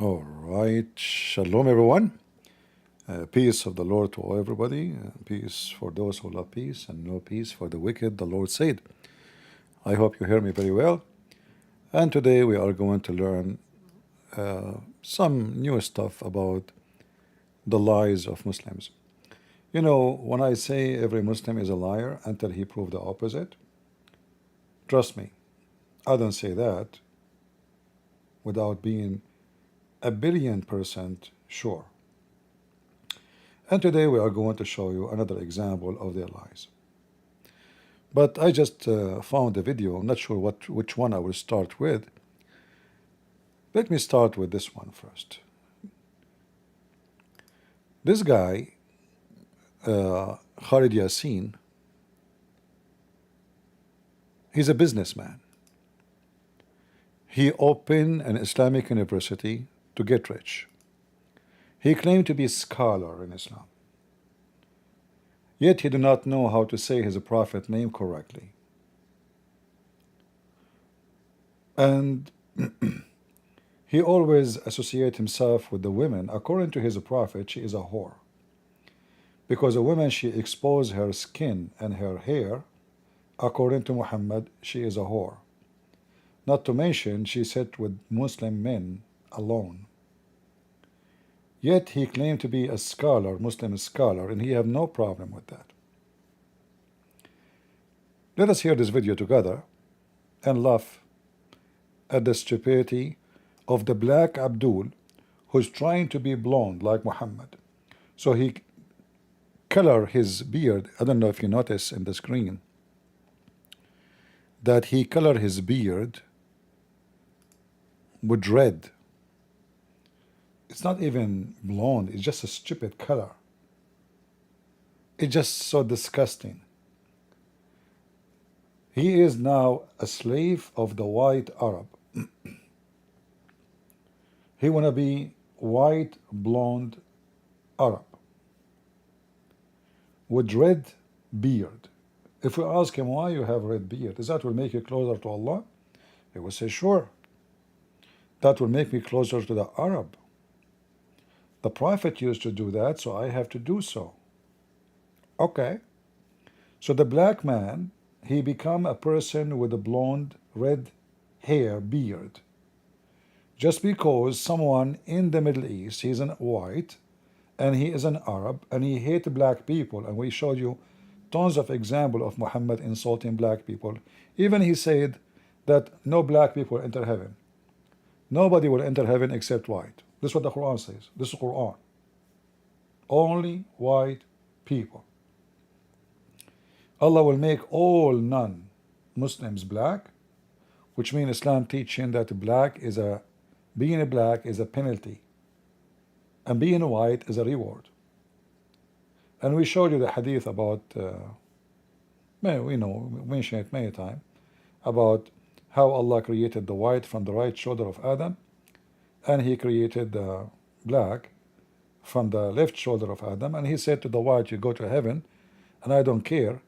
All right. Shalom, everyone. Peace of the Lord to everybody. Peace for those who love peace, and no peace for the wicked, the Lord said. I hope you hear me very well. And today we are going to learn some new stuff about the lies of Muslims. You know, when I say every Muslim is a liar until he proves the opposite, trust me, I don't say that without being 1,000,000,000% sure. And today we are going to show you another example of their lies. But I just found a video. I'm not sure which one I will start with. Let me start with this one first. This guy, Khalid Yassin, he's a businessman. He opened an Islamic university to get rich. He claimed to be a scholar in Islam. Yet he did not know how to say his prophet name correctly. And he always associates himself with the women. According to his prophet, she is a whore. Because a woman, she exposed her skin and her hair. According to Muhammad, she is a whore. Not to mention, she sat with Muslim men alone. Yet he claimed to be a scholar, Muslim scholar, and he had no problem with that. Let us hear this video together and laugh at the stupidity of the black Abdul, who's trying to be blonde like Muhammad. So he color his beard. I don't know if you notice in the screen that he colored his beard with red. It's not even blonde, it's just a stupid color. It's just so disgusting. He is now a slave of the white Arab. He wanna be white blonde Arab with red beard. If we ask him why you have red beard, is that will make you closer to Allah? He will say, sure. That will make me closer to the Arab. The Prophet used to do that, so I have to do so. Okay. So the black man, he become a person with a blonde, red hair, beard. Just because someone in the Middle East, he's an white, and he is an Arab, and he hates black people, and we showed you tons of examples of Muhammad insulting black people. Even he said that no black people enter heaven. Nobody will enter heaven except white. This is what the Quran says. This is Quran. Only white people. Allah will make all non-Muslims black, which means Islam teaching that being black is a penalty, and being white is a reward. And we showed you the hadith about, we mentioned it many times, about how Allah created the white from the right shoulder of Adam, and he created the black from the left shoulder of Adam, and he said to the white, you go to heaven, and I don't care.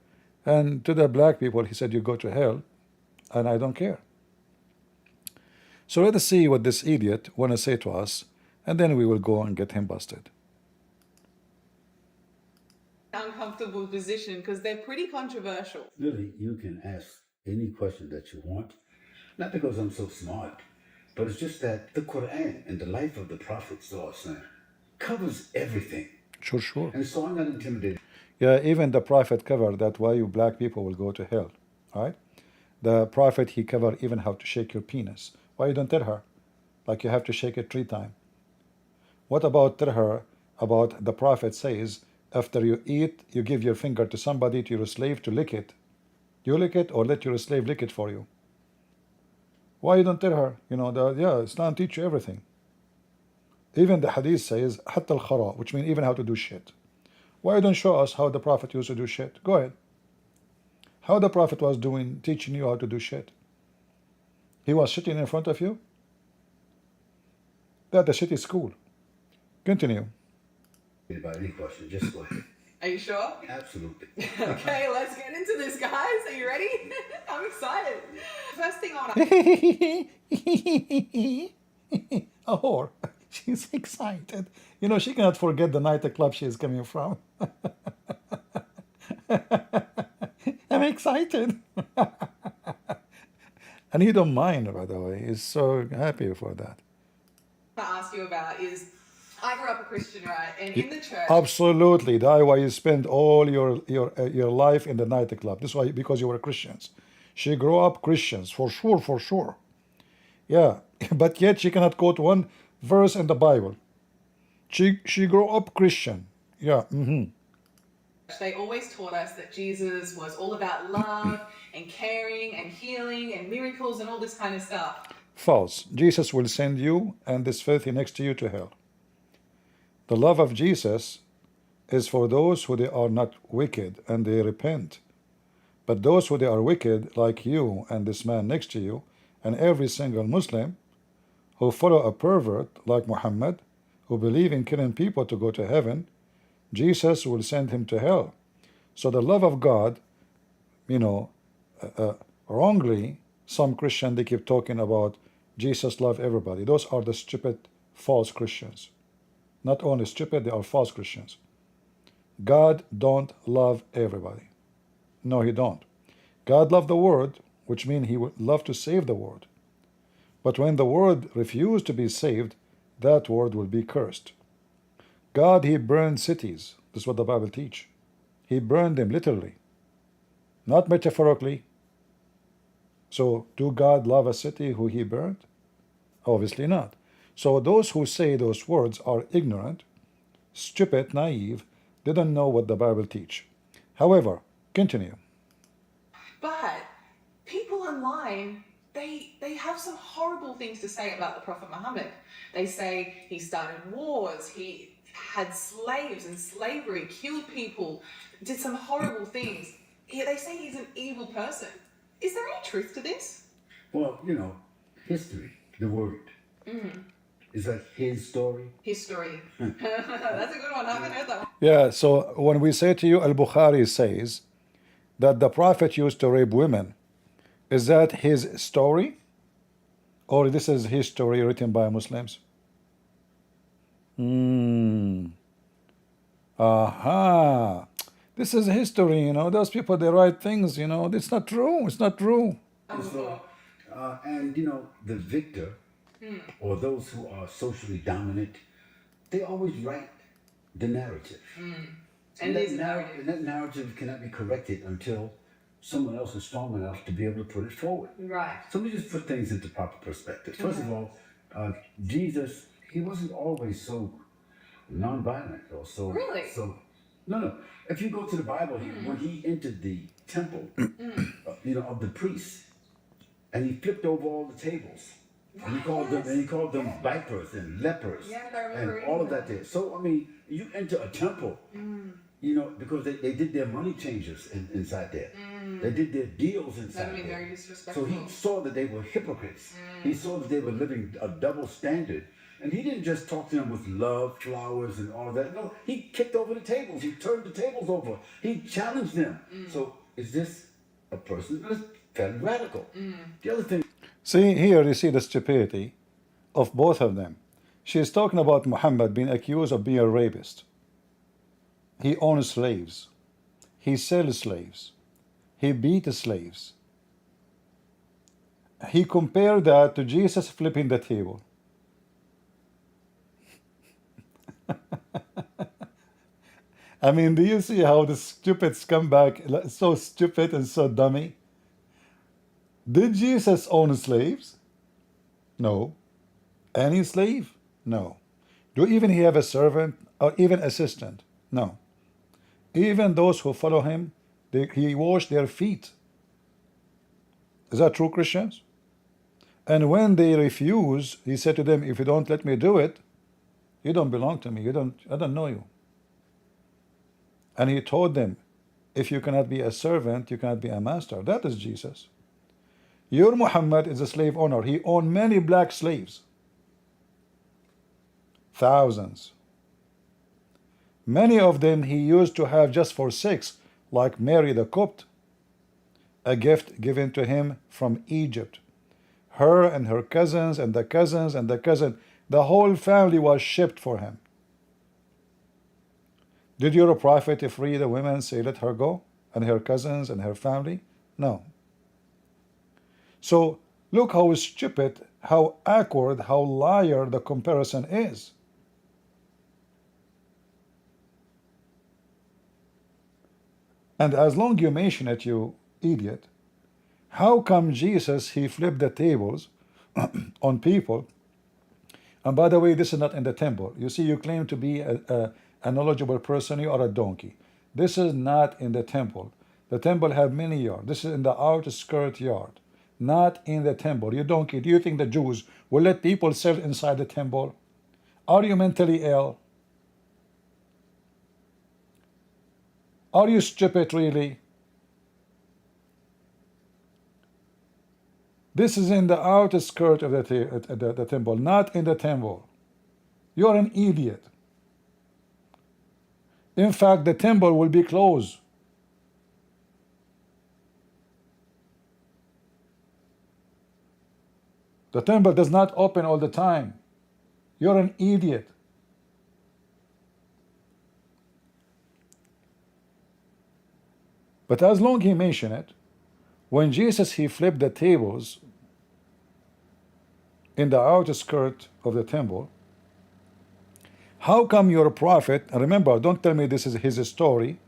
And to the black people, he said, you go to hell, and I don't care. So let us see what this idiot want to say to us, and then we will go and get him busted. Uncomfortable position because they're pretty controversial. Really, you can ask any question that you want, not because I'm so smart, but it's just that the Quran and the life of the Prophet ﷺ covers everything. Sure. And so I'm not intimidated. Yeah, even the Prophet covered that why you black people will go to hell. Right? The Prophet, he covered even how to shake your penis. Why you don't tell her? Like you have to shake it 3 times. What about tell her about the Prophet says, after you eat, you give your finger to somebody, to your slave, to lick it. You lick it or let your slave lick it for you. Why you don't tell her? You know, Islam teach you everything. Even the hadith says, حتى الخراء, which means even how to do shit. Why you don't show us how the Prophet used to do shit? Go ahead. How the Prophet was teaching you how to do shit. He was sitting in front of you. That the shit is cool. Continue. About any question, just go ahead. Are you sure? Absolutely. Okay, let's get into this, guys. Are you ready? I'm excited. First thing I want A whore. She's excited. You know, she cannot forget the nightclub she is coming from. I'm excited. And he don't mind, by the way. He's so happy for that. To ask you about is I grew up a Christian, right? And in the church, Absolutely. That's why you spend all your life in the nightclub. This is why, because you were Christians. She grew up Christians, for sure, for sure. Yeah, but yet she cannot quote one verse in the Bible. She grew up Christian. Yeah. they always taught us that Jesus was all about love and caring and healing and miracles and all this kind of stuff. False. Jesus will send you and this filthy next to you to hell. The love of Jesus is for those who they are not wicked and they repent. But those who they are wicked, like you and this man next to you, and every single Muslim who follow a pervert like Muhammad, who believe in killing people to go to heaven, Jesus will send him to hell. So the love of God, you know, wrongly, some Christian, they keep talking about Jesus love everybody. Those are the stupid, false Christians. Not only stupid, they are false Christians. God don't love everybody. No, he don't. God loved the world, which means he would love to save the world. But when the world refused to be saved, that world will be cursed. God, he burned cities. This is what the Bible teach. He burned them literally, not metaphorically. So do God love a city who he burned? Obviously not. So those who say those words are ignorant, stupid, naive, they don't know what the Bible teach. However, continue. But people online, they have some horrible things to say about the Prophet Muhammad. They say he started wars, he had slaves and slavery, killed people, did some horrible things. They say he's an evil person. Is there any truth to this? Well, you know, history, the word. Is that his story? History. That's a good one. I haven't heard that one. Yeah, so when we say to you, Al-Bukhari says that the Prophet used to rape women, is that his story? Or this is his story written by Muslims? Aha. This is history, you know. Those people, they write things, you know. It's not true. It's not true. And, you know, the victor, or those who are socially dominant, they always write the narrative. And that narrative cannot be corrected until someone else is strong enough to be able to put it forward. Right. So let me just put things into proper perspective. First of all, Jesus, he wasn't always so nonviolent or so. Really? No. If you go to the Bible, when he entered the temple, you know, of the priests, and he flipped over all the tables, and he called them vipers and lepers, and all of that there. So I mean, you enter a temple, you know, because they did their money changers inside there. They did their deals inside there. Very disrespectful. So he saw that they were hypocrites. He saw that they were living a double standard. And he didn't just talk to them with love, flowers, and all of that. No, he kicked over the tables. He turned the tables over. He challenged them. So is this a person that's fairly radical? The other thing. See, here you see the stupidity of both of them. She is talking about Muhammad being accused of being a rapist. He owns slaves. He sells slaves. He beat slaves. He compared that to Jesus flipping the table. I mean, do you see how the stupid scumbag, so stupid and so dummy? Did Jesus own slaves? No. Any slave? No. Do even he have a servant or even assistant? No. Even those who follow him, he washed their feet. Is that true, Christians? And when they refuse, he said to them, if you don't let me do it, you don't belong to me. I don't know you. And he told them, if you cannot be a servant, you cannot be a master. That is Jesus. Your Muhammad is a slave owner. He owned many black slaves. Thousands. Many of them he used to have just for sex, like Mary the Copt, a gift given to him from Egypt. Her and her cousins and the cousins and the cousin, The whole family was shipped for him. Did your prophet free the women, say let her go, and her cousins and her family? No. So look how stupid, how awkward, how liar the comparison is. And as long you mention it, you idiot, how come Jesus, he flipped the tables on people? And by the way, this is not in the temple. You see, you claim to be a knowledgeable person, you are a donkey. This is not in the temple. The temple have many yards. This is in the outskirt yard, not in the temple. You donkey, do you think the Jews will let people serve inside the temple? Are you mentally ill? Are you stupid, really? This is in the outskirt of the temple, not in the temple. You're an idiot. In fact, the temple will be closed. The temple does not open all the time. You're an idiot. But as long he mentioned it, when Jesus, he flipped the tables in the outskirt of the temple, how come your prophet, and remember, don't tell me this is his story.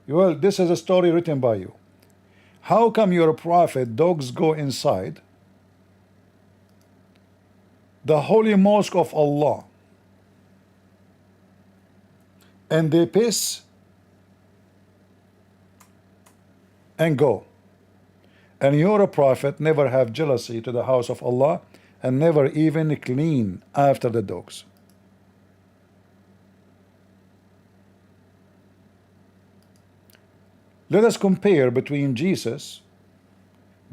Well, this is a story written by you. How come your prophet, dogs go inside the holy mosque of Allah and they piss and go, and your prophet never have jealousy to the house of Allah and never even clean after the dogs? Let us compare between Jesus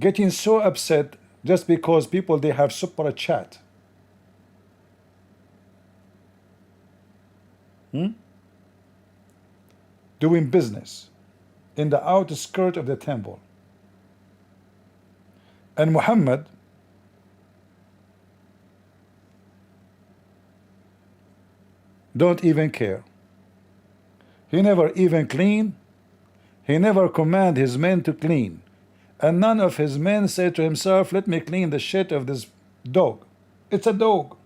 getting so upset just because people, they have super chat. Doing business in the outskirt of the temple. And Muhammad, don't even care. He never even clean. He never command his men to clean. And none of his men say to himself, let me clean the shit of this dog. It's a dog.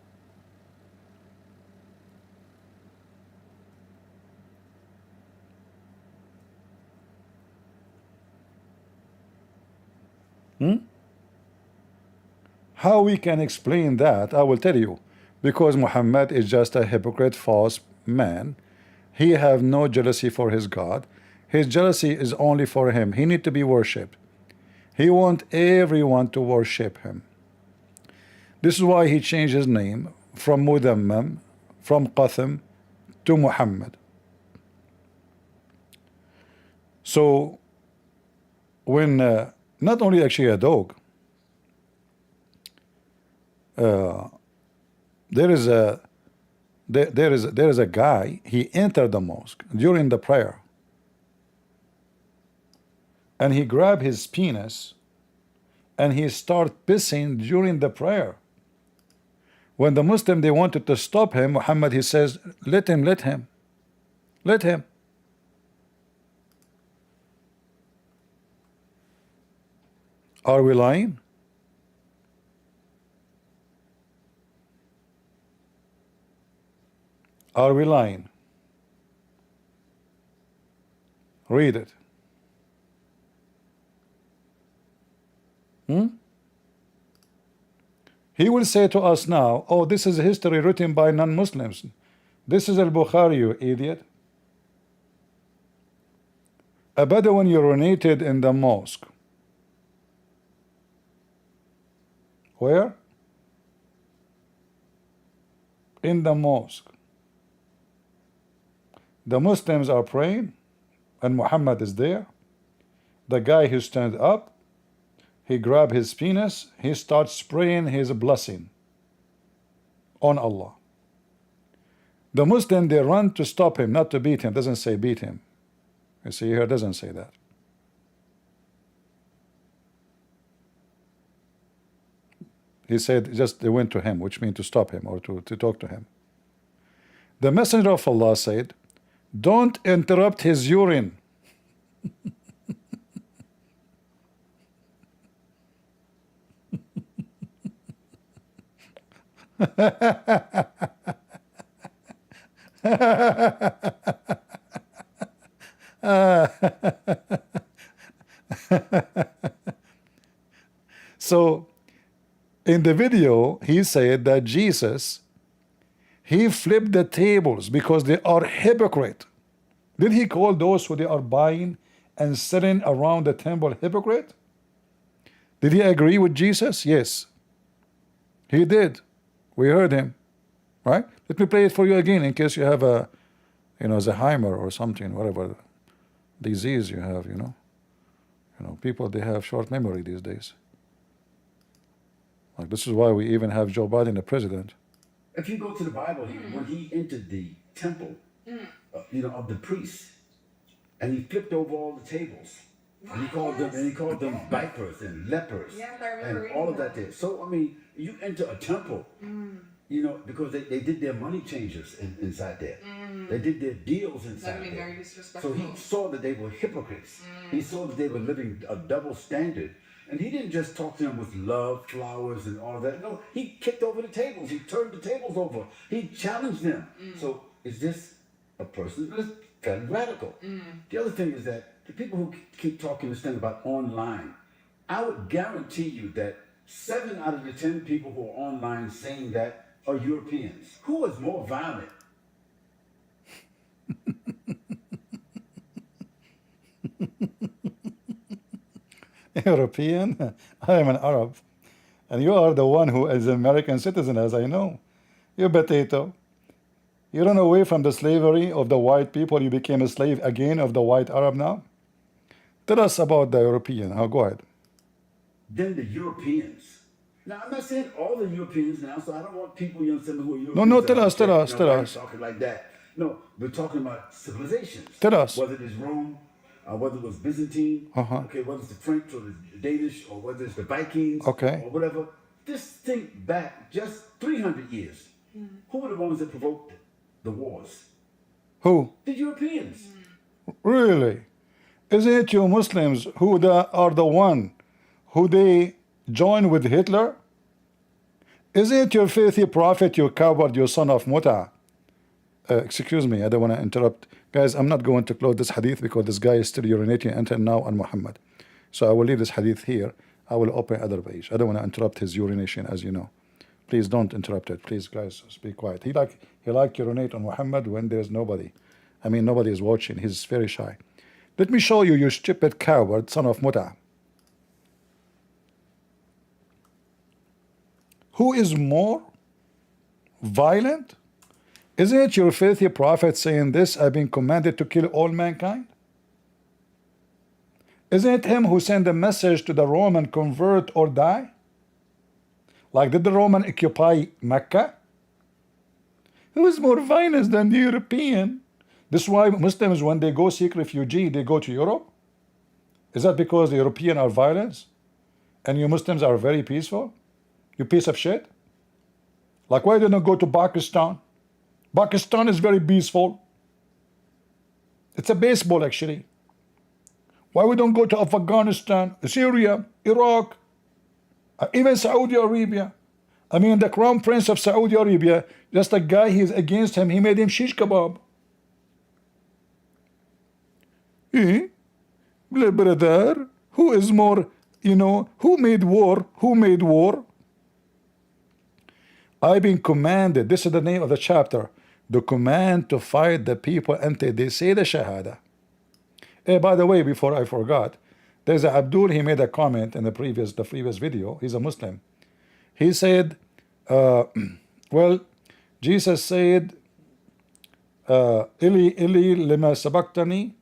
How we can explain that, I will tell you. Because Muhammad is just a hypocrite, false man. He have no jealousy for his God. His jealousy is only for him. He need to be worshipped. He want everyone to worship him. This is why he changed his name from Mudammam, from Qatham, to Muhammad. So when not only actually a dog, there is a guy, he entered the mosque during the prayer and he grabbed his penis and he started pissing during the prayer. When the Muslim, they wanted to stop him, Muhammad, he says, let him. Are we lying? Are we lying? Read it. He will say to us now, oh, this is history written by non-Muslims. This is al-Bukhari, you idiot. A Bedouin urinated in the mosque. Where? In the mosque. The Muslims are praying and Muhammad is there. The guy who stands up, he grabs his penis, he starts spraying his blessing on Allah. The Muslim, they run to stop him, not to beat him. Doesn't say beat him. You see here, doesn't say that. He said, just they went to him, which means to stop him or to talk to him. The Messenger of Allah said, don't interrupt his urine. So in the video, he said that Jesus, he flipped the tables because they are hypocrite. Did he call those who they are buying and sitting around the temple hypocrite? Did he agree with Jesus? Yes, he did. We heard him, right? Let me play it for you again in case you have a, Alzheimer or something, whatever disease you have, people, they have short memory these days. Like, this is why we even have Joe Biden the president. If you go to the Bible, when he entered the temple, of the priests, and he flipped over all the tables, and he called them vipers and lepers, and all of that there. So I mean, you enter a temple, because they did their money changers inside there. They did their deals inside there. Very disrespectful. So he saw that they were hypocrites. He saw that they were living a double standard. And he didn't just talk to them with love, flowers, and all of that. No, he kicked over the tables. He turned the tables over. He challenged them. So is this a person that's fairly radical? The other thing is that the people who keep talking this thing about online, I would guarantee you that 7 out of the 10 people who are online saying that are Europeans. Who is more violent? European? I am an Arab. And you are the one who is an American citizen, as I know. You potato. You run away from the slavery of the white people. You became a slave again of the white Arab now. Tell us about the European. Go ahead. Then the Europeans. Now, I'm not saying all the Europeans now, so I don't want people, who are Europeans. No, tell us. Talking like that. No, we're talking about civilizations. Tell us. Whether it is Rome, whether it was Byzantine, okay, whether it's the French or the Danish, or whether it's the Vikings, okay, or whatever. Just think back just 300 years. Who were the ones that provoked the wars? Who? The Europeans. Really? Isn't it you Muslims who are the one who they join with Hitler? Isn't it your filthy prophet, you coward, you son of Muta? Excuse me, I don't want to interrupt. Guys, I'm not going to close this hadith because this guy is still urinating until now on Muhammad. So I will leave this hadith here. I will open other page. I don't want to interrupt his urination, as you know. Please don't interrupt it. Please, guys, be quiet. He like urinate on Muhammad when there's nobody. I mean, nobody is watching. He's very shy. Let me show you, you stupid coward, son of Muta. Who is more violent? Isn't it your filthy prophet saying this, I've been commanded to kill all mankind? Isn't it him who sent the message to the Roman, convert or die? Like, did the Roman occupy Mecca? Who is more violent than the European? This is why Muslims, when they go seek refugee, they go to Europe? Is that because the European are violent and you Muslims are very peaceful? You piece of shit? Like, why didn't you go to Pakistan? Pakistan is very peaceful. It's a baseball, actually. Why we don't go to Afghanistan, Syria, Iraq, even Saudi Arabia? I mean, the Crown Prince of Saudi Arabia, just a guy he's against him, he made him shish kebab. Brother, who is more, who made war? Who made war? I've been commanded, this is the name of the chapter, the command to fight the people until they say the Shahada. Hey, by the way, before I forgot, there's a Abdul, he made a comment in the previous video. He's a Muslim. He said, well, Jesus said, Ili lima sabaktani,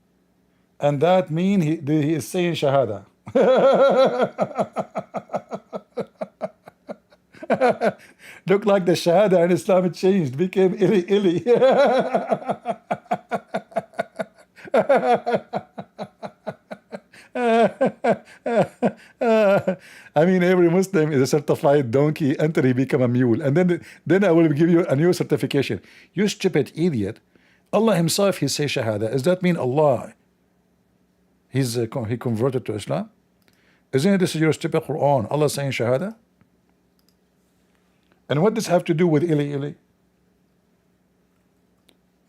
and that means he is saying Shahada. Looked like the Shahada in Islam changed, became Ili. I mean, every Muslim is a certified donkey until he become a mule. And then I will give you a new certification. You stupid idiot. Allah himself, he say Shahada. Does that mean Allah, he converted to Islam? Isn't it this is your stupid Quran? Allah saying Shahada? And what does this have to do with Ili Ili?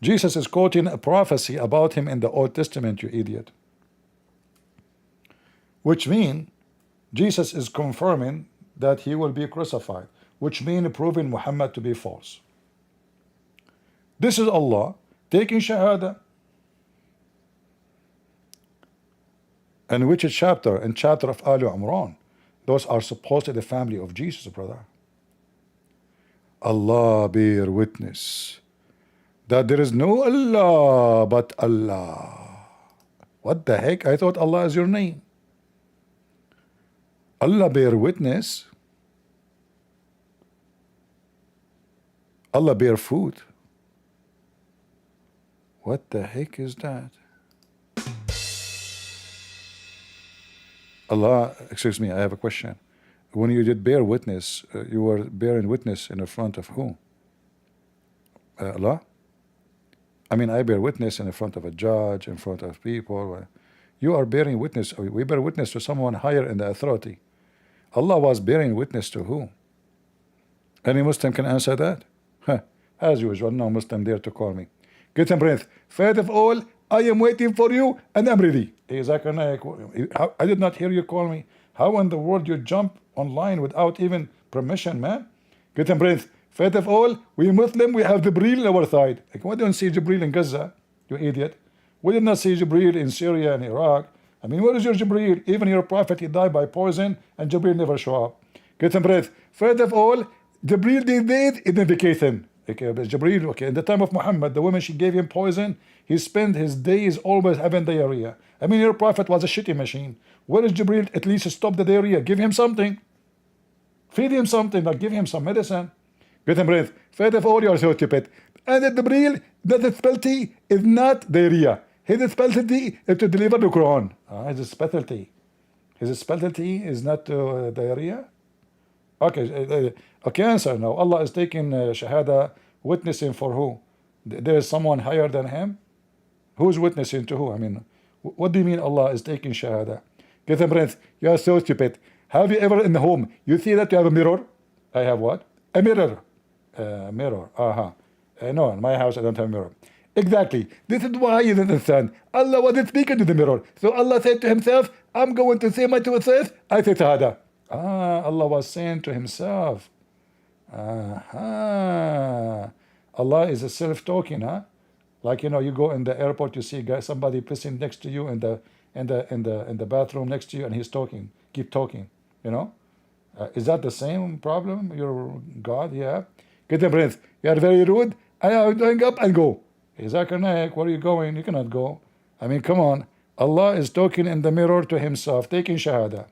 Jesus is quoting a prophecy about him in the Old Testament, you idiot. Which means Jesus is confirming that he will be crucified, which means proving Muhammad to be false. This is Allah taking Shahada. And which chapter? In chapter of Ali Imran. Those are supposedly the family of Jesus, brother. Allah bear witness that there is no Allah but Allah. What the heck? I thought Allah is your name. Allah bear witness. Allah bear food. What the heck is that? Allah, excuse me, I have a question. When you did bear witness, you were bearing witness in the front of who? Allah? I mean, I bear witness in the front of a judge, in front of people. You are bearing witness. We bear witness to someone higher in the authority. Allah was bearing witness to who? Any Muslim can answer that? Huh. As usual, no Muslim dare to call me. Get a breath. Faith of all, I am waiting for you and I'm ready. I did not hear you call me. How in the world you jump online without even permission, man? Get a breath. Faith of all, we Muslim, we have Jibreel on our side. Like, why don't see Jibreel in Gaza, you idiot? We did not see Jibreel in Syria and Iraq. I mean, where is your Jibreel? Even your prophet, he died by poison, and Jibreel never show up. Get some breath. First of all, Jibreel did in vacation. Okay, Jibreel, okay, in the time of Muhammad, the woman, she gave him poison. He spent his days always having diarrhea. I mean, your prophet was a shitty machine. Where is Jibreel? At least stop the diarrhea. Give him something. Feed him something, like give him some medicine. Get him breath. First of all, you are so stupid. And the Jibreel, the specialty is not diarrhea. His specialty is to deliver the Quran. His specialty. His specialty is not diarrhea. Okay, okay, answer now. Allah is taking Shahada, witnessing for who? There is someone higher than him? Who's witnessing to who? I mean, what do you mean Allah is taking Shahada? Get a breath. You are so stupid. Have you ever in the home, you see that you have a mirror? I have what? A mirror. Mirror. No, in my house I don't have a mirror. Exactly. This is why you don't understand. Allah wasn't speaking to the mirror. So Allah said to himself, I'm going to say my to self. I say Shahada. Allah was saying to himself. Allah is a self-talking, huh? Like, you know, you go in the airport, you see somebody pissing next to you in the bathroom next to you, and he's talking, keep talking, you know? Is that the same problem? Your God, yeah. Get a breath. You are very rude. I am going up and go. Zakir Naik, where are you going? You cannot go. I mean, come on. Allah is talking in the mirror to himself, taking Shahada.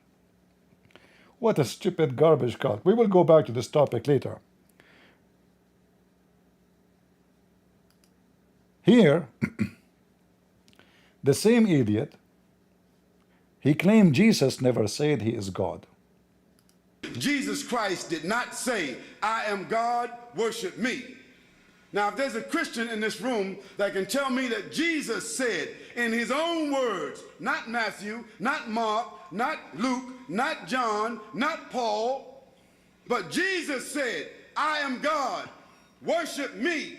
What a stupid garbage cult. We will go back to this topic later. Here, the same idiot, he claimed Jesus never said he is God. Jesus Christ did not say, I am God, worship me. Now, if there's a Christian in this room that can tell me that Jesus said in his own words, not Matthew, not Mark, not Luke, not John, not Paul, but Jesus said, I am God, worship me,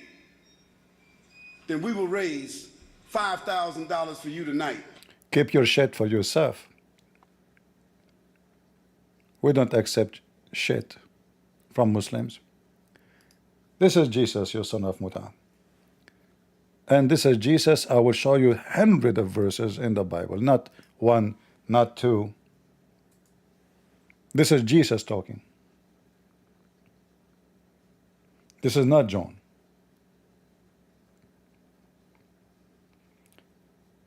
then we will raise $5,000 for you tonight. Keep your shit for yourself. We don't accept shit from Muslims. This is Jesus, your son of Muta. And this is Jesus. I will show you hundreds of verses in the Bible, not one, not two. This is Jesus talking. This is not John.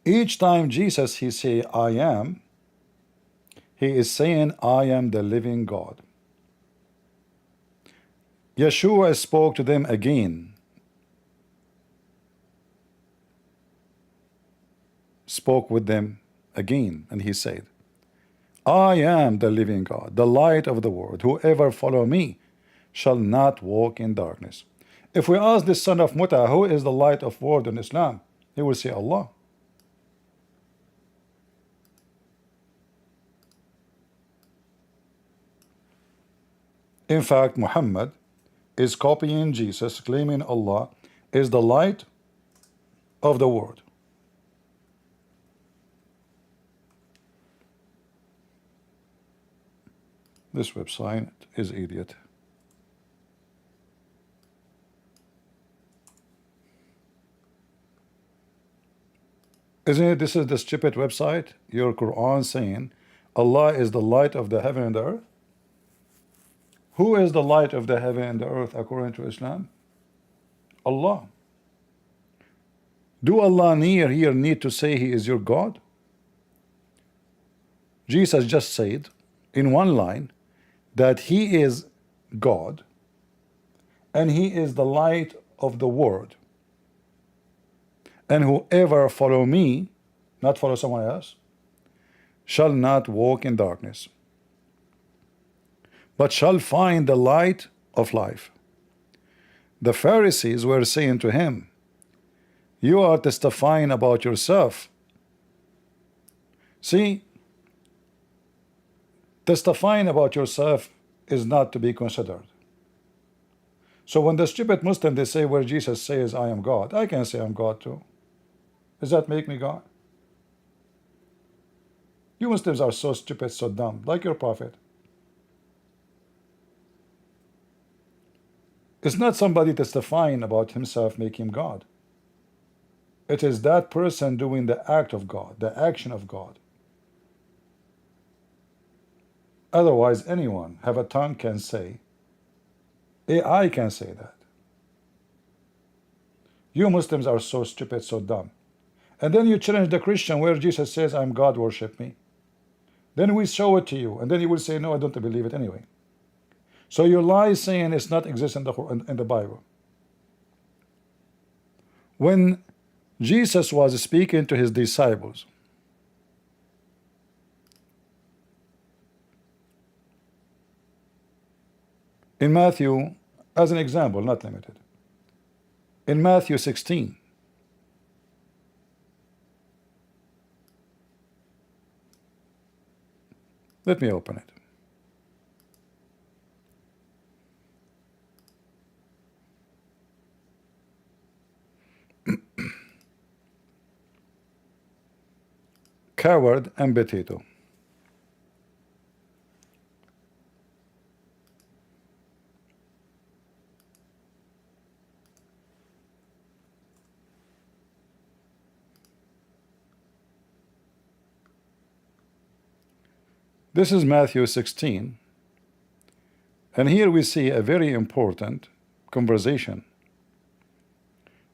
Each time Jesus, he say, I am, he is saying, I am the living God. Yeshua spoke to them again. Spoke with them again, and he said, I am the living God, the light of the world. Whoever follow me shall not walk in darkness. If we ask this son of Muta, who is the light of world in Islam, he will say Allah. In fact, Muhammad is copying Jesus, claiming Allah is the light of the world. This website is idiot. Isn't it? This is the stupid website. Your Quran saying Allah is the light of the heaven and the earth. Who is the light of the heaven and the earth according to Islam? Allah. Do Allah here need to say He is your God? Jesus just said in one line that He is God and He is the light of the world. And whoever follow me, not follow someone else, shall not walk in darkness, but shall find the light of life. The Pharisees were saying to him, you are testifying about yourself. See, testifying about yourself is not to be considered. So when the stupid Muslim, they say where Jesus says I am God, I can say I'm God too. Does that make me God? You Muslims are so stupid, so dumb, like your prophet. It's not somebody testifying about himself make him God. It is that person doing the act of God, the action of God. Otherwise, anyone have a tongue can say, AI can say that. You Muslims are so stupid, so dumb. And then you challenge the Christian where Jesus says, I'm God, worship me. Then we show it to you, and then you will say, no, I don't believe it anyway. So your lie is saying it's not exist in the Bible. When Jesus was speaking to his disciples, in Matthew, as an example, not limited, in Matthew 16, let me open it. Coward and potato. This is Matthew 16, and here we see a very important conversation.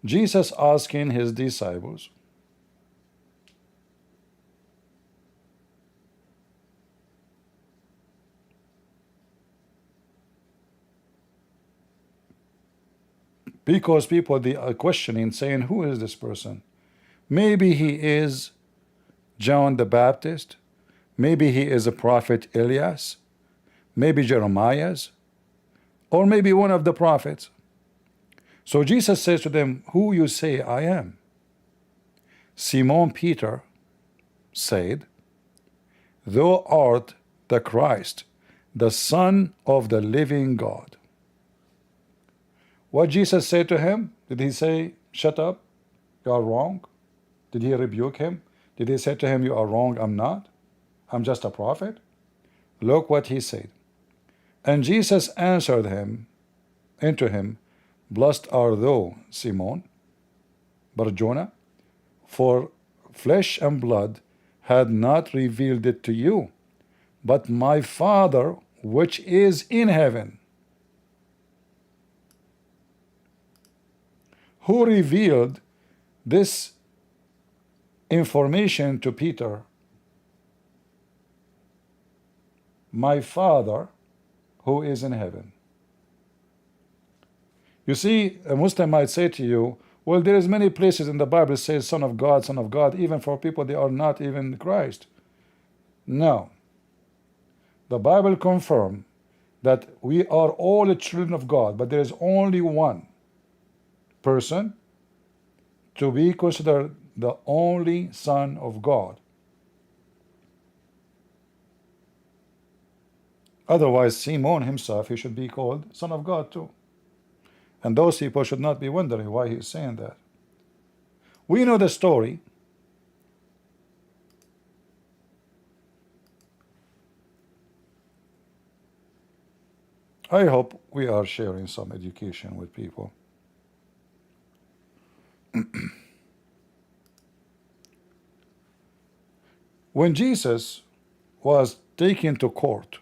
Jesus asking his disciples, because people, they are questioning, saying, who is this person? Maybe he is John the Baptist. Maybe he is a prophet Elias, maybe Jeremiah's, or maybe one of the prophets. So Jesus says to them, who you say I am? Simon Peter said, thou art the Christ, the Son of the living God. What Jesus said to him? Did he say, shut up, you are wrong? Did he rebuke him? Did he say to him, you are wrong, I'm not? I'm just a prophet? Look what he said. And Jesus answered him, unto him, blessed art thou, Simon Bar-Jonah, for flesh and blood had not revealed it to you, but my Father which is in heaven. Who revealed this information to Peter? My Father who is in heaven. You see, a Muslim might say to you, well, there is many places in the Bible that says Son of God, even for people they are not even Christ. No. The Bible confirms that we are all the children of God, but there is only one person to be considered the only Son of God. Otherwise, Simon himself, he should be called Son of God too. And those people should not be wondering why he is saying that. We know the story. I hope we are sharing some education with people. When Jesus was taken to court,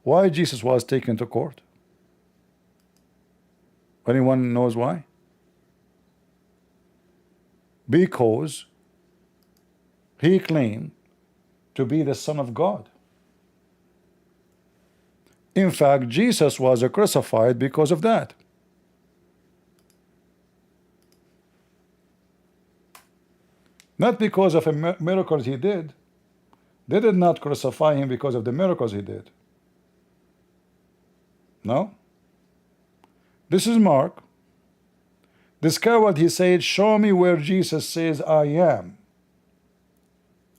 why Jesus was taken to court? Anyone knows why? Because he claimed to be the Son of God. In fact, Jesus was crucified because of that. Not because of a miracles he did. They did not crucify him because of the miracles he did. No. This is Mark. This coward, he said, show me where Jesus says, I am.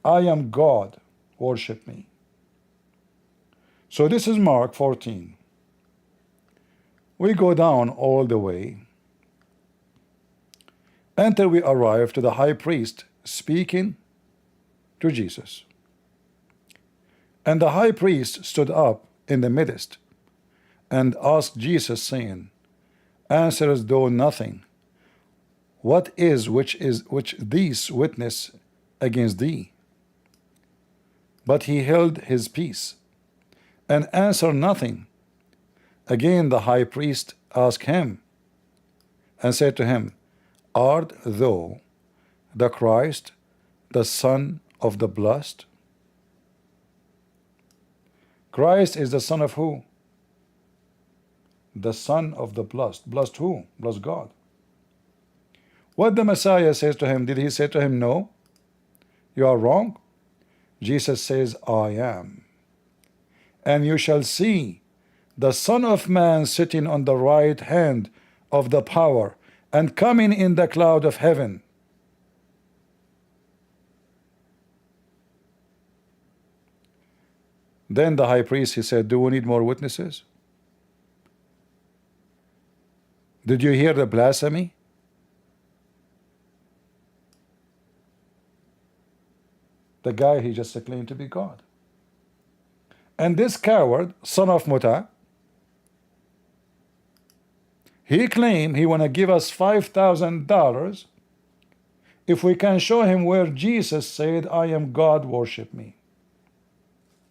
I am God. Worship me. So this is Mark 14. We go down all the way until we arrive to the high priest speaking to Jesus. And the high priest stood up in the midst and asked Jesus, saying, answerest thou nothing? What is which these witness against thee? But he held his peace and answered nothing. Again the high priest asked him and said to him, art thou the Christ, the Son of the Blessed? Christ is the Son of who? The Son of the Blessed. Blessed who? Blessed God. What the Messiah says to him, did he say to him, no, you are wrong? Jesus says, I am. And you shall see the Son of Man sitting on the right hand of the power and coming in the cloud of heaven. Then the high priest, he said, do we need more witnesses? Did you hear the blasphemy? The guy, he just claimed to be God. And this coward, son of Muta, he claimed he want to give us $5,000 if we can show him where Jesus said, I am God, worship me.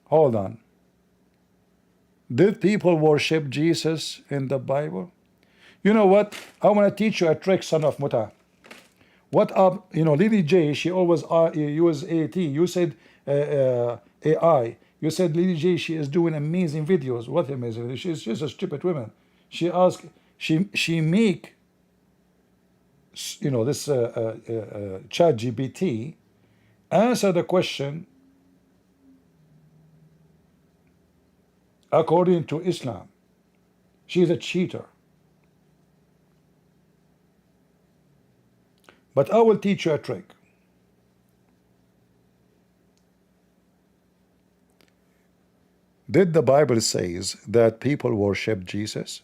Hold on. Did people worship Jesus in the Bible? You know what? I want to teach you a trick, son of Muta. What up? You know, Lily J, she always use AT. You said AI. You said Lily J, she is doing amazing videos. What amazing? She's just a stupid woman. She asked, she make, you know, this chat GPT answer the question according to Islam. She's a cheater. But I will teach you a trick. Did the Bible says that people worship Jesus?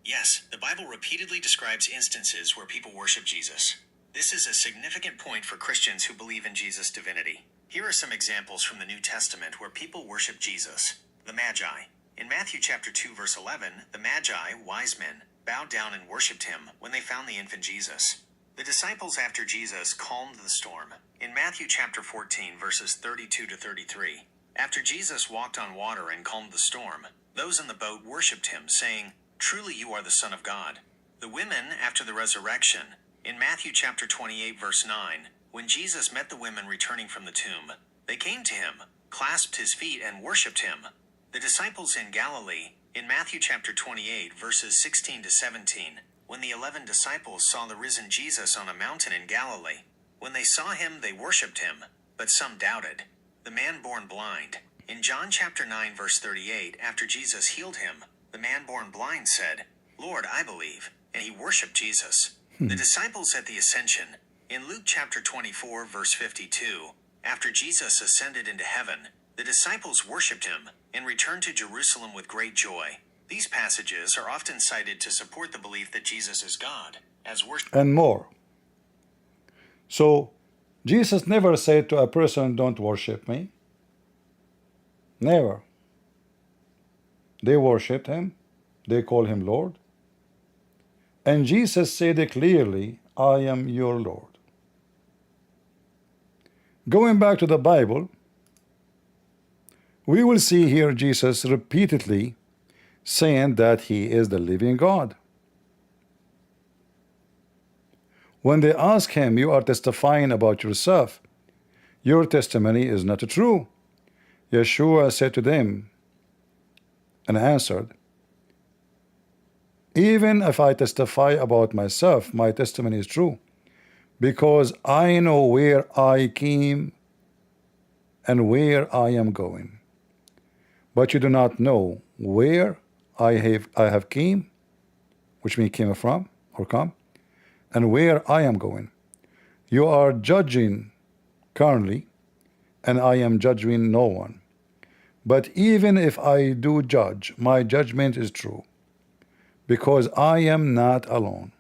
Yes, the Bible repeatedly describes instances where people worship Jesus. This is a significant point for Christians who believe in Jesus' divinity. Here are some examples from the New Testament where people worship Jesus. The Magi. In Matthew chapter 2, verse 11, the Magi, wise men, bowed down and worshipped him when they found the infant Jesus. The disciples after Jesus calmed the storm. In Matthew chapter 14, verses 32 to 33, after Jesus walked on water and calmed the storm, those in the boat worshipped him, saying, truly you are the Son of God. The women after the resurrection. In Matthew chapter 28, verse 9, when Jesus met the women returning from the tomb, they came to him, clasped his feet, and worshipped him. The disciples in Galilee. In Matthew chapter 28, verses 16 to 17, when the 11 disciples saw the risen Jesus on a mountain in Galilee, when they saw him, they worshipped him, but some doubted. The man born blind. In John chapter 9, verse 38, after Jesus healed him, the man born blind said, "Lord, I believe," and he worshipped Jesus. The disciples at the ascension. In Luke chapter 24, verse 52, after Jesus ascended into heaven, the disciples worshipped him and returned to Jerusalem with great joy. These passages are often cited to support the belief that Jesus is God, as worship and more. So, Jesus never said to a person, "Don't worship me." Never. They worshipped him. They call him Lord. And Jesus said clearly, "I am your Lord." Going back to the Bible, we will see here Jesus repeatedly saying that he is the living God. When they ask him, "You are testifying about yourself. Your testimony is not true." Yeshua said to them and answered, "Even if I testify about myself, my testimony is true, because I know where I came and where I am going. But you do not know where I have came," which means came from or come, "and where I am going. You are judging currently, and I am judging no one. But even if I do judge, my judgment is true, because I am not alone.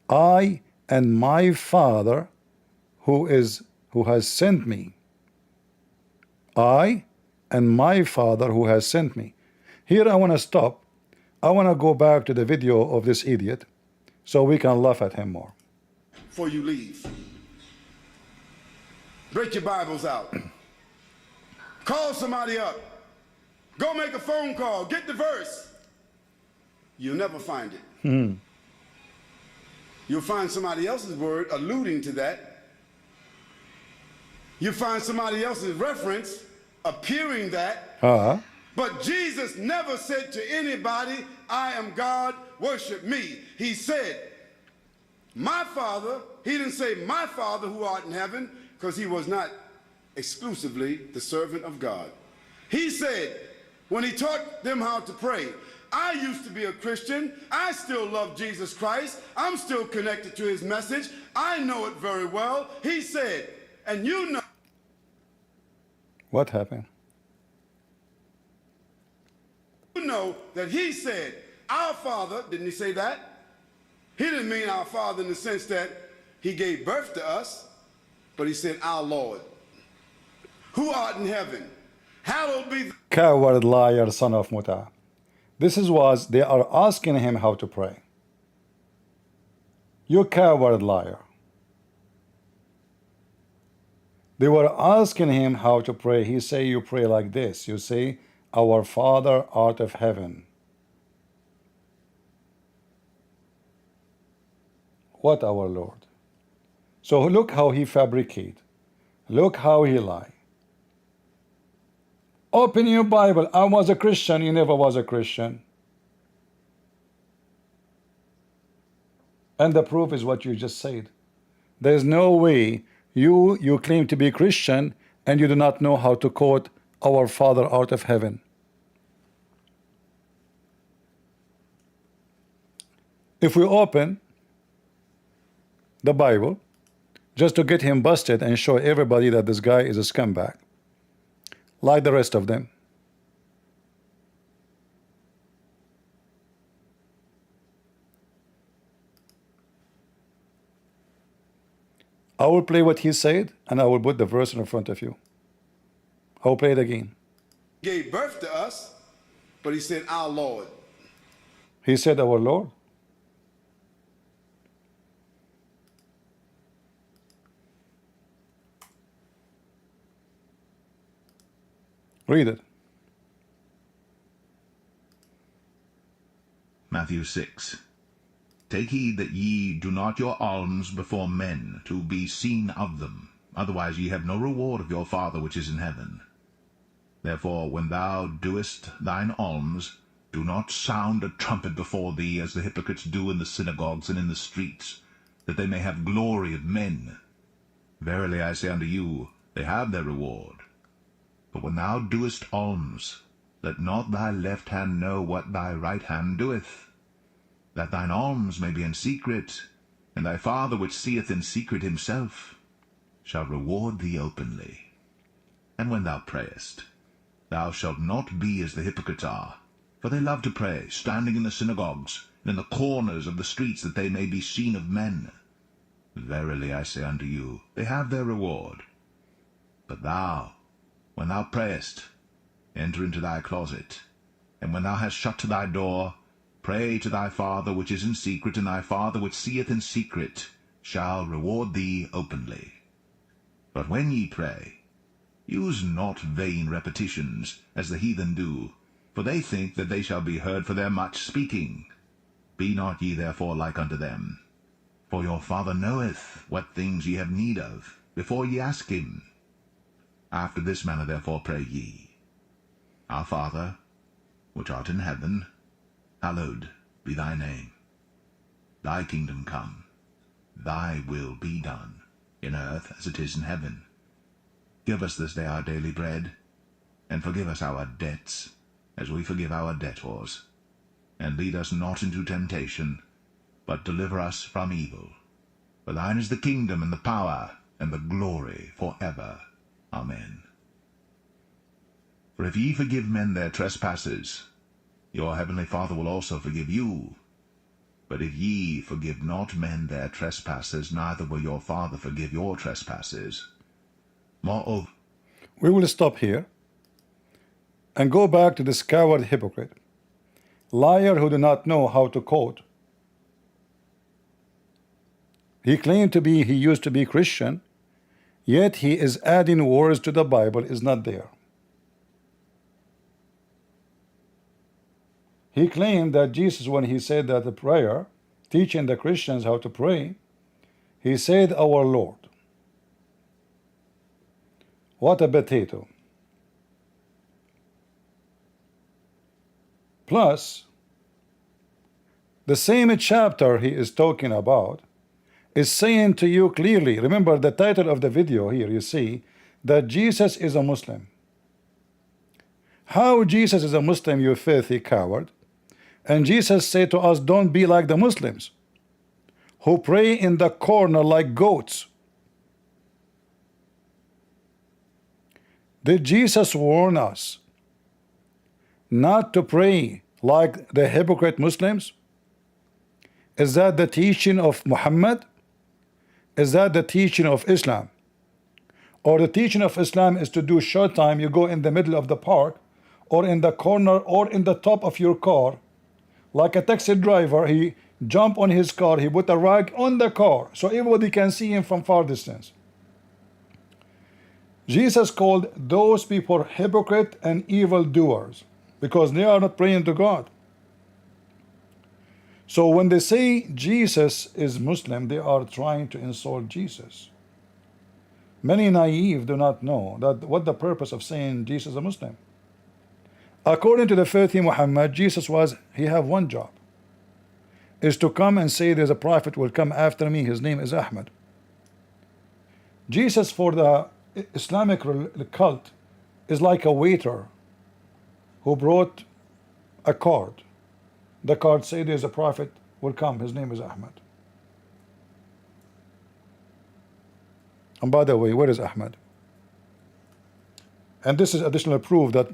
I and my Father who has sent me. I and my Father who has sent me." Here I want to stop. I want to go back to the video of this idiot so we can laugh at him more. Before you leave, break your Bibles out. Call somebody up. Go make a phone call. Get the verse. You'll never find it. You'll find somebody else's word alluding to that. You'll find somebody else's reference appearing that. But Jesus never said to anybody, "I am God, worship me." He said, "My Father." He didn't say, "My Father who art in heaven," because he was not exclusively the servant of God. He said, when he taught them how to pray, "I used to be a Christian. I still love Jesus Christ. I'm still connected to his message. I know it very well." He said, and you know. What happened? You know that he said, "Our Father," didn't he say that? He didn't mean our Father in the sense that he gave birth to us, but he said, "Our Lord, who art in heaven, hallowed be." Coward, liar, son of Muta. This is what they are asking him how to pray. You coward, liar. They were asking him how to pray. He say, "You pray like this. You say, 'Our Father art of heaven.'" What our Lord? So look how he fabricate. Look how he lie. Open your Bible. I was a Christian. You never was a Christian. And the proof is what you just said. There's no way you claim to be Christian and you do not know how to quote "Our Father art of heaven." If we open the Bible just to get him busted and show everybody that this guy is a scumbag, like the rest of them. I will play what he said, and I will put the verse in front of you. I will play it again. Gave birth to us, but he said, "Our Lord." He said, "Our Lord." Read it. Matthew 6. Take heed that ye do not your alms before men, to be seen of them. Otherwise ye have no reward of your Father which is in heaven. Therefore when thou doest thine alms, Do not sound a trumpet before thee, as the hypocrites do in the synagogues and in the streets, that they may have glory of men. Verily I say unto you, they have their reward. But when thou doest alms, let not thy left hand know what thy right hand doeth, that thine alms may be in secret, and thy Father which seeth in secret himself shall reward thee openly. And when thou prayest, thou shalt not be as the hypocrites are, for they love to pray, standing in the synagogues and in the corners of the streets, that they may be seen of men. Verily I say unto you, they have their reward. But thou, when thou prayest, enter into thy closet, and when thou hast shut to thy door, pray to thy Father which is in secret, and thy Father which seeth in secret shall reward thee openly. But when ye pray, use not vain repetitions, as the heathen do, for they think that they shall be heard for their much speaking. Be not ye therefore like unto them. For your Father knoweth what things ye have need of, before ye ask him. After this manner therefore pray ye. Our Father, which art in heaven, hallowed be thy name. Thy kingdom come, thy will be done, in earth as it is in heaven. Give us this day our daily bread, and forgive us our debts, as we forgive our debtors. And lead us not into temptation, but deliver us from evil. For thine is the kingdom, and the power, and the glory, for ever. Amen. For if ye forgive men their trespasses, your heavenly Father will also forgive you. But if ye forgive not men their trespasses, neither will your Father forgive your trespasses. Moreover, We will stop here and go back to this coward hypocrite, liar who do not know how to quote. He claimed to be, he used to be Christian, yet he is adding words to the Bible is not there. He claimed that Jesus, when he said that the prayer, teaching the Christians how to pray, he said, our Lord. What a potato. Plus, the same chapter he is talking about is saying to you clearly, remember the title of the video here, you see, that Jesus is a Muslim. How Jesus is a Muslim, you filthy coward? And Jesus said to us, don't be like the Muslims, who pray in the corner like goats. Did Jesus warn us not to pray like the hypocrite Muslims? Is that the teaching of Muhammad? Is that the teaching of Islam? Or the teaching of Islam is to do short time, you go in the middle of the park, or in the corner, or in the top of your car, like a taxi driver, he jump on his car, he put a rag on the car, so everybody can see him from far distance. Jesus called those people hypocrite and evil doers, because they are not praying to God. So when they say Jesus is Muslim, they are trying to insult Jesus. Many naive do not know that what the purpose of saying Jesus is a Muslim. According to the faith in Muhammad, Jesus he have one job, is to come and say there's a prophet will come after me, his name is Ahmed. Jesus for the Islamic cult is like a waiter who brought a card. The card say there's a prophet will come, his name is Ahmed. And by the way, where is Ahmed? And this is additional proof that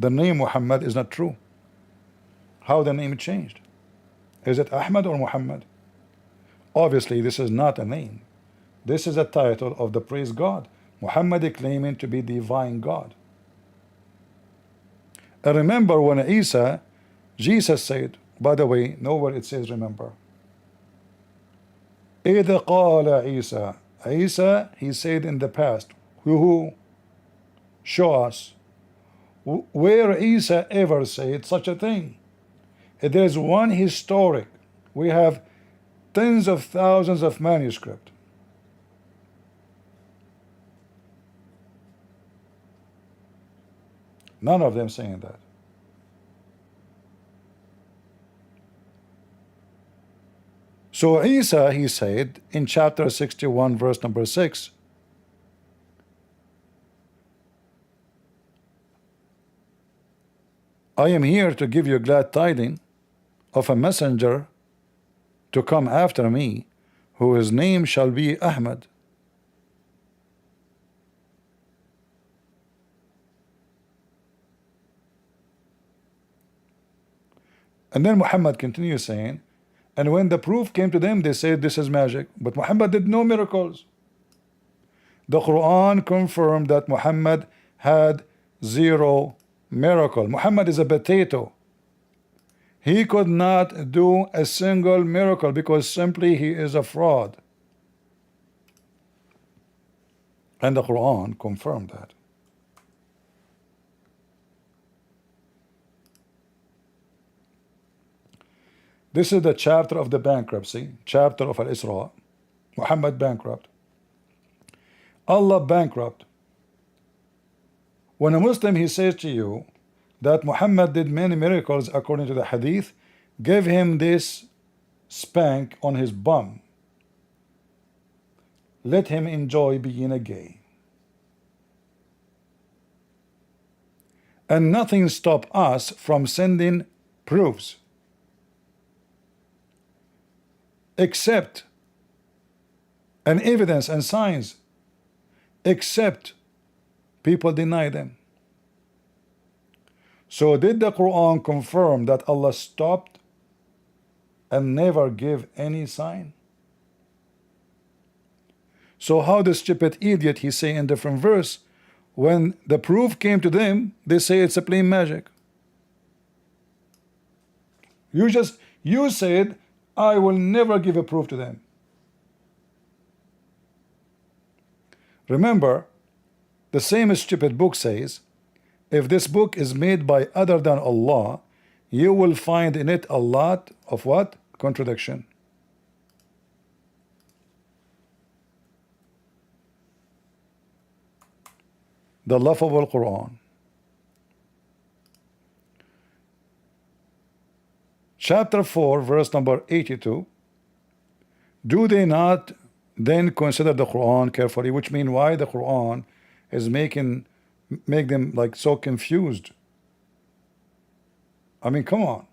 the name Muhammad is not true. How the name changed? Is it Ahmed or Muhammad? Obviously this is not a name. This is a title of the praise God. Muhammad claiming to be divine God. And remember when Jesus said, by the way, nowhere it says remember. إِذْ قَالَ Isa, he said in the past, who show us where Isa ever said such a thing. There is one historic. We have tens of thousands of manuscripts. None of them saying that. So Isa, he said in chapter 61, verse number 6, I am here to give you glad tidings of a messenger to come after me, whose name shall be Ahmad. And then Muhammad continues saying, and when the proof came to them, they said this is magic. But Muhammad did no miracles. The Quran confirmed that Muhammad had zero miracle. Muhammad is a potato. He could not do a single miracle because simply he is a fraud. And the Quran confirmed that. This is the chapter of the bankruptcy, chapter of Al-Isra. Muhammad bankrupt. Allah bankrupt. When a Muslim, he says to you that Muhammad did many miracles according to the hadith, give him this spank on his bum. Let him enjoy being a gay. And nothing stop us from sending proofs, except an evidence and signs, except people deny them. So did the Quran confirm that Allah stopped and never gave any sign? So how the stupid idiot, he say in different verse, when the proof came to them, they say it's a plain magic. You said, I will never give a proof to them. Remember, the same stupid book says, if this book is made by other than Allah, you will find in it a lot of what? Contradiction. The laughable Quran. Chapter 4, verse number 82. Do they not then consider the Quran carefully? Which means why the Quran is make them like so confused. I mean, come on.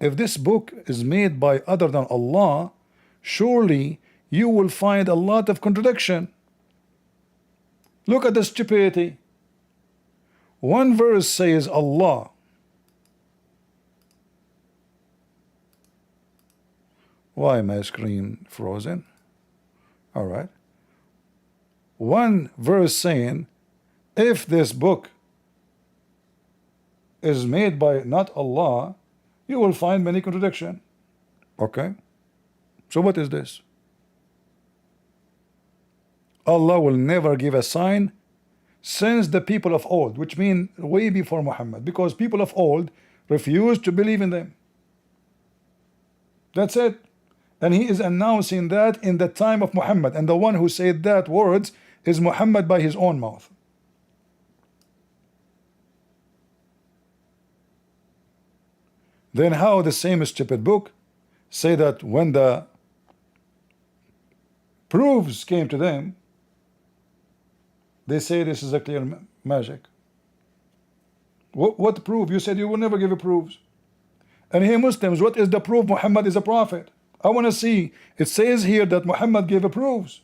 If this book is made by other than Allah, surely you will find a lot of contradiction. Look at the stupidity. One verse says Allah. Why my screen frozen? All right. One verse saying, if this book is made by not Allah, you will find many contradiction. Okay. So what is this? Allah will never give a sign since the people of old, which mean way before Muhammad, because people of old refused to believe in them. That's it. And he is announcing that in the time of Muhammad, and the one who said that words is Muhammad by his own mouth. Then how the same stupid book say that when the proofs came to them, they say this is a clear magic. What proof? You said you will never give a proofs. And here Muslims, what is the proof Muhammad is a prophet? I want to see. It says here that Muhammad gave a proofs.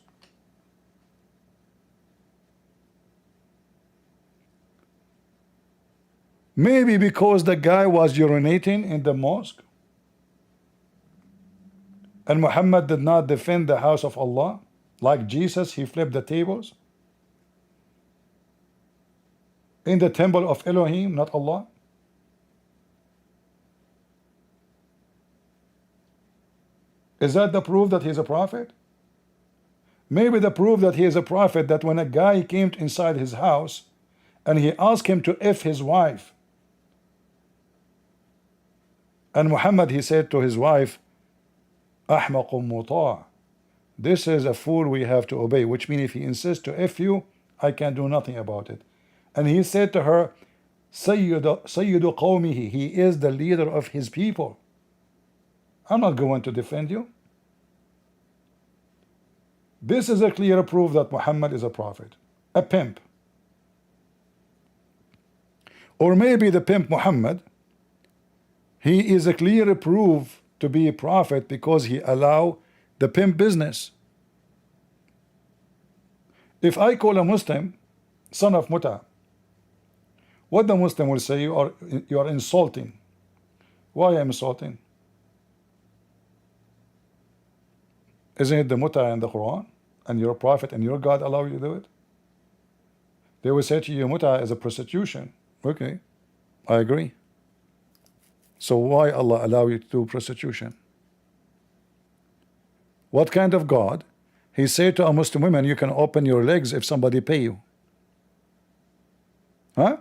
Maybe because the guy was urinating in the mosque and Muhammad did not defend the house of Allah like Jesus, he flipped the tables in the temple of Elohim, not Allah. Is that the proof that he is a prophet? Maybe the proof that he is a prophet that when a guy came inside his house and he asked him to F his wife, and Muhammad, he said to his wife, Ahmaqum muta', this is a fool we have to obey, which means if he insists to F you, I can do nothing about it. And he said to her, Sayyidu qawmihi, he is the leader of his people. I'm not going to defend you. This is a clear proof that Muhammad is a prophet, a pimp. Or maybe the pimp Muhammad, he is a clear proof to be a prophet because he allow the pimp business. If I call a Muslim son of muta, what the Muslim will say, you are insulting. Why I'm insulting? Isn't it the muta in the Quran? And your prophet and your God allow you to do it? They will say to you, muta is a prostitution. Okay, I agree. So why Allah allow you to do prostitution? What kind of God? He said to a Muslim woman, you can open your legs if somebody pay you. Huh?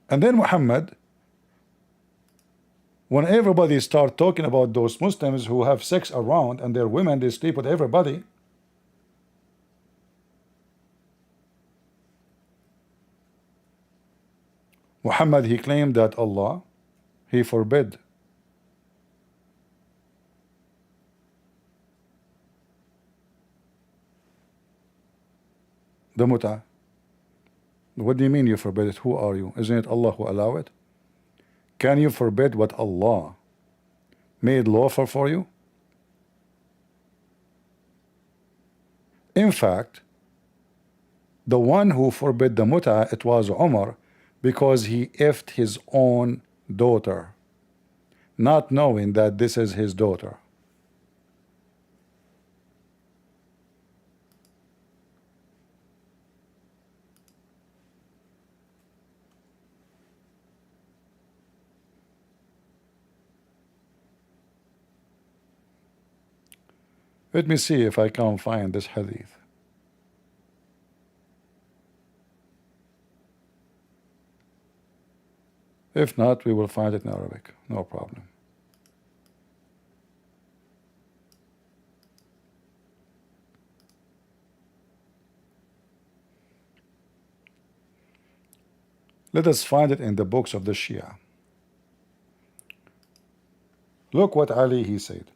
And then Muhammad, when everybody start talking about those Muslims who have sex around and their women, they sleep with everybody, Muhammad, he claimed that Allah, he forbid the muta. What do you mean you forbid it? Who are you? Isn't it Allah who allow it? Can you forbid what Allah made lawful for you? In fact, the one who forbid the muta, it was Umar, because he effed his own daughter, not knowing that this is his daughter. Let me see if I can find this hadith. If not, we will find it in Arabic, no problem. Let us find it in the books of the Shia. Look what Ali he said.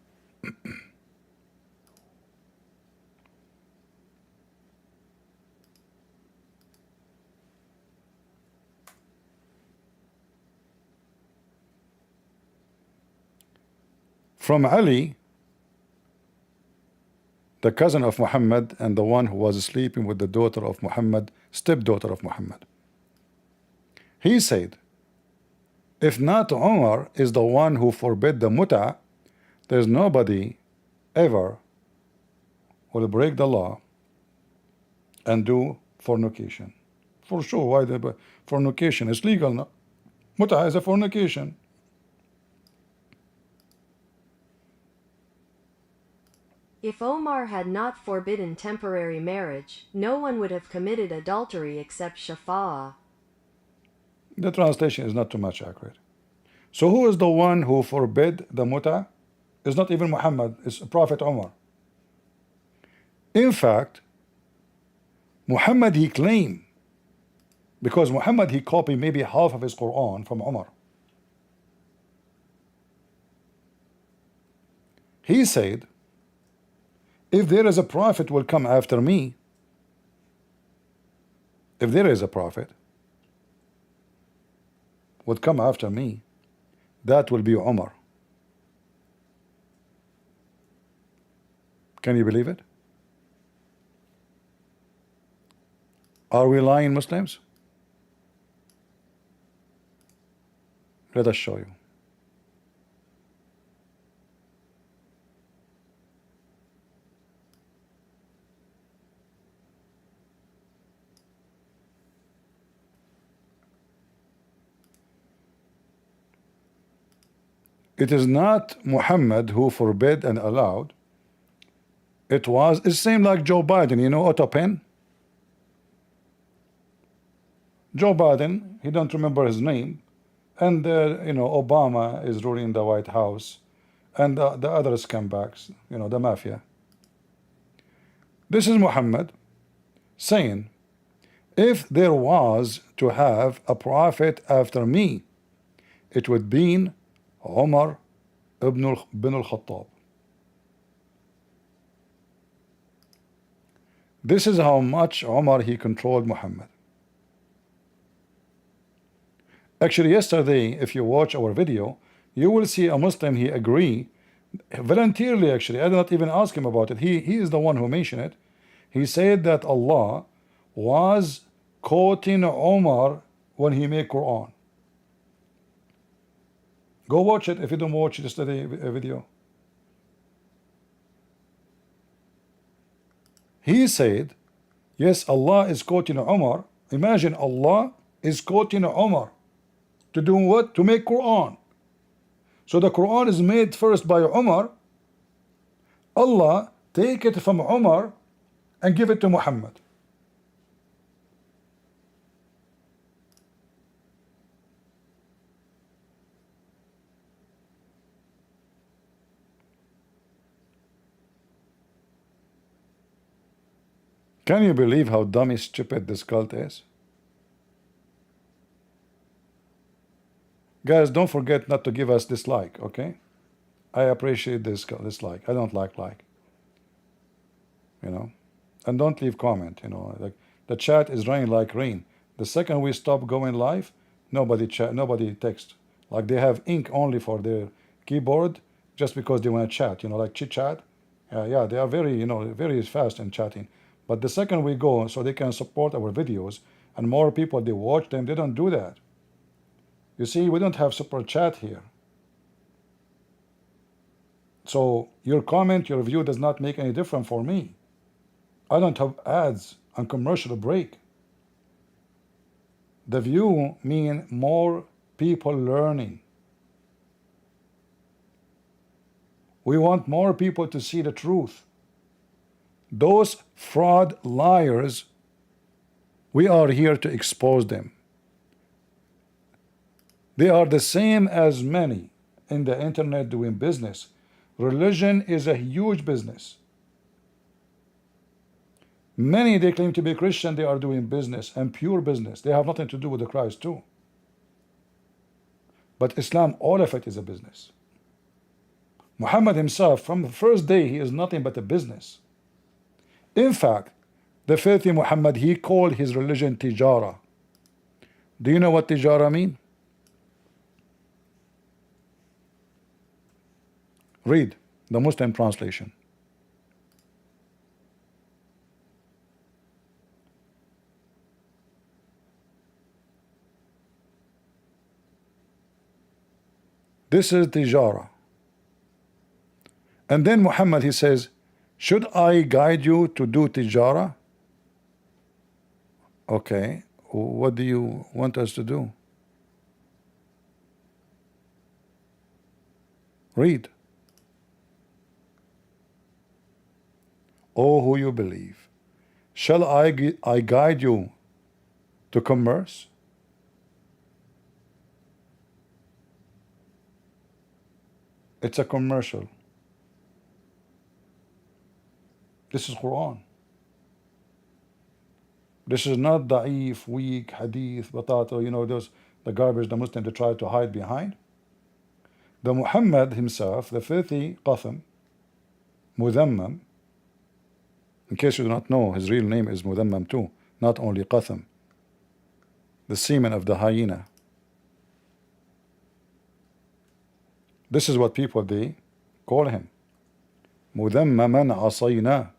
From Ali, the cousin of Muhammad and the one who was sleeping with the daughter of Muhammad, stepdaughter of Muhammad. He said, if not Umar is the one who forbid the muta, there's nobody ever will break the law and do fornication. For sure, why the fornication is legal now? Muta is a fornication. If Omar had not forbidden temporary marriage, no one would have committed adultery except Shafa'ah. The translation is not too much accurate. So who is the one who forbid the muta? It's not even Muhammad, it's Prophet Umar. In fact, Muhammad he claimed, because Muhammad he copied maybe half of his Quran from Umar. He said, if there is a prophet will come after me, if there is a prophet would come after me, that will be Umar. Can you believe it? Are we lying, Muslims? Let us show you. It is not Muhammad who forbid and allowed. It's the same like Joe Biden, you know, Otto Pen. Joe Biden, he don't remember his name, and you know, Obama is ruling the White House, and the other scumbags, you know, the mafia. This is Muhammad. saying, if there was to have a prophet after me, it would be Umar ibn al-Khattab. This is how much Umar he controlled Muhammad. Actually, yesterday, if you watch our video, you will see a Muslim, he agree voluntarily. Actually, I did not even ask him about it. He is the one who mentioned it. He said that Allah was quoting Umar when he made Quran. Go watch it if you don't watch yesterday video. He said, yes, Allah is quoting Umar. Imagine Allah is quoting Umar to do what? To make Quran. So the Quran is made first by Umar. Allah take it from Umar and give it to Muhammad. Can you believe how dumb and stupid this cult is? Guys, don't forget not to give us dislike, okay? I appreciate this dislike. I don't like, you know. And don't leave comment, you know. Like the chat is running like rain. The second we stop going live, nobody text. Like they have ink only for their keyboard just because they want to chat, you know, like chit chat. Yeah, they are very, you know, very fast in chatting. But the second we go, so they can support our videos and more people they watch them, they don't do that. You see, we don't have super chat here. So your comment, your view does not make any difference for me. I don't have ads and commercial break. The view mean more people learning. We want more people to see the truth. Those fraud liars, we are here to expose them. They are the same as many in the internet doing business. Religion is a huge business. Many, they claim to be Christian, they are doing business and pure business. They have nothing to do with the Christ too. But Islam, all of it is a business. Muhammad himself, from the first day, he is nothing but a business. In fact, the filthy Muhammad, he called his religion tijara. Do you know what tijara mean? Read the Muslim translation. This is tijara. And then Muhammad, he says, should I guide you to do tijara? Okay, what do you want us to do? Read. Oh, who you believe, shall I guide you to commerce? It's a commercial. This is Quran. This is not da'if, weak, hadith, batata, you know, those, the garbage the Muslims they try to hide behind. The Muhammad himself, the filthy Qatham, Mudhammam, in case you do not know, his real name is Mudhammam too, not only Qatham, the semen of the hyena. This is what people, they call him. Mudhammaman asayna.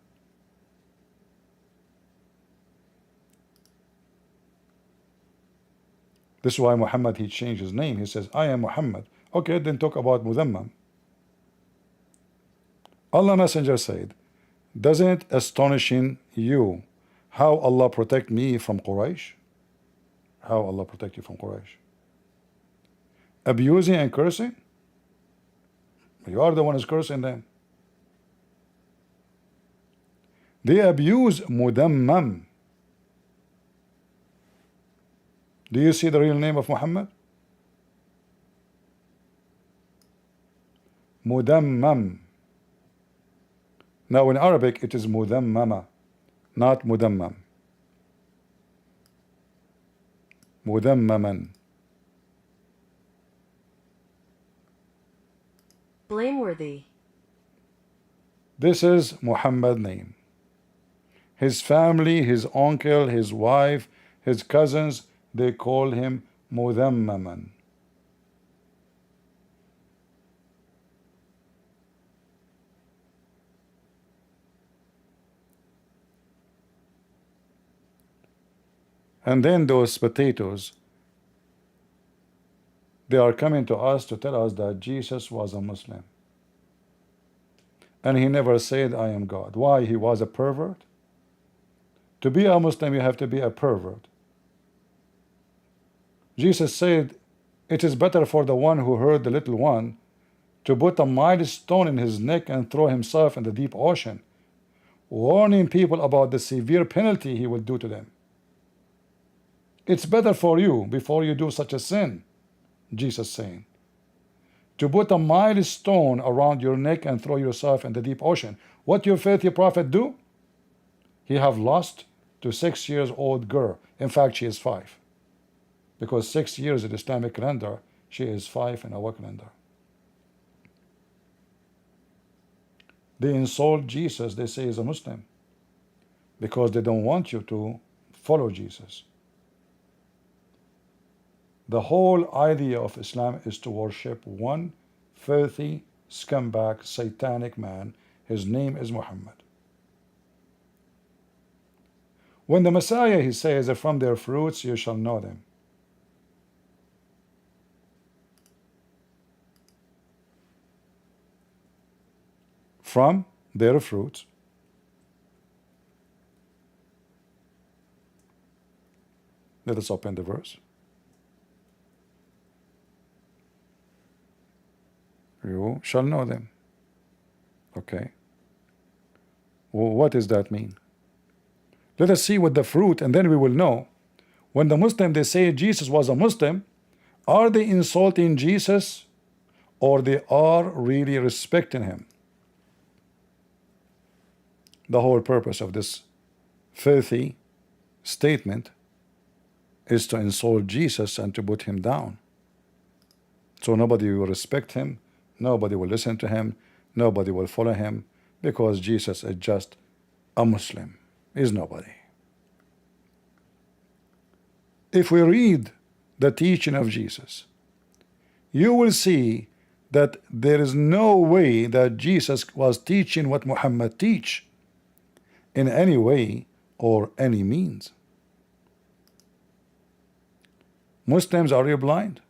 This is why Muhammad, he changed his name. He says, I am Muhammad. Okay, then talk about Mudhammam. Allah Messenger said, doesn't it astonishing you how Allah protect me from Quraysh? How Allah protect you from Quraysh? Abusing and cursing? You are the one who's cursing them. They abuse Mudhammam. Do you see the real name of Muhammad? Mudhammam. Now in Arabic it is Mudhammama, not Mudhammam. مذمما. Blameworthy. This is Muhammad's name. His family, his uncle, his wife, his cousins, they call him مذمما. And then those potatoes, they are coming to us to tell us that Jesus was a Muslim. And he never said, I am God. Why? He was a pervert? To be a Muslim, you have to be a pervert. Jesus said, it is better for the one who hurt the little one to put a mighty stone in his neck and throw himself in the deep ocean, warning people about the severe penalty he will do to them. It's better for you before you do such a sin, Jesus saying, to put a mighty stone around your neck and throw yourself in the deep ocean. What your faithful prophet do? He have lost to 6 years old girl. In fact, she is 5. Because 6 years in Islamic calendar, she is 5 in our calendar. They insult Jesus, they say he's a Muslim, because they don't want you to follow Jesus. The whole idea of Islam is to worship one filthy, scumbag, satanic man. His name is Muhammad. When the Messiah, he says that from their fruits you shall know them. From their fruits. Let us open the verse. You shall know them. Okay. Well, what does that mean? Let us see what the fruit, and then we will know. When the Muslim, they say Jesus was a Muslim, are they insulting Jesus, or they are really respecting him? The whole purpose of this filthy statement is to insult Jesus and to put him down. So nobody will respect him, nobody will listen to him, nobody will follow him, because Jesus is just a Muslim, is nobody. If we read the teaching of Jesus, you will see that there is no way that Jesus was teaching what Muhammad teach in any way or any means. Muslims, are you blind?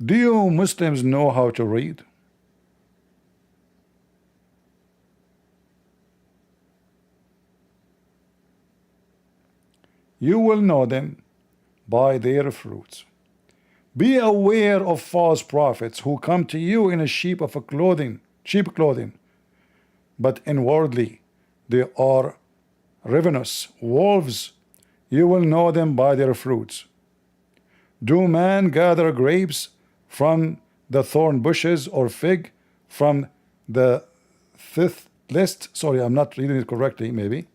Do you Muslims know how to read? You will know them by their fruits. Be aware of false prophets who come to you in a sheep clothing, but inwardly they are ravenous wolves. You will know them by their fruits. Do man gather grapes from the thorn bushes, or fig from the fifth list? Sorry, I'm not reading it correctly, maybe.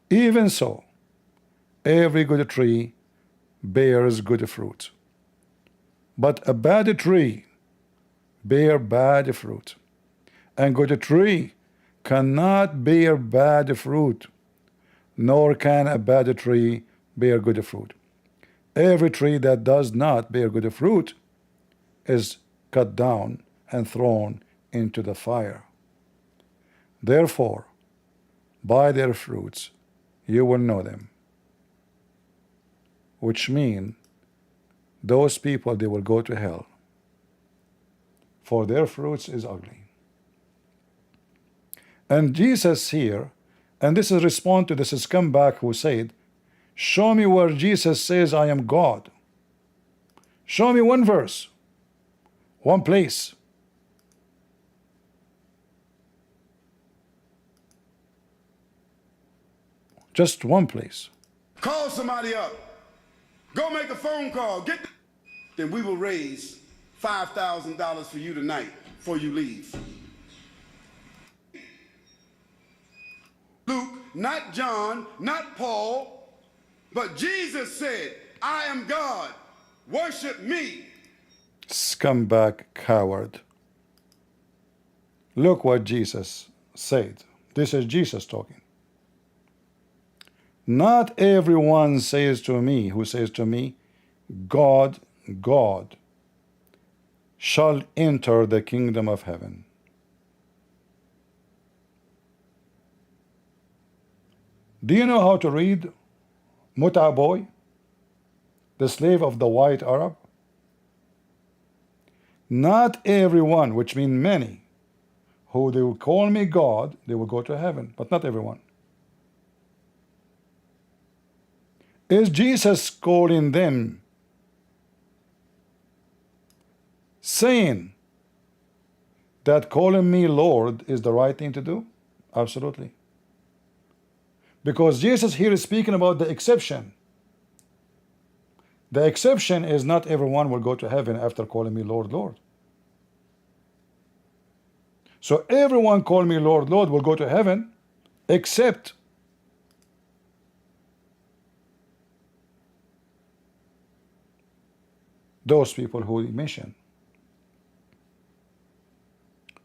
Even so, every good tree bears good fruit, but a bad tree bear bad fruit, and good tree cannot bear bad fruit, nor can a bad tree bear good fruit. Every tree that does not bear good fruit is cut down and thrown into the fire. Therefore, by their fruits you will know them. Which mean those people, they will go to hell, for their fruits is ugly. And Jesus here, and this is response to this scumbag who said, show me where Jesus says I am God. Show me one verse, one place. Just one place. Call somebody up. Go make a phone call. Then we will raise $5,000 for you tonight before you leave. not John, not Paul, but Jesus said, I am God, worship me. Scumbag coward. Look what Jesus said. This is Jesus talking. Not everyone says to me, who says to me, God, God, shall enter the kingdom of heaven. Do you know how to read Muta boy, the slave of the white Arab? Not everyone, which means many, who they will call me God, they will go to heaven, but not everyone. Is Jesus calling them, saying that calling me Lord is the right thing to do? Absolutely. Because Jesus here is speaking about the exception. The exception is not everyone will go to heaven after calling me Lord, Lord. So everyone call me Lord, Lord will go to heaven, except those people who he mentioned.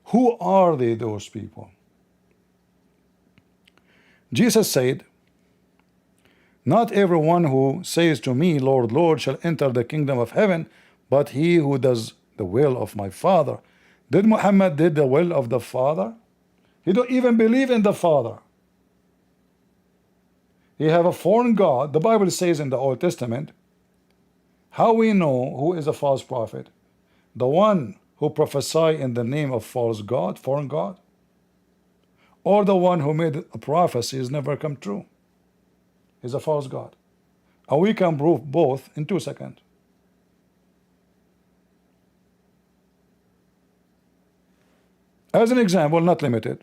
Who are they, those people? Jesus said, not everyone who says to me, Lord, Lord, shall enter the kingdom of heaven, but he who does the will of my Father. Did Muhammad did the will of the Father? He don't even believe in the Father. He have a foreign God. The Bible says in the Old Testament, how we know who is a false prophet? The one who prophesy in the name of false God, foreign God, or the one who made a prophecy is never come true. Is a false God. And we can prove both in 2 seconds. As an example, not limited.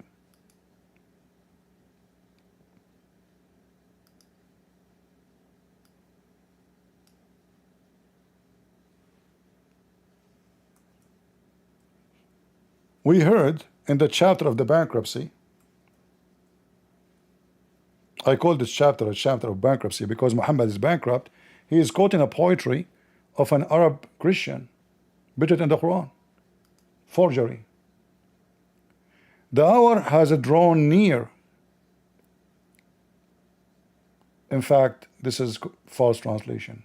We heard in the chapter of the bankruptcy, I call this chapter a chapter of bankruptcy because Muhammad is bankrupt. He is quoting a poetry of an Arab Christian, put in the Quran. Forgery. The hour has drawn near. In fact, this is false translation.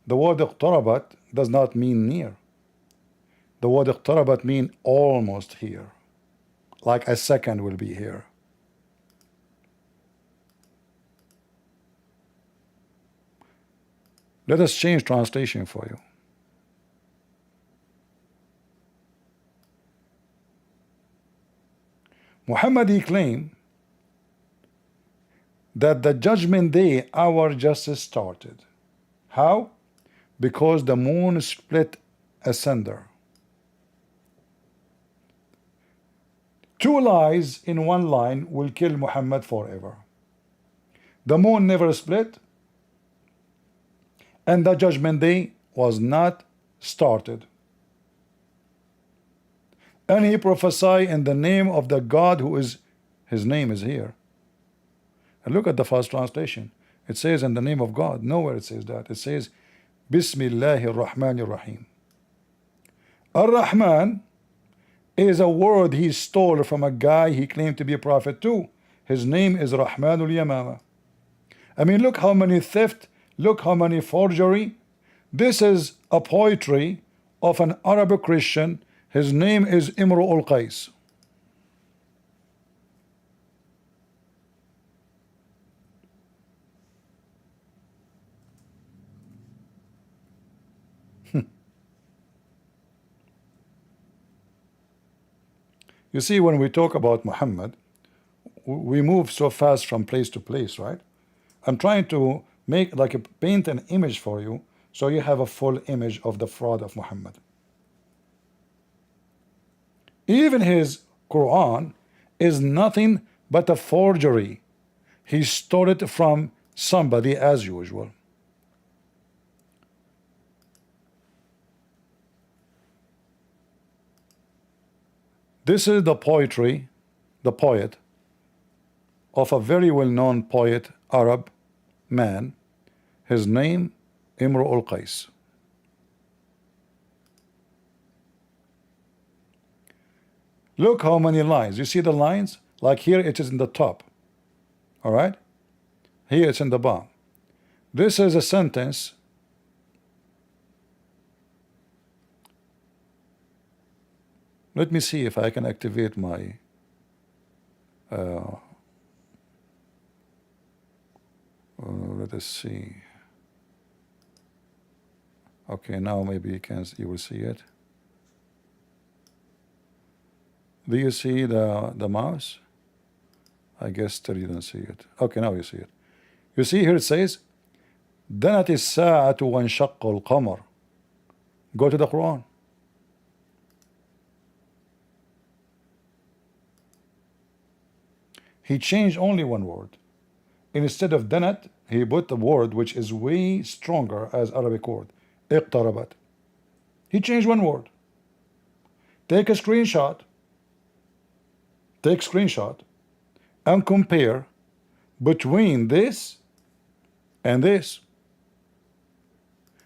The word اقتربت does not mean near. The word اقتربت mean almost here. Like a second will be here. Let us change translation for you. Muhammad claimed that the judgment day hour just started. How? Because the moon split asunder. 2 lies in 1 line will kill Muhammad forever. The moon never split, and the judgment day was not started. And he prophesied in the name of the God who is, his name is here. And look at the first translation. It says in the name of God. Nowhere it says that. It says Bismillahir Rahmanir Rahim. Ar-Rahman is a word he stole from a guy he claimed to be a prophet too. His name is Rahmanul Yamama. I mean, look how many theft, look how many forgery. This is a poetry of an Arab Christian. His name is Imru al-Qais. You see, when we talk about Muhammad, we move so fast from place to place, right? I'm trying to make like paint an image for you so you have a full image of the fraud of Muhammad. Even his Quran is nothing but a forgery. He stole it from somebody as usual. This is the poetry, the poet of a very well-known poet, Arab man. His name, Imru al-Qais. Look how many lines. You see the lines? Like here it is in the top. All right? Here it's in the bottom. This is a sentence. Let me see if I can activate my let us see. Okay, now maybe you will see it. Do you see the mouse? I guess still you don't see it. Okay, now you see it. You see here it says, دنت الساعة وانشق القمر. Go to the Quran. He changed only one word. Instead of danat, he put the word which is way stronger as Arabic word, اقتربت. He changed one word. Take a screenshot. Take screenshot and compare between this and this.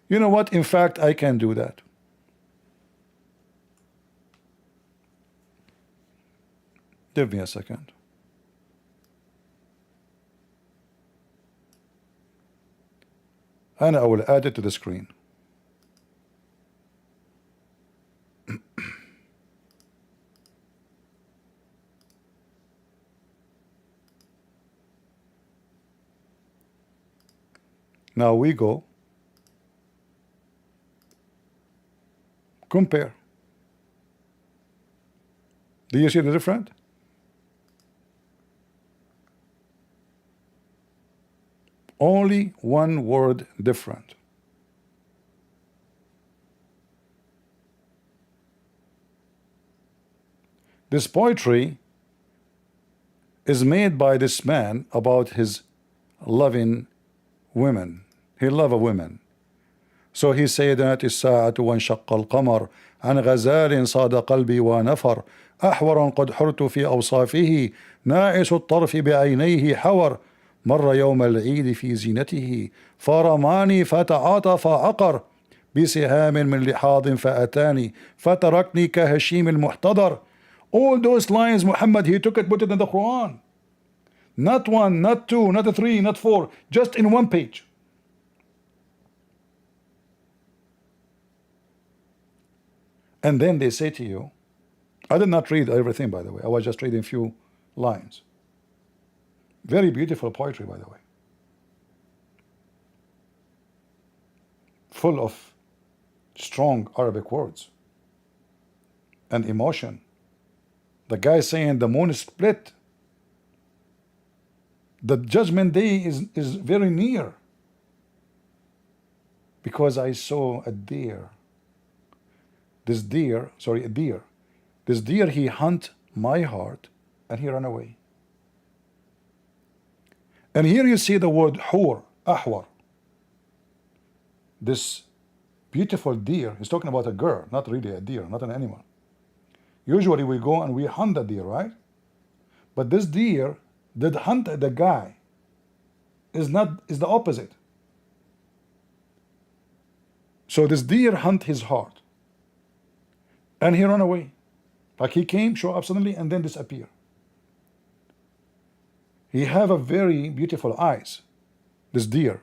You know what? In fact, I can do that. Give me a second. And I will add it to the screen. Now we go compare. Do you see the difference? Only one word different. This poetry is made by this man about his loving women. He loved women. So he said that الساعة وانشق القمر عن غزال صاد قلبي ونفر أحور قد حرت في أوصافه ناعس الطرف بعينيه حور مر يوم العيد في زينته فرماني فتعاطف عقر بسهام من لحاظ فأتاني فتركني كهشيم المحتضر. All those lines, Muhammad, he took it, put it in the Quran. Not one, not two, not three, not four, just in one page. And then they say to you, I did not read everything, by the way. I was just reading a few lines. Very beautiful poetry, by the way. Full of strong Arabic words and emotion. The guy saying the moon is split. The judgment day is very near. Because I saw a deer. This deer, sorry, a deer. This deer, he hunt my heart and he ran away. And here you see the word hur, ahwar. This beautiful deer, he's talking about a girl, not really a deer, not an animal. Usually we go and we hunt the deer, right? But this deer did hunt the guy. Is the opposite. So this deer hunt his heart. And he ran away. Like he came, show up suddenly, and then disappear. He have a very beautiful eyes, this deer.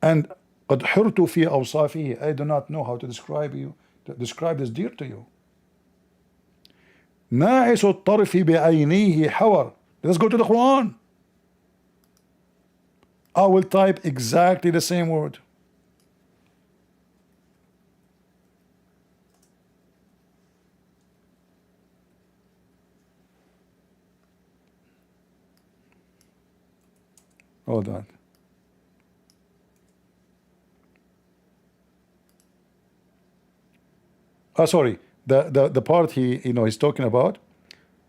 And قد حرت في أوصافه. I do not know how to describe this deer to you. ناعس الطرف بعينيه حور. Let's go to the Quran. I will type exactly the same word. Hold on. Sorry. The part he's talking about.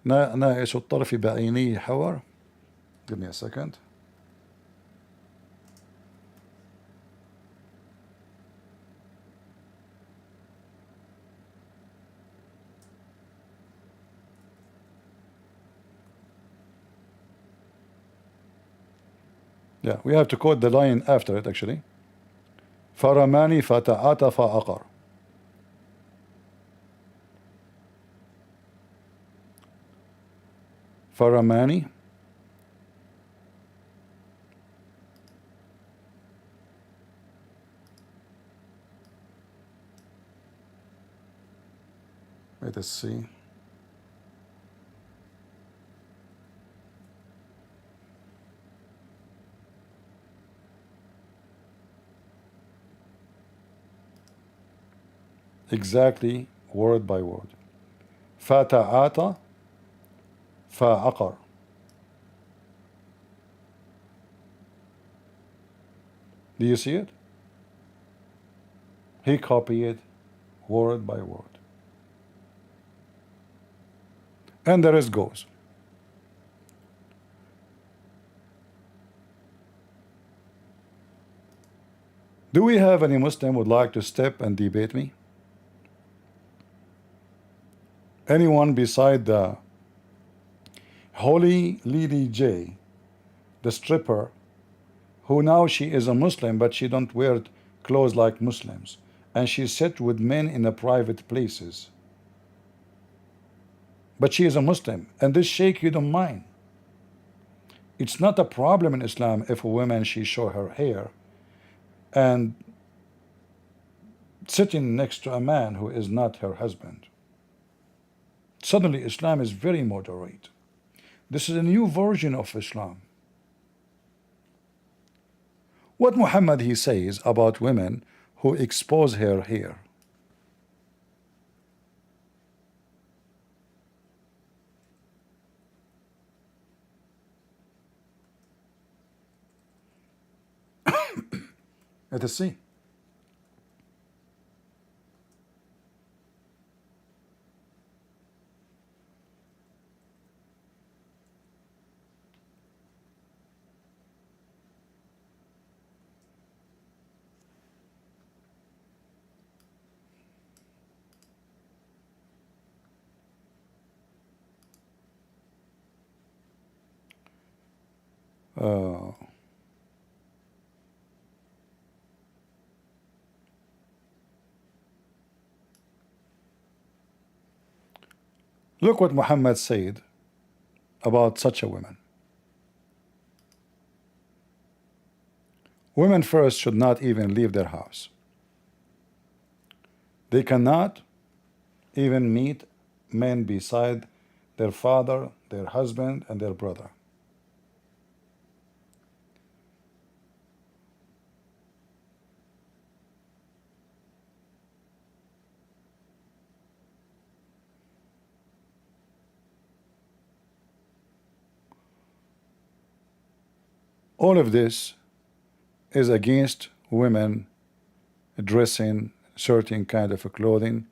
ناعس الطرف بعينيه حور. Give me a second. Yeah, we have to quote the line after it actually. فرماني فتعاطف أقر. فرماني let us see. Exactly word by word. فتعاطى فعقر. Do you see it? He copied word by word. And the rest goes. Do we have any Muslim would like to step and debate me? Anyone beside the Holy Lady J, the stripper, who now she is a Muslim but she don't wear clothes like Muslims, and she sit with men in the private places. But she is a Muslim, and this sheikh you don't mind. It's not a problem in Islam if a woman she show her hair and sitting next to a man who is not her husband. Suddenly Islam is very moderate. This is a new version of Islam. What Muhammad he says about women who expose her hair. Let us see. Look what Muhammad said about such a woman. Women first should not even leave their house. They cannot even meet men beside their father, their husband, and their brother. All of this is against women dressing certain kind of clothing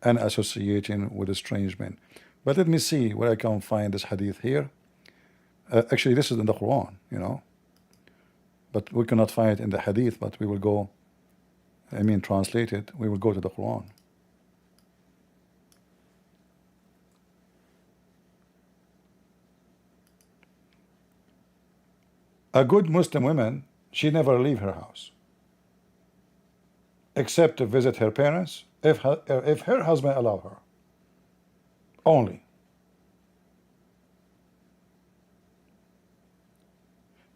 and associating with strange men. But let me see where I can find this hadith here. Actually, this is in the Quran, you know. But we cannot find it in the hadith, but we will go, translate it. We will go to the Quran. A good Muslim woman, she never leave her house except to visit her parents if her husband allow her. Only.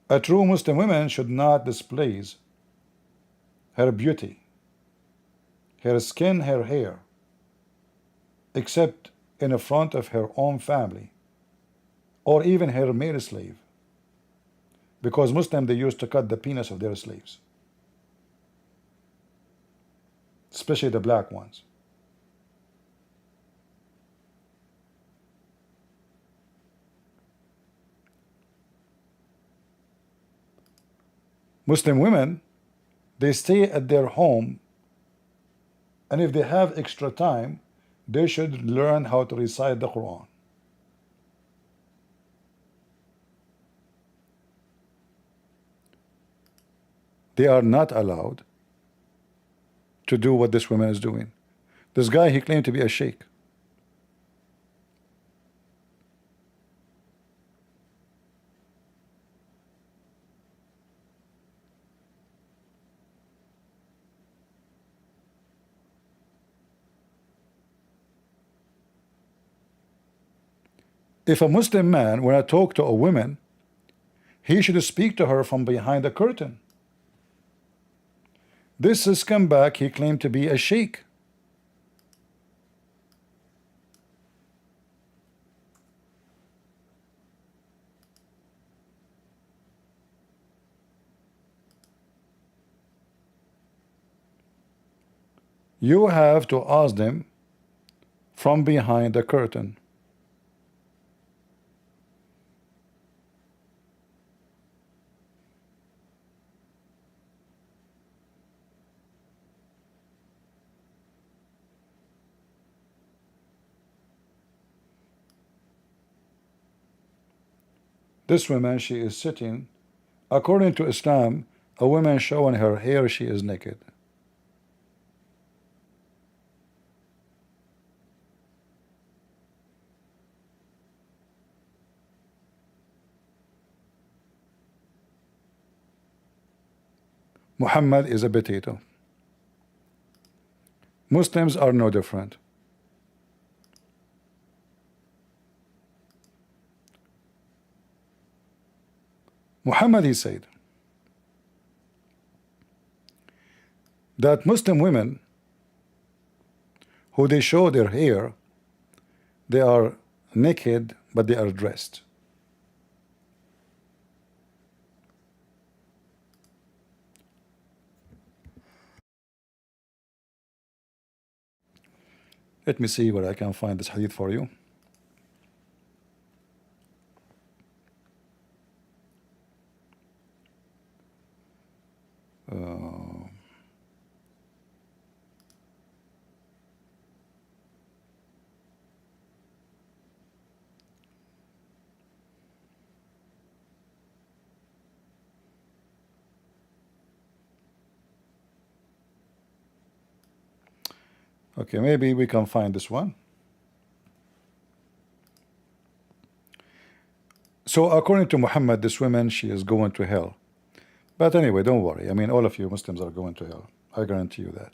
A true Muslim woman should not display her beauty, her skin, her hair, except in the front of her own family or even her male slave. Because Muslims, they used to cut the penis of their slaves, especially the black ones. Muslim women, they stay at their home, and if they have extra time, they should learn how to recite the Quran. They are not allowed to do what this woman is doing. This guy, he claimed to be a sheikh. If a Muslim man, when I talk to a woman, he should speak to her from behind the curtain. This scumbag, he claimed to be a sheikh. You have to ask them from behind the curtain. This woman, she is sitting. According to Islam, a woman showing her hair, she is naked. Muhammad is a potato. Muslims are no different. Muhammad, he said that Muslim women who they show their hair, they are naked, but they are dressed. Let me see where I can find this hadith for you. Okay, maybe we can find this one. So according to Muhammad, this woman, she is going to hell. But anyway, don't worry. I mean, all of you Muslims are going to hell. I guarantee you that.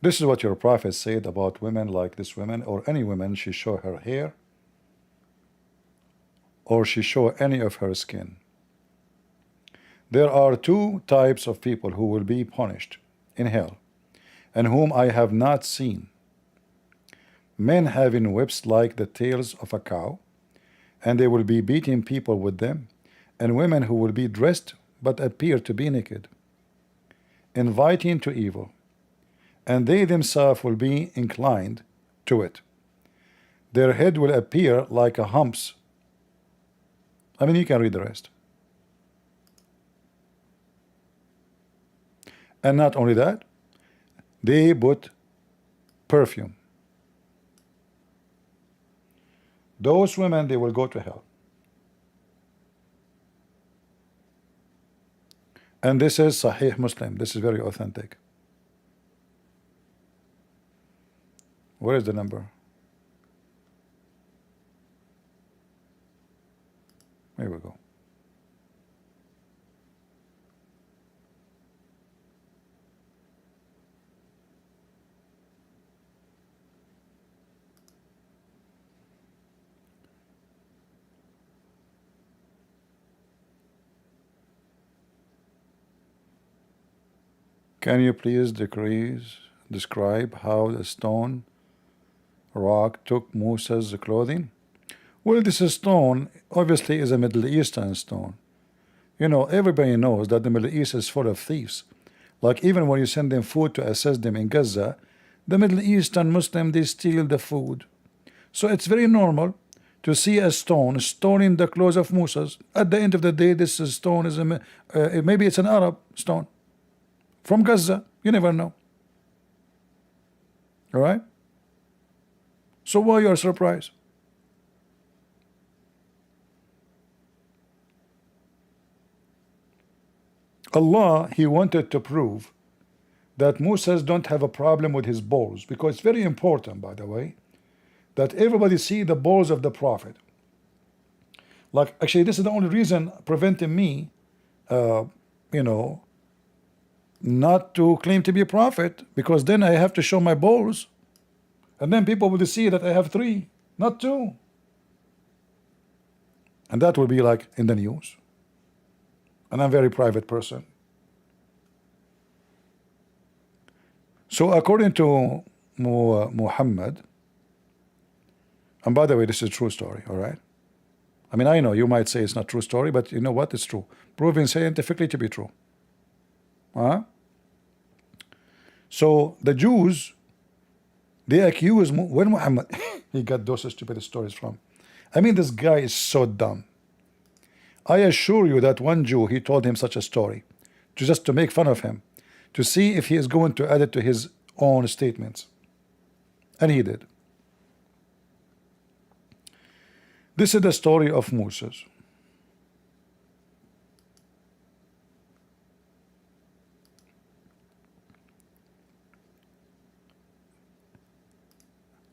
This is what your prophet said about women like this woman, or any woman, she show her hair, or she show any of her skin. There are two types of people who will be punished in hell, and whom I have not seen. Men having whips like the tails of a cow, and they will be beating people with them, and women who will be dressed but appear to be naked, inviting to evil, and they themselves will be inclined to it. Their head will appear like a humps. I mean, you can read the rest. And not only that, they put perfume. Those women, they will go to hell. And this is Sahih Muslim. This is very authentic. Where is the number? Here we go. Can you please describe how the stone rock took Musa's clothing? Well, this stone obviously is a Middle Eastern stone. You know, everybody knows that the Middle East is full of thieves. Like even when you send them food to assist them in Gaza, the Middle Eastern Muslim, they steal the food. So it's very normal to see a stone stoning the clothes of Musa's. At the end of the day, this stone is maybe it's an Arab stone from Gaza. You never know. All right? So why you are surprised? Allah, he wanted to prove that Moses don't have a problem with his balls, because it's very important, by the way, that everybody see the balls of the prophet. Like, actually, this is the only reason preventing me, you know, not to claim to be a prophet, because then I have to show my balls, and then people will see that I have 3. Not true. And that will be like in the news. And I'm a very private person. So according to Muhammad, and by the way, this is a true story, all right? I mean, I know you might say it's not true story, but you know what? It's true. Proven scientifically to be true. So the Jews, they accuse, where Muhammad, he got those stupid stories from. I mean, this guy is so dumb. I assure you that one Jew, he told him such a story, just to make fun of him, to see if he is going to add it to his own statements. And he did. This is the story of Moses.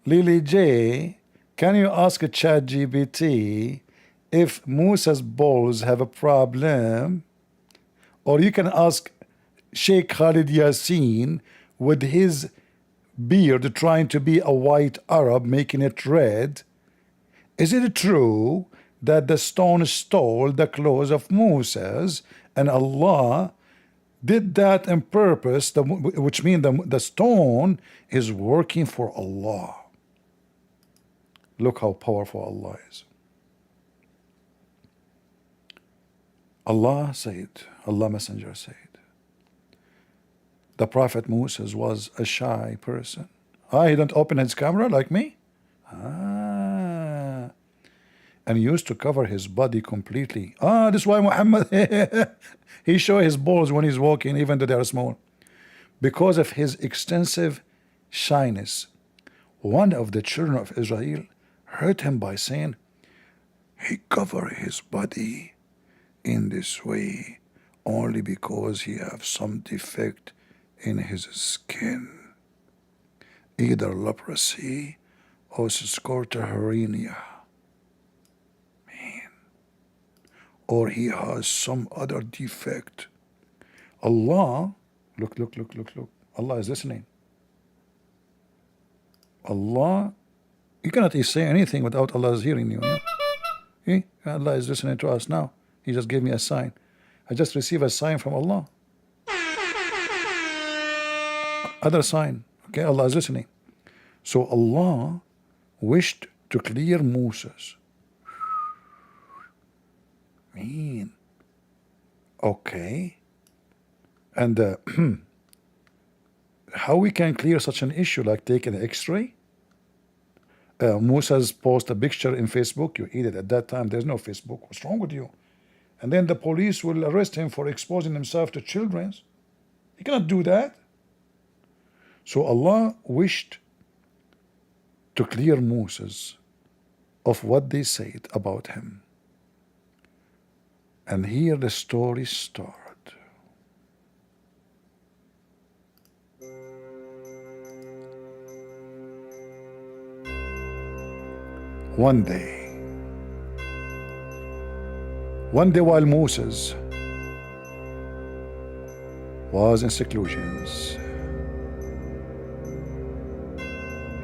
Lily J, can you ask ChatGPT if Moses' balls have a problem? Or you can ask Sheikh Khalid Yassin with his beard trying to be a white Arab, making it red. Is it true that the stone stole the clothes of Moses and Allah did that on purpose, which means the stone is working for Allah? Look how powerful Allah is. Allah said, Allah Messenger said, the Prophet Moses was a shy person. He didn't open his camera like me? And he used to cover his body completely. This is why Muhammad, he shows his balls when he's walking, even though they are small. Because of his extensive shyness, one of the children of Israel hurt him by saying, he covered his body in this way only because he has some defect in his skin, either leprosy or scortahernia, or he has some other defect. Allah, look. Allah is listening. Allah, you cannot say anything without Allah is hearing you. Yeah? Allah is listening to us now. He just gave me a sign. I just received a sign from Allah. Other sign. Okay, Allah is listening. So Allah wished to clear Moses. Okay. And how we can clear such an issue, like take an x-ray? Moses post a picture in Facebook, you eat it. At that time, there's no Facebook. What's wrong with you? And then the police will arrest him for exposing himself to children. He cannot do that. So Allah wished to clear Moses of what they said about him. And here the story starts. One day while Moses was in seclusions,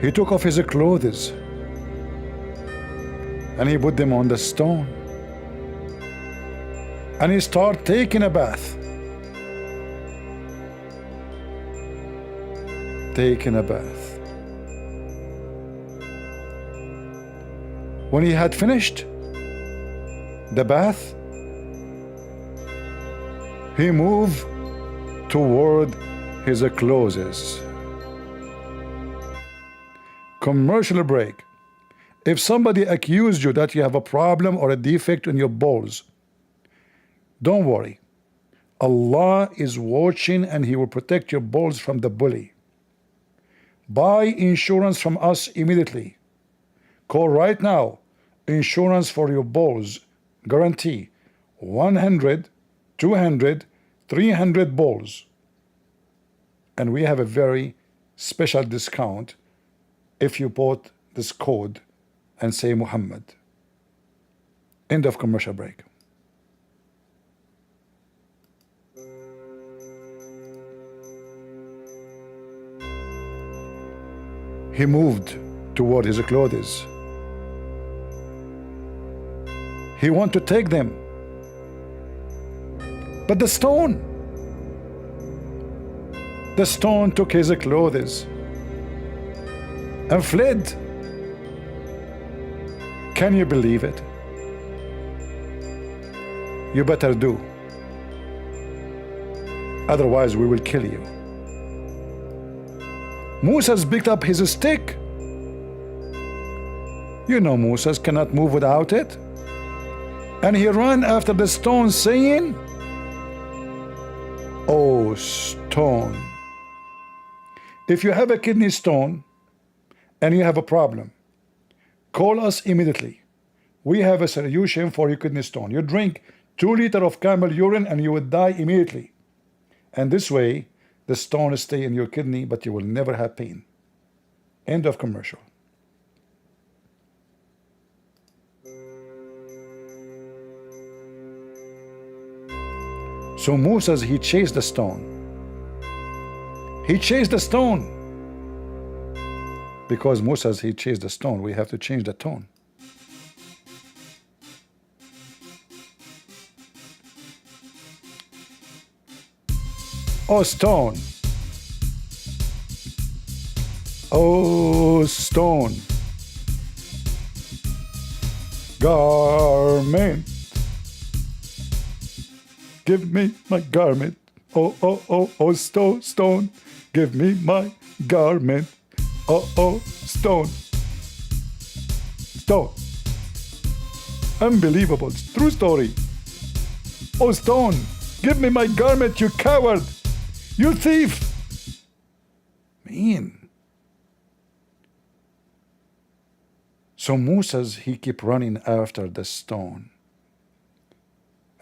he took off his clothes and he put them on the stone and he started taking a bath. When he had finished the bath, he moved toward his clothes. Commercial break. If somebody accused you that you have a problem or a defect in your balls, don't worry. Allah is watching and He will protect your balls from the bully. Buy insurance from us immediately. Call right now. Insurance for your balls. Guarantee 100, 200, 300 balls. And we have a very special discount if you bought this code and say Muhammad. End of commercial break. He moved toward his clothes He wanted to take them. But the stone took his clothes and fled. Can you believe it? You better do. Otherwise we will kill you. Moses picked up his stick. You know Moses cannot move without it. And he ran after the stone saying, "Oh stone, if you have a kidney stone and you have a problem, call us immediately. We have a solution for your kidney stone. You drink 2 liters of camel urine and you would die immediately. And this way, the stone will stay in your kidney, but you will never have pain." End of commercial. So Moses, he chased the stone. He chased the stone. Because Moses, he chased the stone, we have to change the tone. Oh stone. Oh stone. Garment. Give me my garment. Oh, oh, oh, oh, stone. Give me my garment. Oh, oh, stone. Unbelievable. True story. Oh, stone. Give me my garment, you coward. You thief. Man. So Moses, he kept running after the stone.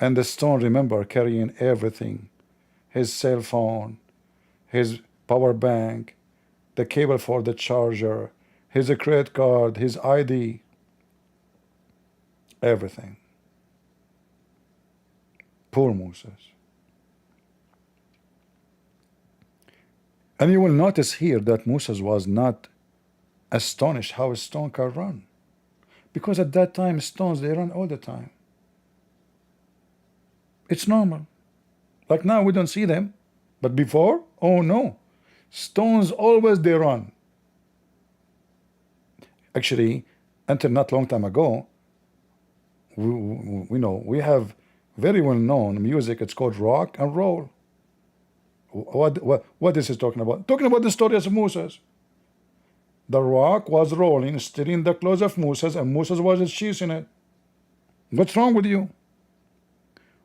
And the stone, remember, carrying everything. His cell phone, his power bank, the cable for the charger, his credit card, his ID, everything. Poor Moses. And you will notice here that Moses was not astonished how a stone can run. Because at that time, stones, they run all the time. It's normal. Like now, we don't see them. But before, oh no. Stones always they run. Actually, until not long time ago, we have very well known music. It's called rock and roll. What this is talking about? Talking about the story of Moses. The rock was rolling, stealing the clothes of Moses, and Moses was chasing it. What's wrong with you?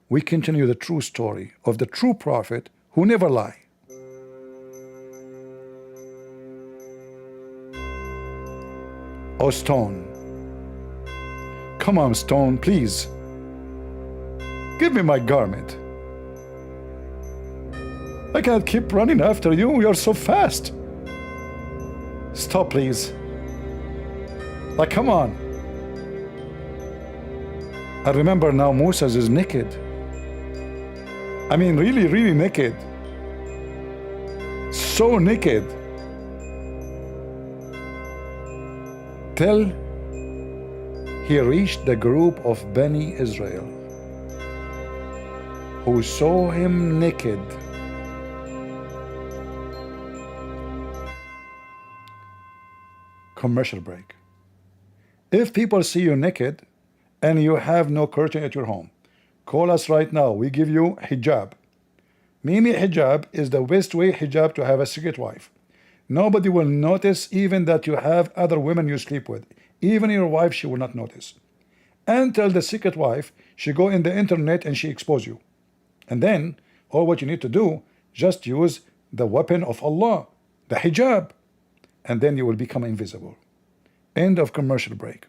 We continue the true story of the true prophet who never lie. Oh stone, come on stone, please. Give me my garment. I can't keep running after you, you're so fast. Stop please. Like come on. I remember now Moses is naked. I mean really, really naked. So naked. Till he reached the group of Bani Israel who saw him naked. Commercial break. If people see you naked and you have no curtain at your home, call us right now. We give you hijab. Mimi hijab is the best way hijab to have a secret wife. Nobody will notice even that you have other women you sleep with. Even your wife, she will not notice. Until the secret wife, she go in the internet and she expose you. And then, all what you need to do, just use the weapon of Allah, the hijab. And then you will become invisible. End of commercial break.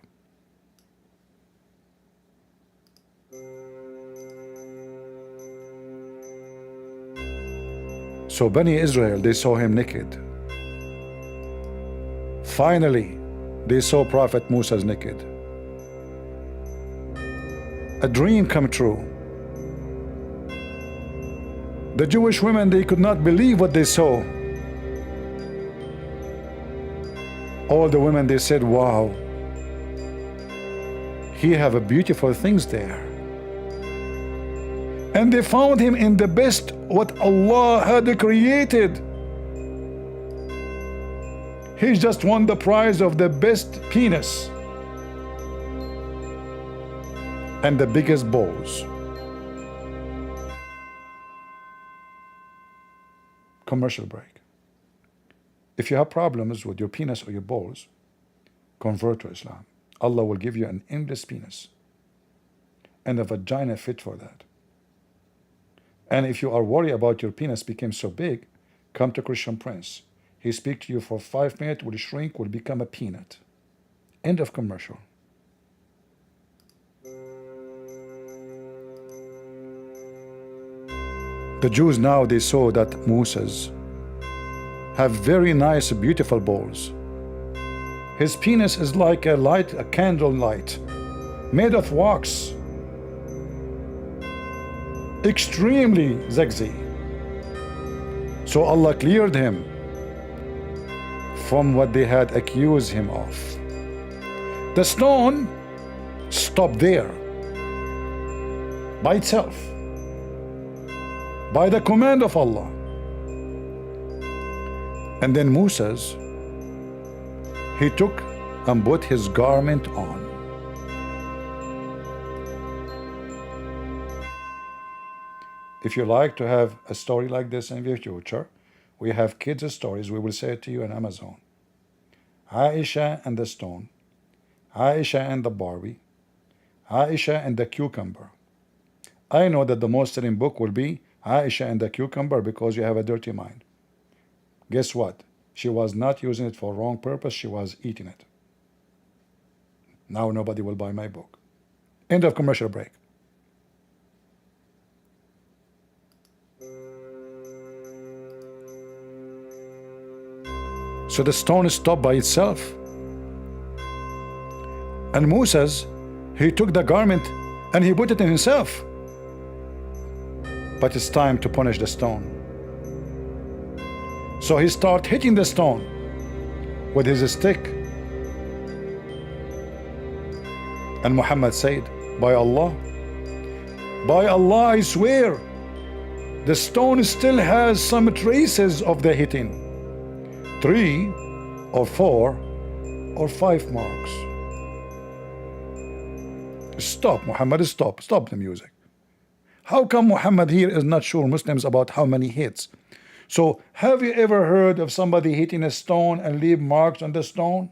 So Bani Israel, they saw him naked. Finally, they saw Prophet Moses naked. A dream come true. The Jewish women, they could not believe what they saw. All the women, they said, wow, he have a beautiful things there. And they found him in the best what Allah had created. He just won the prize of the best penis and the biggest balls. Commercial break. If you have problems with your penis or your balls, convert to Islam. Allah will give you an endless penis and a vagina fit for that. And if you are worried about your penis became so big, come to Christian Prince. He speak to you for 5 minutes, will shrink, will become a peanut. End of commercial. The Jews now, they saw that Moses have very nice, beautiful balls. His penis is like a light, a candle light, made of wax, extremely sexy. So Allah cleared him from what they had accused him of. The stone stopped there by itself, by the command of Allah. And then Moses, he took and put his garment on. If you like to have a story like this in your future, we have kids' stories. We will say it to you on Amazon. Aisha and the stone, Aisha and the Barbie, Aisha and the cucumber. I know that the most selling book will be Aisha and the cucumber because you have a dirty mind. Guess what? She was not using it for wrong purpose. She was eating it. Now nobody will buy my book. End of commercial break. So the stone stopped by itself. And Moses, he took the garment and he put it in himself. But it's time to punish the stone. So he started hitting the stone with his stick. And Muhammad said, by Allah I swear, the stone still has some traces of the hitting. 3 or 4 or 5 marks. Stop, Muhammad, stop the music. How come Muhammad here is not sure Muslims about how many hits? So have you ever heard of somebody hitting a stone and leave marks on the stone?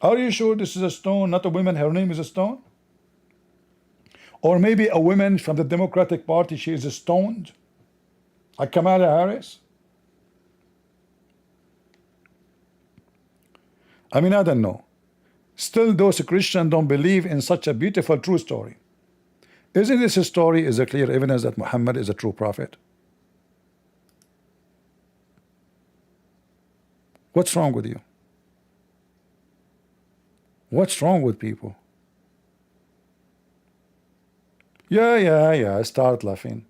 Are you sure this is a stone, not a woman, her name is a stone? Or maybe a woman from the Democratic Party, she is stoned? Like Kamala Harris? I mean, I don't know. Still, those Christians don't believe in such a beautiful true story. Isn't this a story is a clear evidence that Muhammad is a true prophet? What's wrong with you? What's wrong with people? Yeah, start laughing.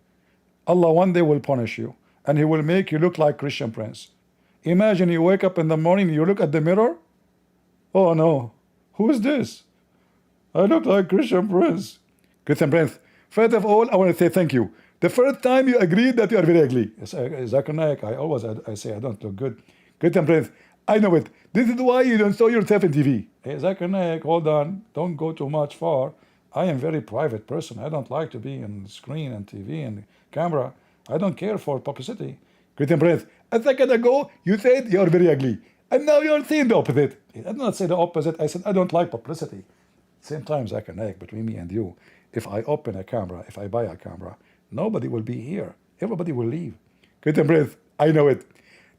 Allah one day will punish you and he will make you look like Christian Prince. Imagine you wake up in the morning, you look at the mirror. Oh no, who is this? I look like Christian Prince. Christian Prince, first of all, I want to say thank you. The first time you agreed that you are very ugly. Zakir Naik, I say I don't look good. Christian Prince, I know it. This is why you don't show yourself in TV. Hey, Zakir Naik, hold on. Don't go too much far. I am a very private person. I don't like to be on screen and TV and camera. I don't care for publicity. Christian Prince, a second ago, you said you're very ugly. And now you're saying the opposite. I did not say the opposite. I said I don't like publicity. Same time, Zakir Naik, between me and you. If I open a camera, if I buy a camera, nobody will be here. Everybody will leave. Christian Prince, I know it.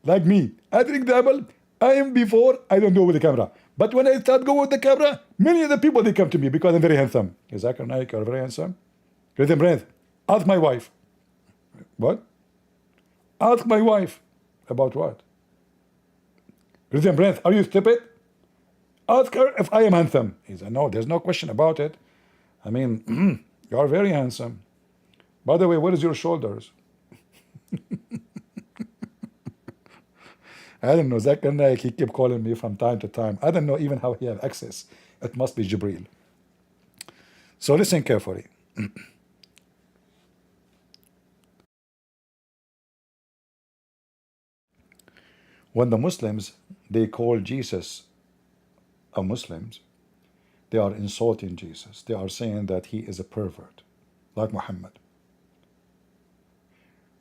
Like me, I drink the apple. I am before, I don't go with the camera. But when I start going with the camera, many of the people, they come to me because I'm very handsome. Zakir Naik, you're very handsome. Christian Prince, ask my wife. What? Ask my wife. About what? Christian Prince, are you stupid? Ask her if I am handsome. He said, no, there's no question about it. I mean, you are very handsome. By the way, where is your shoulders? I don't know. Zakir Naik, he kept calling me from time to time. I don't know even how he have access. It must be Jibril. So listen carefully. When the Muslims, they call Jesus a Muslim, they are insulting Jesus. They are saying that he is a pervert, like Muhammad.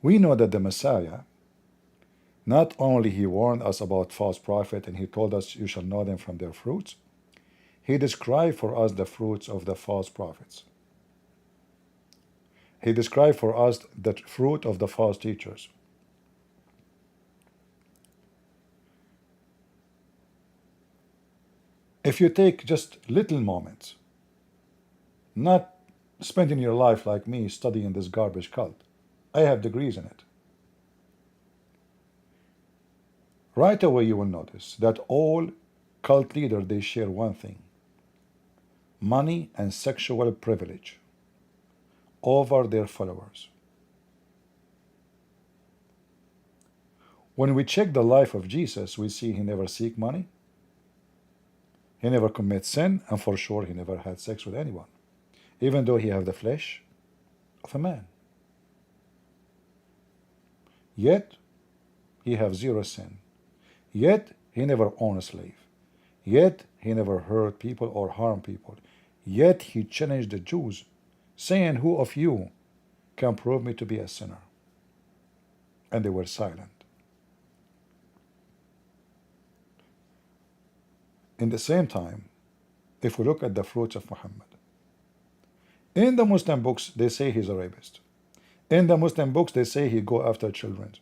We know that the Messiah, not only he warned us about false prophet and he told us you shall know them from their fruits, he described for us the fruits of the false prophets. He described for us the fruit of the false teachers. If you take just little moments, not spending your life like me studying this garbage cult, I have degrees in it. Right away you will notice that all cult leaders, they share one thing: money and sexual privilege over their followers. When we check the life of Jesus, we see he never seek money, he never commit sin, and for sure he never had sex with anyone, even though he have the flesh of a man. Yet he have zero sin. Yet he never owned a slave. Yet he never hurt people or harmed people. Yet he challenged the Jews, saying, "Who of you can prove me to be a sinner?" And they were silent. In the same time, if we look at the fruits of Muhammad, in the Muslim books they say he's a rapist. In the Muslim books they say he go after children.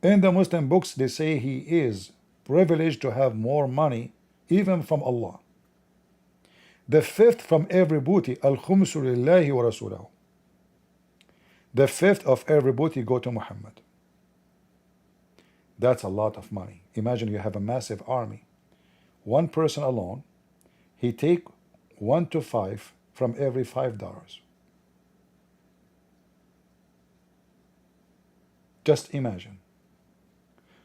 In the Muslim books they say he is privileged to have more money even from Allah. The fifth from every booty, al-khumsu lillahi wa rasulahu. The fifth of every booty go to Muhammad. That's a lot of money. Imagine you have a massive army. One person alone, he take 1 to 5 from every $5. Just imagine.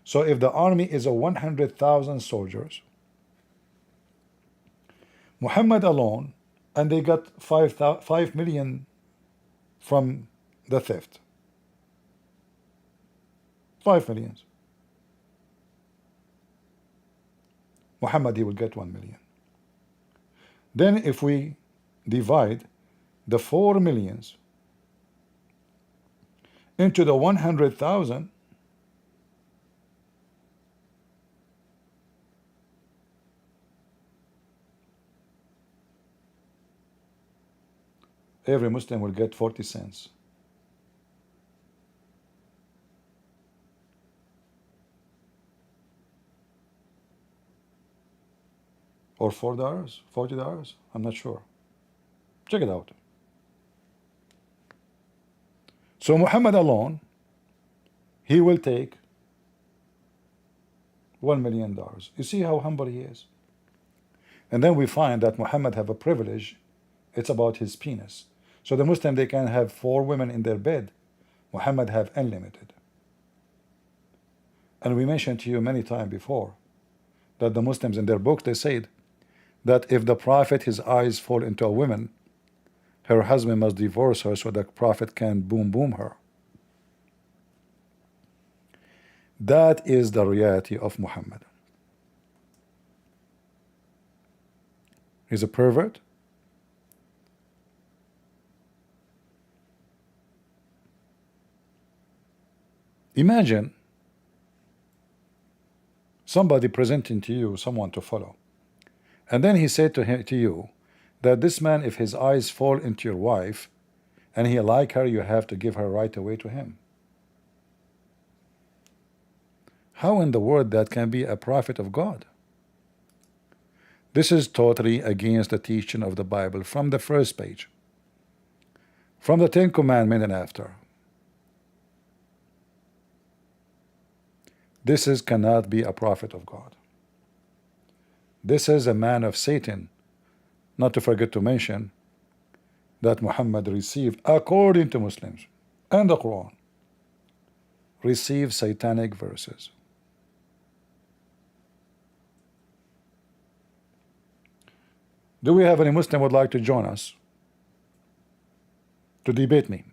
So if the army is a 100,000 soldiers, Muhammad alone, and they got 5 million from the theft. 5 million. Muhammad, he will get 1 million. Then if we divide the 4 millions into the 100,000, every Muslim will get 40 cents. Or $4, $40, I'm not sure. Check it out. So Muhammad alone, he will take $1 million. You see how humble he is. And then we find that Muhammad have a privilege. It's about his penis. So the Muslim, they can have 4 women in their bed. Muhammad have unlimited. And we mentioned to you many times before that the Muslims in their books, they said that if the Prophet, his eyes fall into a woman, her husband must divorce her so the Prophet can boom her. That is the reality of Muhammad. He's a pervert. Imagine somebody presenting to you someone to follow, and then he said to you that this man, if his eyes fall into your wife and he like her, you have to give her right away to him. How in the world that can be a prophet of God? This is totally against the teaching of the Bible from the first page, from the 10 Commandments and after. This cannot be a prophet of God. This is a man of Satan. Not to forget to mention that Muhammad received, according to Muslims and the Quran, received satanic verses. Do we have any Muslim would like to join us to debate me?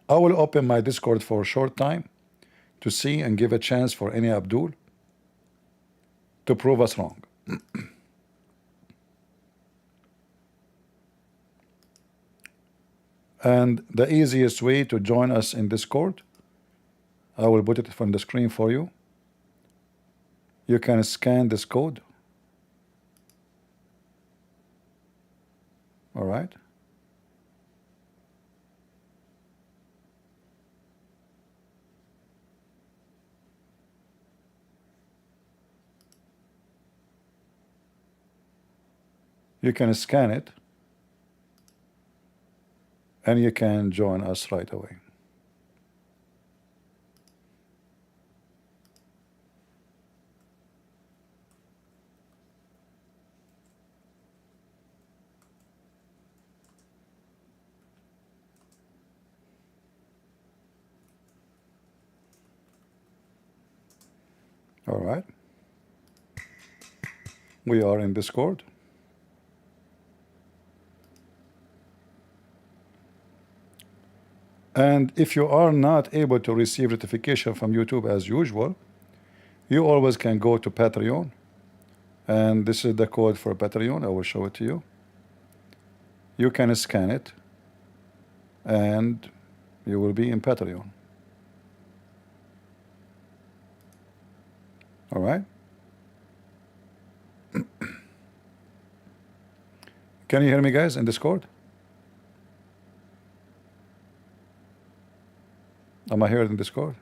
I will open my Discord for a short time to see and give a chance for any Abdul to prove us wrong. And the easiest way to join us in Discord, I will put it on the screen for you. You can scan this code. All right. You can scan it and you can join us right away. All right. We are in Discord. And if you are not able to receive notification from YouTube as usual, you always can go to Patreon. And this is the code for Patreon. I will show it to you. You can scan it and you will be in Patreon. All right. Can you hear me, guys, in Discord? Am I heard in Discord?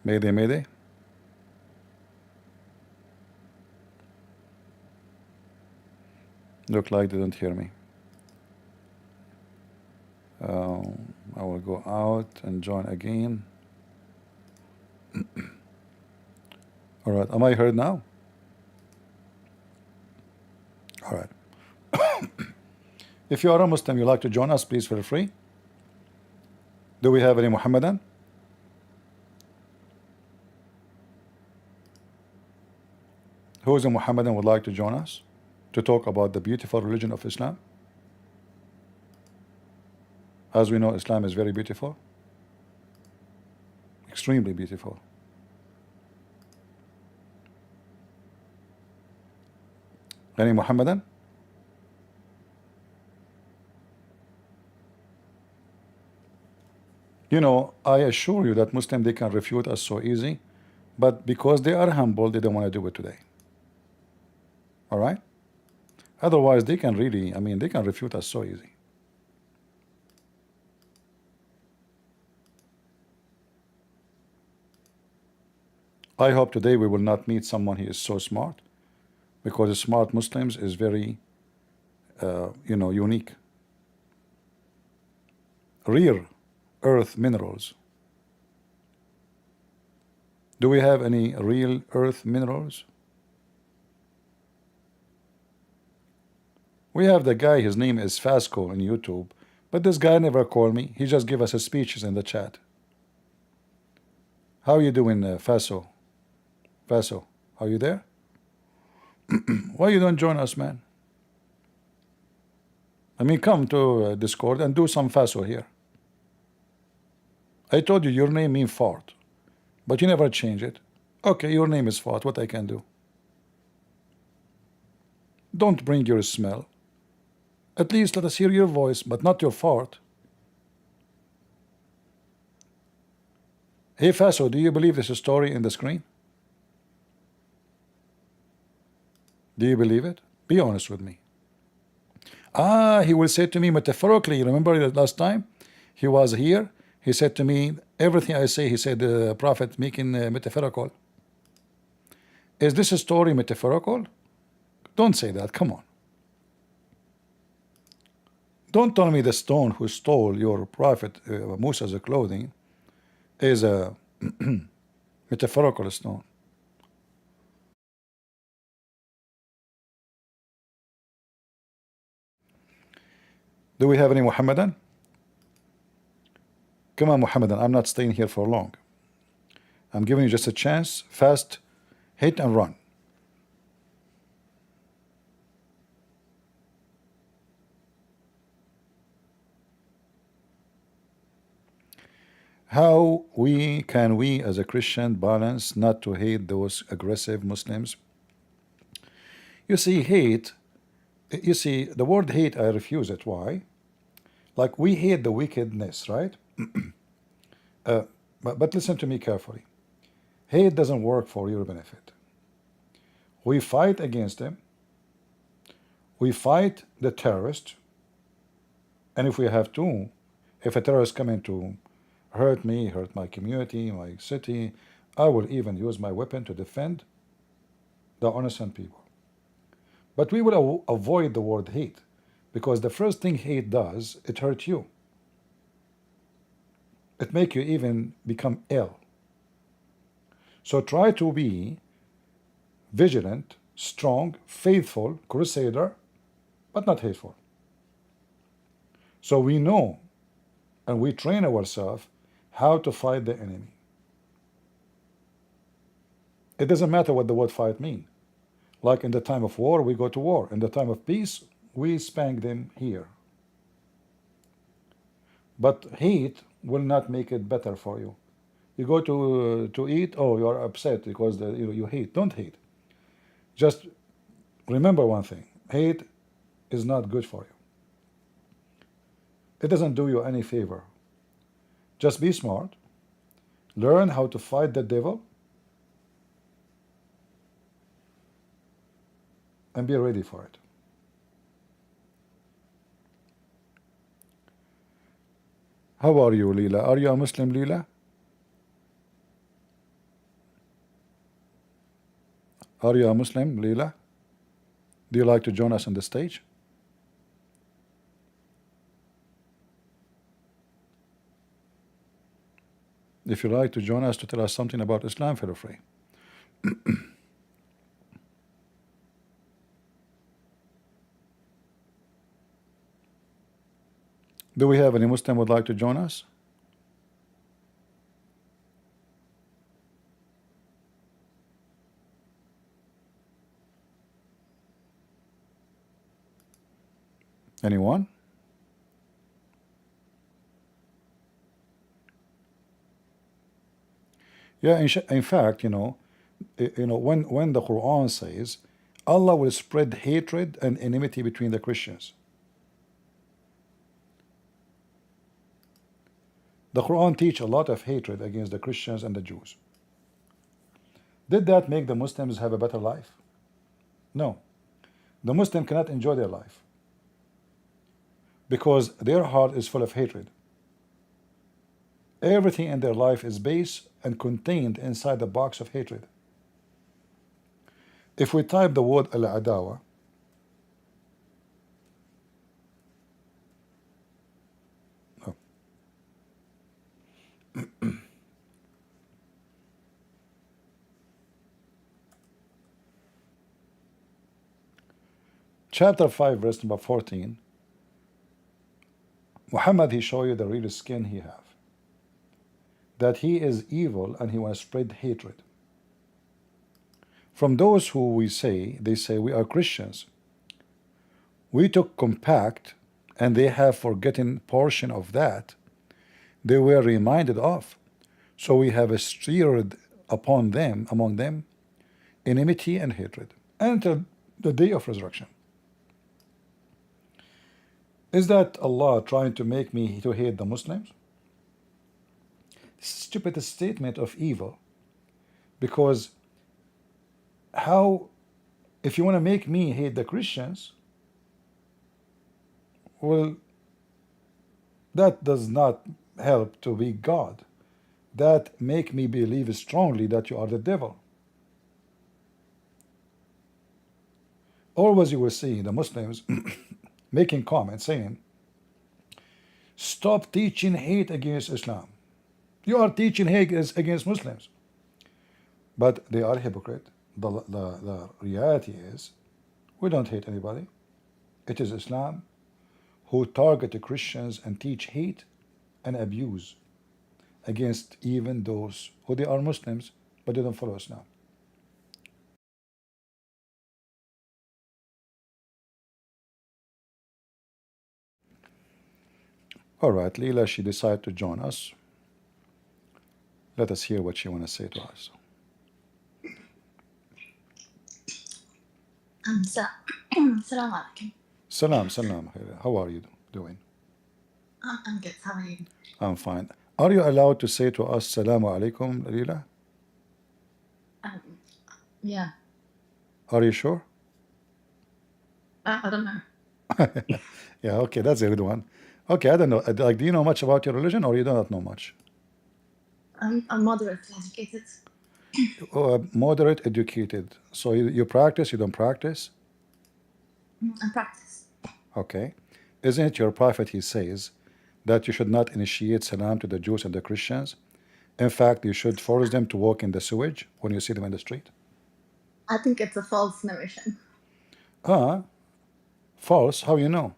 Mayday, mayday. Look like they don't hear me. I will go out and join again. All right, am I heard now? All right. If you are a Muslim, you like to join us, please feel free. Do we have any Muhammadan? Who is a Muhammadan would like to join us to talk about the beautiful religion of Islam? As we know, Islam is very beautiful, extremely beautiful. Any Muhammadan? You know, I assure you that Muslims, they can refute us so easy, but because they are humble, they don't want to do it today. All right? Otherwise, they can really, I mean, they can refute us so easy. I hope today we will not meet someone who is so smart, because smart Muslims is very, you know, unique. Rare earth minerals. Do we have any real earth minerals? We have the guy, his name is Fasco on YouTube, but this guy never called me. He just give us his speeches in the chat. How you doing, Faso? Faso, are you there? Why you don't join us, man? I mean, come to Discord and do some Faso here. I told you your name means fart, but you never change it. Okay, your name is fart. What I can do? Don't bring your smell. At least let us hear your voice, but not your fart. Hey Faso, do you believe this story in the screen? Do you believe it? Be honest with me. Ah, he will say to me metaphorically. Remember that last time he was here? He said to me, everything I say, he said, the Prophet making metaphorical. Is this a story metaphorical? Don't say that. Come on. Don't tell me the stone who stole your Prophet Musa's clothing is a metaphorical stone. Do we have any Muhammadan? Come on, Muhammadan. I'm not staying here for long. I'm giving you just a chance. Fast, hit and run. How can we as a Christian balance not to hate those aggressive Muslims? You see, the word hate, I refuse it. Why? Like, we hate the wickedness, right? But listen to me carefully. Hate doesn't work for your benefit. We fight against them. We fight the terrorist. And if we have to, if a terrorist come in to hurt me, hurt my community, my city, I will even use my weapon to defend the innocent people. But we will avoid the word hate, because the first thing hate does, it hurts you. It makes you even become ill. So try to be vigilant, strong, faithful, crusader, but not hateful. So we know and we train ourselves how to fight the enemy. It doesn't matter what the word fight means. Like in the time of war, we go to war. In the time of peace, we spank them here. But hate will not make it better for you. You go to eat, oh, you are upset because you hate. Don't hate. Just remember one thing. Hate is not good for you. It doesn't do you any favor. Just be smart. Learn how to fight the devil. And be ready for it. How are you, Leela? Are you a Muslim, Leela? Are you a Muslim, Leela? Do you like to join us on the stage? If you like to join us to tell us something about Islam, feel free. Do we have any Muslim who would like to join us? Anyone? Yeah, in fact, when the Quran says Allah will spread hatred and enmity between the Christians. The Quran teach a lot of hatred against the Christians and the Jews. Did that make the Muslims have a better life? No. The Muslim cannot enjoy their life because their heart is full of hatred. Everything in their life is based and contained inside the box of hatred. If we type the word al-adawa, chapter 5, verse number 14, Muhammad, he show you the real skin he have. That he is evil and he wants to spread hatred. From those who they say we are Christians. We took compact and they have forgotten portion of that they were reminded of. So we have stirred among them, enmity and hatred until the day of resurrection. Is that Allah trying to make me to hate the Muslims? This is a stupid statement of evil. Because if you want to make me hate the Christians, well, that does not help to be God. That make me believe strongly that you are the devil. Always you will see the Muslims making comments saying, stop teaching hate against Islam. You are teaching hate against Muslims. But they are hypocrite. The reality is, we don't hate anybody. It is Islam who target the Christians and teach hate and abuse against even those who they are Muslims but they don't follow Islam. All right, Leela, she decided to join us. Let us hear what she want to say to us. Salam alaikum. Salam, salam. How are you doing? I'm good. How are you? I'm fine. Are you allowed to say to us Salamu alaikum, Leela? Yeah. Are you sure? I don't know. Yeah, okay, that's a good one. Okay, I don't know. Like, do you know much about your religion or you do not know much? I'm moderately educated. Moderate educated. So you practice, you don't practice? I practice. Okay. Isn't it your prophet, he says, that you should not initiate salam to the Jews and the Christians? In fact, you should force them to walk in the sewage when you see them in the street? I think it's a false narration. False? How you know?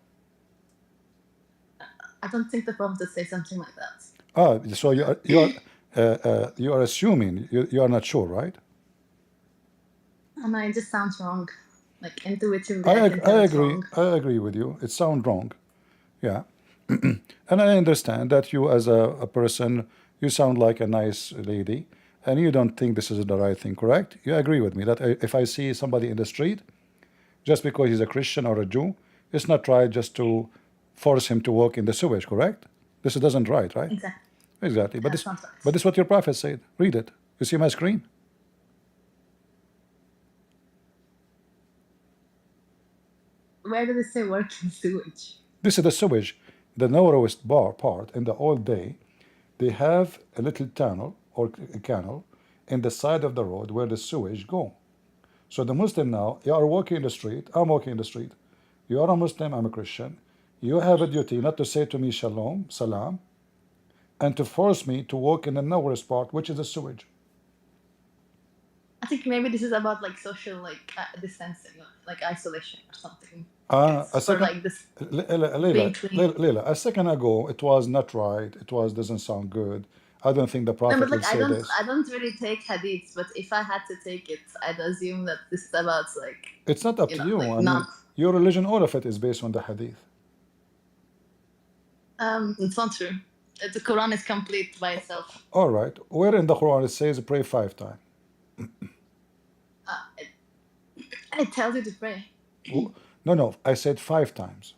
I don't think the Prophet would say something like that. So you are assuming, you are not sure, right? And it just sounds wrong. Like intuitively, I can tell I it's agree. wrong. I agree with you. It sounds wrong. Yeah. And I understand that you, as a person, you sound like a nice lady, and you don't think this is the right thing, correct? You agree with me that if I see somebody in the street, just because he's a Christian or a Jew, it's not right just to force him to walk in the sewage, correct? This doesn't right? Exactly. Exactly. But That's not right. this is what your prophet said. Read it. You see my screen? Where did it say work in sewage? This is the sewage, the narrowest part. In the old day, they have a little tunnel or a canal in the side of the road where the sewage go. So the Muslim now, you are walking in the street, I'm walking in the street. You are a Muslim, I'm a Christian. You have a duty not to say to me shalom, salam, and to force me to walk in the narrowest part, which is the sewage. I think maybe this is about like social distancing, like isolation or something. A For second, like this Leila, being clean. Leila, a second ago, it was not right. It doesn't sound good. I don't think the No, Prophet but would like say this. I don't really take hadiths, but if I had to take it, I'd assume that this is about like It's not up to you. like I mean, not your religion, all of it is based on the hadith. it's not true. The Quran is complete by itself. All right. Where in the Quran it says pray 5 times? It tells you to pray. No. I said 5 times.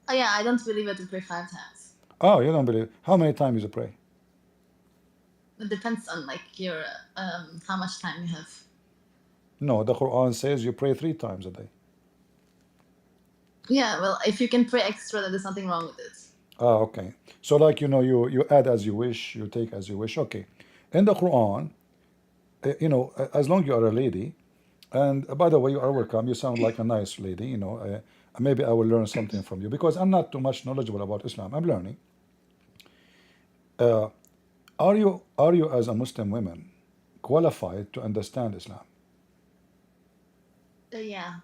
Oh yeah, I don't believe that to pray 5 times. Oh, you don't believe? How many times you pray? It depends on like your how much time you have. No, the Quran says you pray 3 times a day. Yeah, well, if you can pray extra, then there's nothing wrong with it. Okay. So like you add as you wish, you take as you wish. Okay. In the Quran, as long you are a lady, and by the way, you are welcome. You sound like a nice lady. Maybe I will learn something from you because I'm not too much knowledgeable about Islam. I'm learning. Are you as a Muslim woman qualified to understand Islam? Yeah.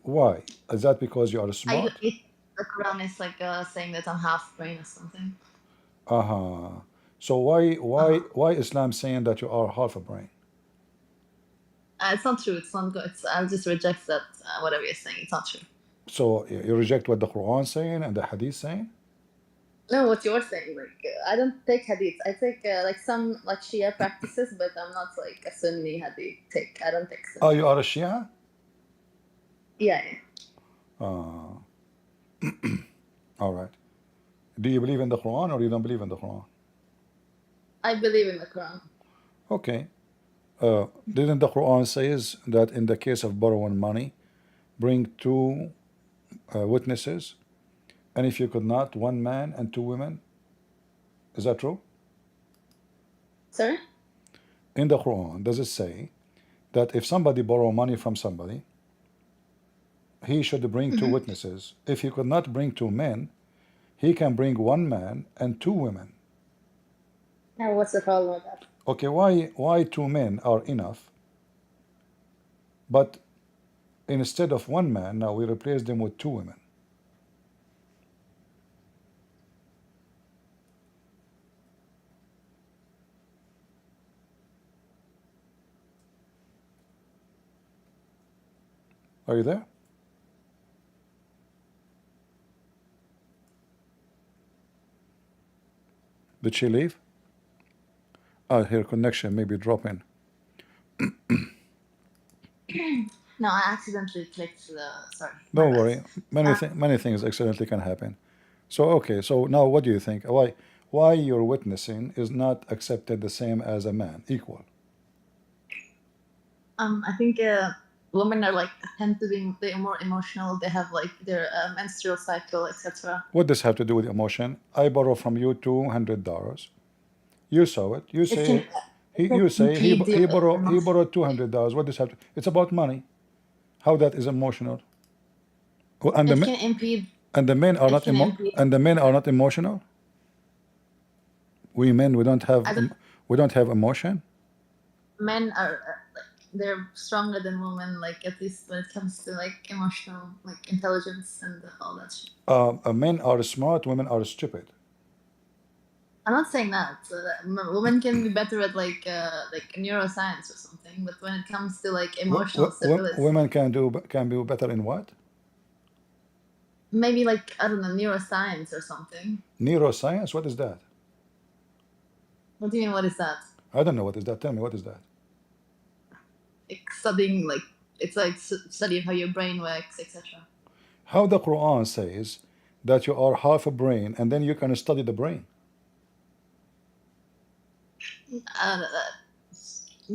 Why? Is that because you are smart? The Quran is like saying that I'm half brain or something. So why Islam saying that you are half a brain? It's not true. It's not good. I'll just reject that whatever you're saying. It's not true. So you reject what the Quran saying and the Hadith saying? No, what you're saying. Like I don't take hadith. I take like some like Shia practices, but I'm not like a Sunni hadith. I don't take Sunni. Oh, you are a Shia? Yeah. All right. Do you believe in the Quran or you don't believe in the Quran? I believe in the Quran. Okay. Didn't the Quran says that in the case of borrowing money, bring 2 witnesses, and if you could not, 1 man and 2 women? Is that true? Sorry? In the Quran, does it say that if somebody borrow money from somebody, he should bring 2 witnesses? If he could not bring 2 men, he can bring 1 man and 2 women. Now, what's the problem with that? Okay, why 2 men are enough, but instead of 1 man, now we replace them with 2 women? Are you there? Did she leave? Her connection may be dropping. No, I accidentally clicked the. Sorry. Don't worry. Many things accidentally can happen. So okay. So now, what do you think? Why your witnessing is not accepted the same as a man, equal? I think women are like tend to be more emotional. They have like their menstrual cycle, etc. What does have to do with emotion? I borrow from you $200. You saw it. You say he borrowed $200. What does have to? It's about money. How that is emotional? Oh, and It can impede. and the men are It not can impede. and the men are not emotional. We men, we don't have emotion. Men are like they're stronger than women. Like at least when it comes to like emotional like intelligence and all that shit. Men are smart. Women are stupid. I'm not saying that. Women can be better at like neuroscience or something, but when it comes to like emotional stability, Women can be better in what? maybe like I don't know, neuroscience or something. Neuroscience. What is that? What do you mean? What is that? I don't know what is that. Tell me, what is that? Like studying, like it's like studying how your brain works, etc. How the Quran says that you are half a brain and then you can study the brain.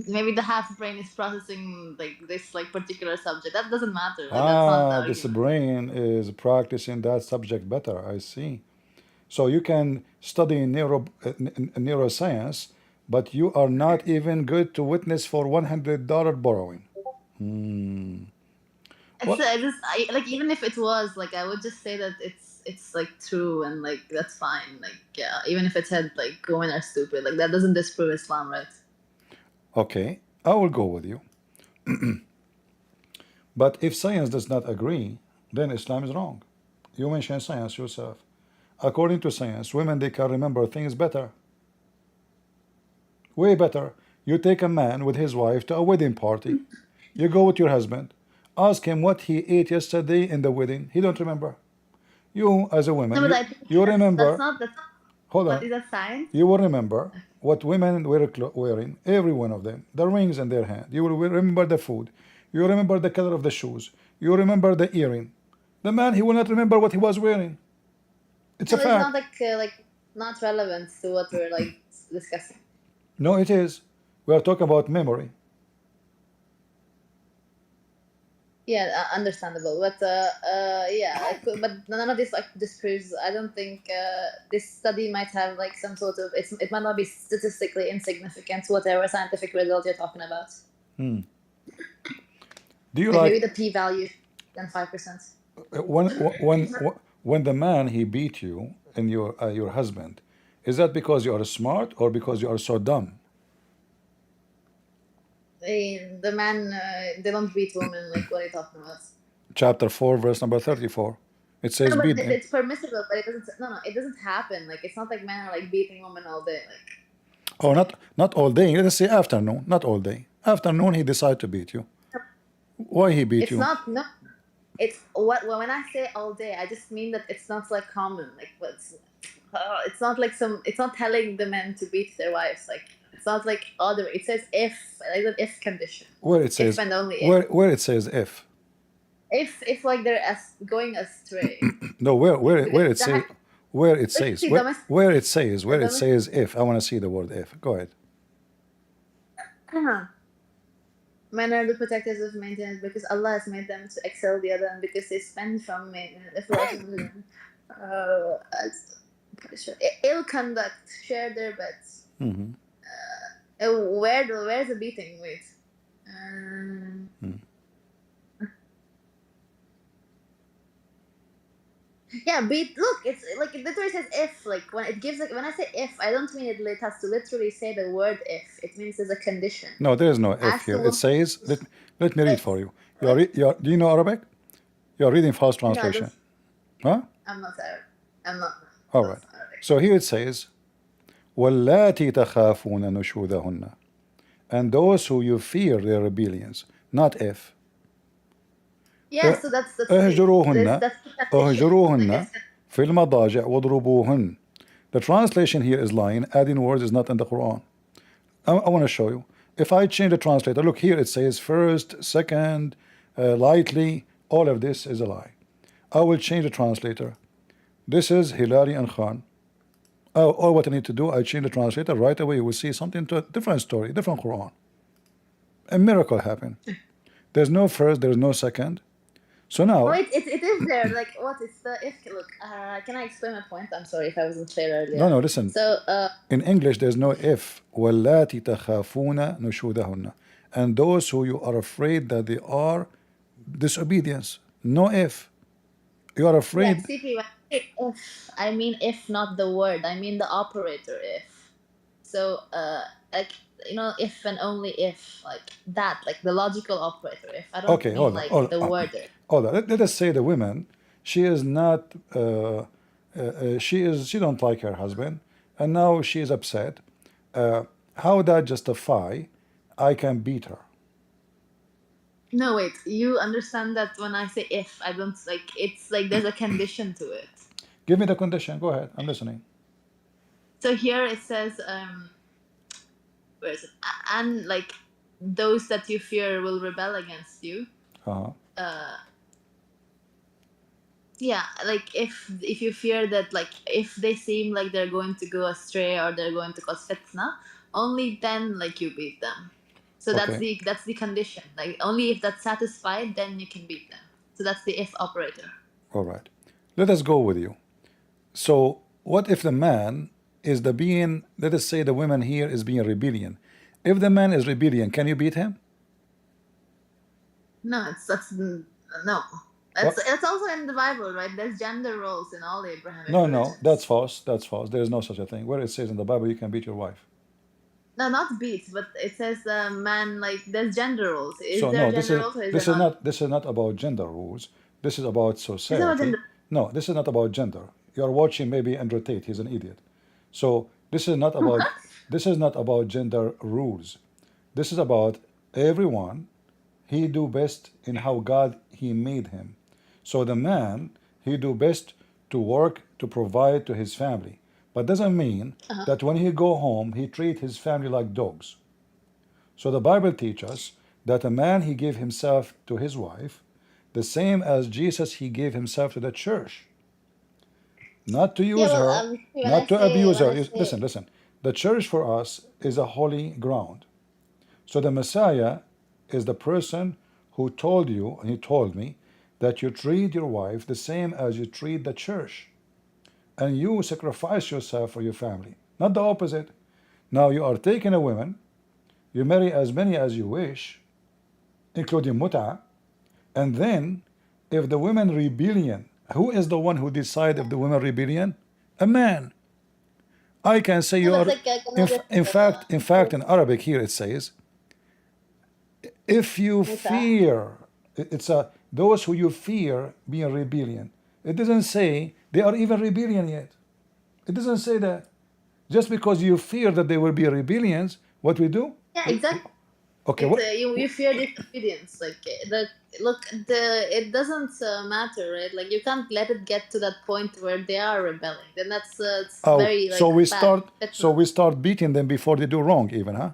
Maybe the half brain is processing like this like particular subject. That doesn't matter. Like, that's not the This argument. brain is practicing that subject better. I see. So you can study neuroscience, but you are not even good to witness for $100 borrowing. Like even if it was like I would just say that it's like true and like that's fine. Like yeah, even if it said like women are stupid, like that doesn't disprove Islam, right? Okay, I will go with you. But if science does not agree, then Islam is wrong. You mentioned science yourself. According to science, women, they can remember things better. Way better. You take a man with his wife to a wedding party. You go with your husband. Ask him what he ate yesterday in the wedding. He don't remember. You, as a woman, No, but I think you remember. that's Hold what on. is that science? You will remember what women were wearing, every one of them, the rings in their hand. You will remember the food. You remember the color of the shoes. You remember the earring. The man, he will not remember what he was wearing. It's a It's fact. not like not relevant to what we're like discussing. No, it is. We are talking about memory. Yeah, understandable, but yeah, but none of this like disproves. I don't think this study might have like some sort of it might not be statistically insignificant, whatever scientific result you're talking about. Do you Like like maybe the p-value than 5%. when the man he beat you and your husband, is that because you are smart or because you are so dumb? The man they don't beat women. Like what are you talking about? Chapter 4, verse number 34. It says No, beat but them. it's permissible, but it doesn't. No, it doesn't happen. Like it's not like men are like beating women all day. Like Oh, not all day. Let's say afternoon, not all day. Afternoon, he decided to beat you. Why he beat it's you? not no. It's what when I say all day, I just mean that it's not like common. Like what's it's not like it's not telling the men to beat their wives. Like it's not like other. It says if, like an if condition. Where it says If and only if. where it says if. If like they're going astray. No, where it Because says where it says see, where it says if. I want to see the word if. Go ahead. Men are the protectors of maintenance because Allah has made them to excel the other and because they spend from maintenance. Ill conduct, share their bets. Where's the beating? Wait. Yeah, beat. Look, it's like it literally says if. Like when it gives like when I say if, I don't mean it has to literally say the word if. It means there's a condition. No, there is no if Ask here. the It says let me read for you. Do you know Arabic? You are reading false translation. Huh? I'm not Arab. I'm not. All right. So here it says, وَاللَّاتِي تَخَافُونَ نُشُوذَهُنَّ, and those who you fear their rebellions, not if. Yeah, so that's اهجروهن that's the condition. اهجروهن في المضاجع واضربوهن. The translation here is lying. Adding words is not in the Quran. I want to show you. If I change the translator, look here, it says first, second, lightly. All of this is a lie. I will change the translator. This is Hilary and Khan. All what I need to do, I change the translator right away. You will see something to a different story, different Quran. A miracle happened. There's no first, there's no second. So now, Oh, it is there. Like, what is the if? Look, can I explain my point? I'm sorry if I wasn't clear earlier. no, listen. So, In English, there's no if. وَاللَّاتِ تَخَافُونَ نُشُوذَهُنَّ. And those who you are afraid that they are disobedience. No if. You are yeah, afraid. CP, when I say if, I mean if, not the word. I mean the operator if. So, like, you know, if and only if, like that, like the logical operator if. I don't Okay, mean hold on. like Hold the on. word if. Hold on. Let us say the woman, she is not, she don't like her husband, and now she is upset. How that justify I can beat her? No, wait. You understand that when I say if, I don't like. It's like there's a condition to it. Give me the condition. Go ahead. I'm listening. So here it says, where is it? And like those that you fear will rebel against you. Yeah, like if you fear that, like if they seem like they're going to go astray or they're going to cause fitna, only then like you beat them. So Okay. that's the condition. Like only if that's satisfied, then you can beat them. So that's the if operator. All right. Let us go with you. So what if the man is the being, let us say the woman here is being rebellion. If the man is rebellion, can you beat him? No, that's no. It's also in the Bible, right? There's gender roles in all the Abrahamic religions. That's false. That's false. There is no such a thing. Where it says in the Bible you can beat your wife. No, not beat, but it says man, like there's gender roles. Is So there no, gender roles or is there not? this is not about gender rules. This is about It's about society. gender. No, this is not about gender. You are watching maybe Andrew Tate. He's an idiot. So this is not about What? this is not about gender rules. This is about everyone. He do best in how God he made him. So the man he do best to work to provide to his family, but doesn't mean that when he go home he treat his family like dogs. So the Bible teaches us that a man he gave himself to his wife, the same as Jesus he gave himself to the church, not to Yeah, use well, her, when not I to say abuse when her. I say Listen. The church for us is a holy ground. So the Messiah is the person who told you, and he told me, that you treat your wife the same as you treat the church. And you sacrifice yourself for your family, not the opposite. Now you are taking a woman, you marry as many as you wish, including muta, and then if the women rebellion, who is the one who decide if the women rebellion? A man. I can say no, you that's are, like another in fact, in Arabic here it says, if you muta. fear, it's a those who you fear being rebellion. It doesn't say they are even rebellion yet. It doesn't say that. Just because you fear that they will be rebellions, what we do? Yeah, exactly. Okay, It's what? you fear disobedience. Like it doesn't matter, right? Like you can't let it get to that point where they are rebelling. Then that's it's Oh, very like bad. so we start beating them before they do wrong, even, huh?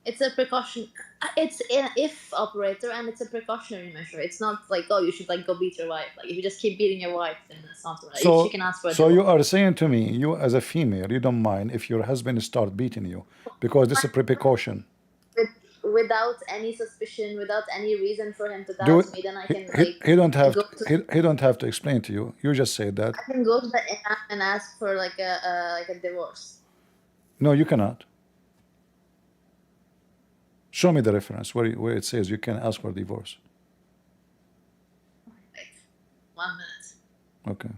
It's a precaution. It's an if operator, and it's a precautionary measure. It's not like, oh, you should like go beat your wife. Like if you just keep beating your wife, then it's not right. She can ask for a So you divorce. are saying to me, you as a female, you don't mind if your husband start beating you because this is a precaution. Without any suspicion, without any reason for him to Do doubt me, then I can like he don't have go to, to he don't have to explain to you. You just say that. I can go to the imam and ask for like a divorce. No, you cannot. Show me the reference where it says you can ask for divorce. Wait, 1 minute. Okay.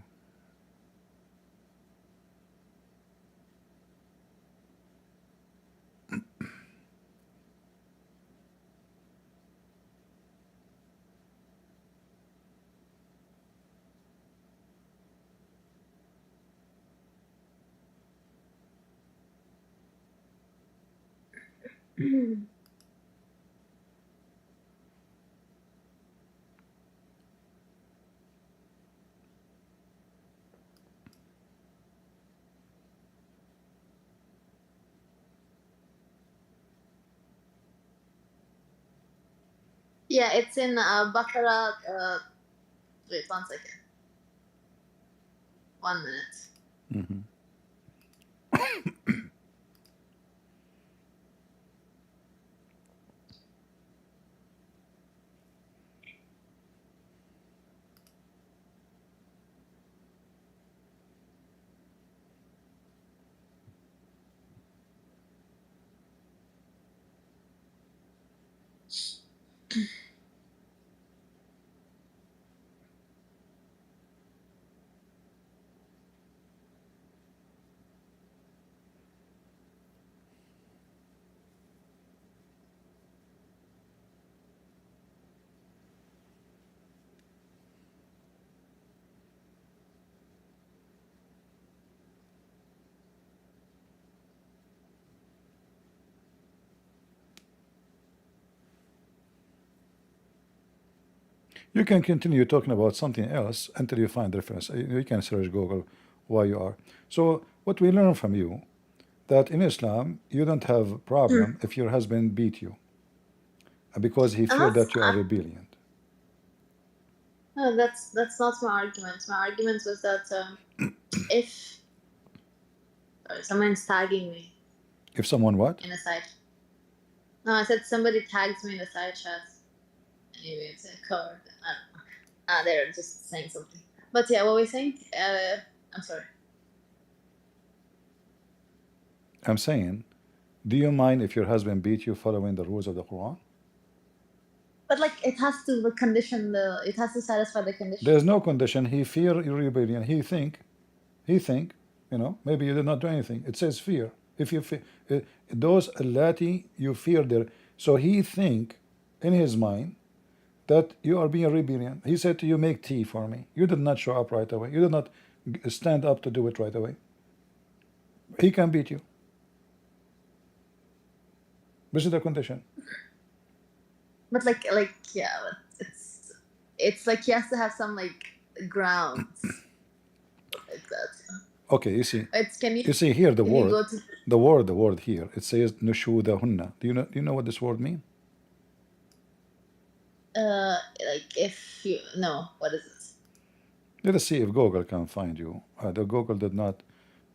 Yeah, it's in Baqarah. Wait 1 second. 1 minute. Mhm. You can continue talking about something else until you find reference. You can search Google why you are. So what we learn from you, that in Islam you don't have a problem if your husband beat you because he I'm feared not. that you are rebellion. No, that's not my argument. My argument was that if someone's tagging me If someone what? in a side. No, I said somebody tags me in a side chat. Anyway, it's a card. I don't know. They're just saying something. But yeah, what were we saying? I'm sorry. I'm saying, do you mind if your husband beat you following the rules of the Quran? But like, it has to condition the. It has to satisfy the condition. There's no condition. He fear your rebellion. He think, maybe you did not do anything. It says fear. If you fear, those allati you fear there. So he think in his mind that you are being rebellion. He said to you, make tea for me. You did not show up right away. You did not stand up to do it right away. He can beat you. This is the condition. But yeah, but it's like he has to have some like grounds like that. Okay, you see. It's You see here the can you word, go to the word here. It says nushudahunna. Do you know what this word means? like if you no, what is it? Let us see if Google can find you. The Google did not.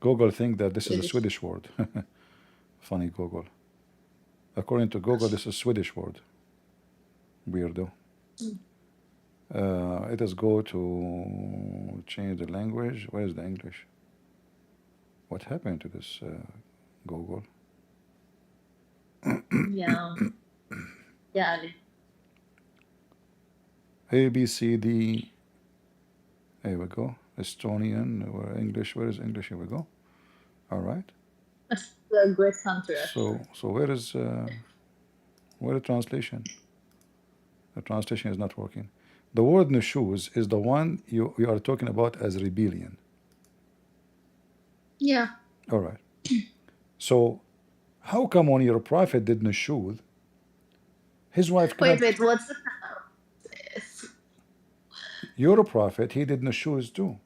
Google think that this is a Swedish. Swedish word. Funny Google. According to Google, this is a Swedish word. Weirdo. Let us go to change the language. Where is the English? What happened to this Google? Yeah. Yeah, Ali. A, B, C, D. Here we go. Estonian or English. Where is English? Here we go. All right. That's a great country. Actually. So where is the translation? The translation is not working. The word nushuz is the one you are talking about as rebellion. Yeah. All right. So how come when your prophet did nushuz, his wife cannot? Wait, what's the Your prophet, he did nushuz too.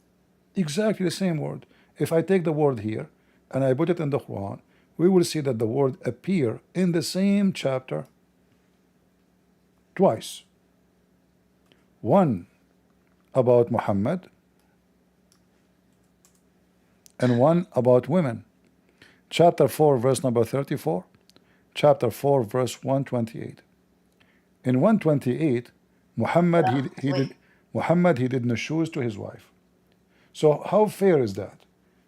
Exactly the same word. If I take the word here and I put it in the Quran, we will see that the word appear in the same chapter twice. One about Muhammad and one about women. Chapter 4, verse number 34. Chapter 4, verse 128. In 128, Muhammad he did nushuz to his wife. So how fair is that?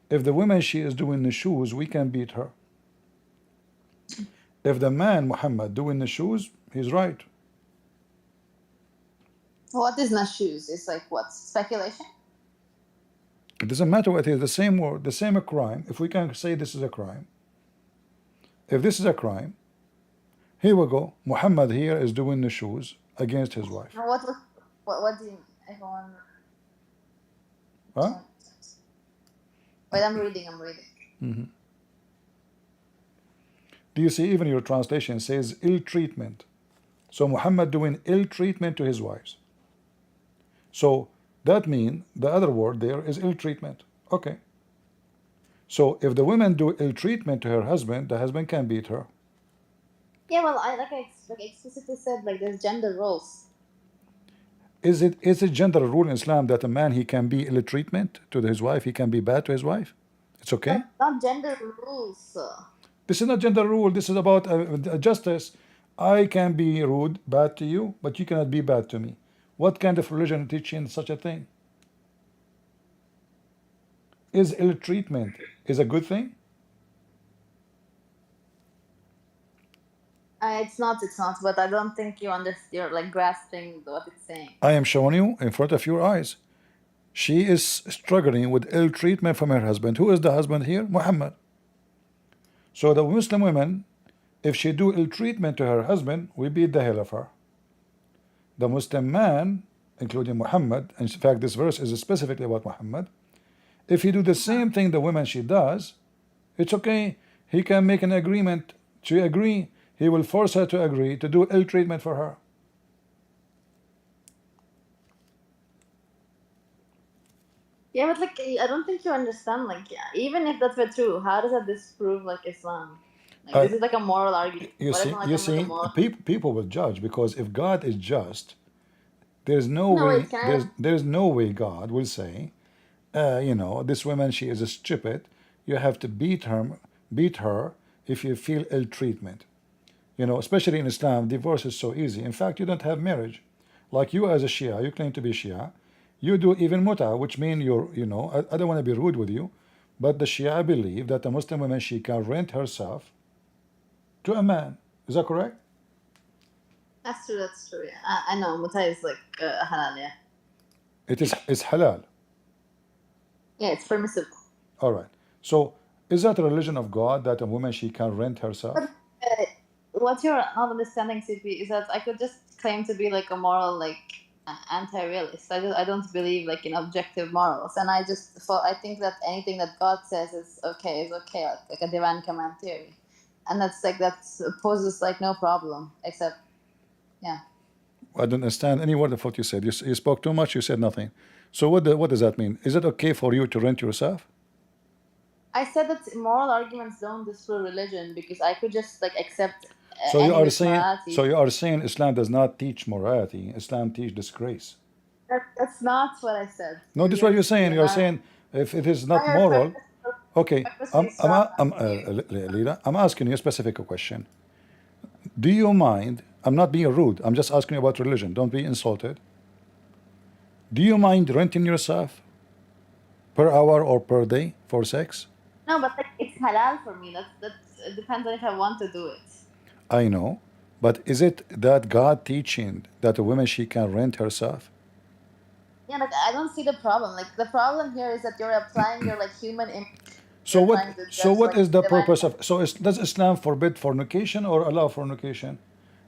If the woman she is doing nushuz, we can beat her. If the man Muhammad doing nushuz, he's right. What is nashuz? It's like what? Speculation? It doesn't matter what it is, the same word, the same crime. If we can say this is a crime, if this is a crime, here we go. Muhammad here is doing nushuz against his wife. What do you mean? Everyone. Huh? Wait, I'm reading. Mm-hmm. Do you see even your translation says ill treatment? So Muhammad doing ill treatment to his wives. So that means the other word there is ill treatment. Okay. So if the woman do ill treatment to her husband, the husband can beat her. Yeah, well, I explicitly said like there's gender roles. Is it general rule in Islam that a man, he can be ill treatment to his wife, he can be bad to his wife? It's okay? Not gender rules. This is not gender rule. This is about justice. I can be rude, bad to you, but you cannot be bad to me. What kind of religion teaching such a thing? Is ill treatment is a good thing? It's not. But I don't think you're like grasping what it's saying. I am showing you in front of your eyes. She is struggling with ill treatment from her husband. Who is the husband here? Muhammad. So the Muslim woman, if she do ill treatment to her husband, we beat the hell of her. The Muslim man, including Muhammad, and in fact this verse is specifically about Muhammad, if he do the same thing the woman she does, it's okay. He can make an agreement to agree. He will force her to agree to do ill treatment for her. Yeah, but like I don't think you understand. Like, yeah, even if that were true, how does that disprove like Islam? Like, this is like a moral argument. You What if see, like you I'm like a see, moral? people will judge, because if God is just, there's no No, way, wait, can I? there's no way God will say, you know, this woman, she is a stupid. You have to beat her if you feel ill treatment. You know, especially in Islam, divorce is so easy. In fact, you don't have marriage. Like you as a Shia, you claim to be Shia. You do even muta, which means you're, you know, I don't want to be rude with you, but the Shia believe that a Muslim woman, she can rent herself to a man. Is that correct? That's true. That's true. Yeah, I know. Muta is like halal. Yeah. It's halal. Yeah, it's permissible. All right. So is that a religion of God that a woman, she can rent herself? But what you're not understanding, CP, is that I could just claim to be like a moral like anti-realist. I don't believe like in objective morals, and I think that anything that God says is okay, like a divine command theory, and that poses like no problem except yeah. I don't understand any word of what you said. You spoke too much. You said nothing. So what does that mean? Is it okay for you to rent yourself? I said that moral arguments don't disprove religion because I could just like accept So you any are with saying, morality. so you are saying Islam does not teach morality. Islam teach disgrace. That's not what I said. No, this is what you're saying. You're saying if it is not moral, okay. Lila, I'm asking you a specific question. Do you mind? I'm not being rude. I'm just asking you about religion. Don't be insulted. Do you mind renting yourself per hour or per day for sex? No, but like, it's halal for me. It depends on if I want to do it. I know, but is it that God teaching that a woman, she can rent herself? Yeah, like I don't see the problem. Like the problem here is that you're applying your like human image. So You're what? trying to So judge, what like, is the divine purpose of? So does Islam forbid fornication or allow fornication?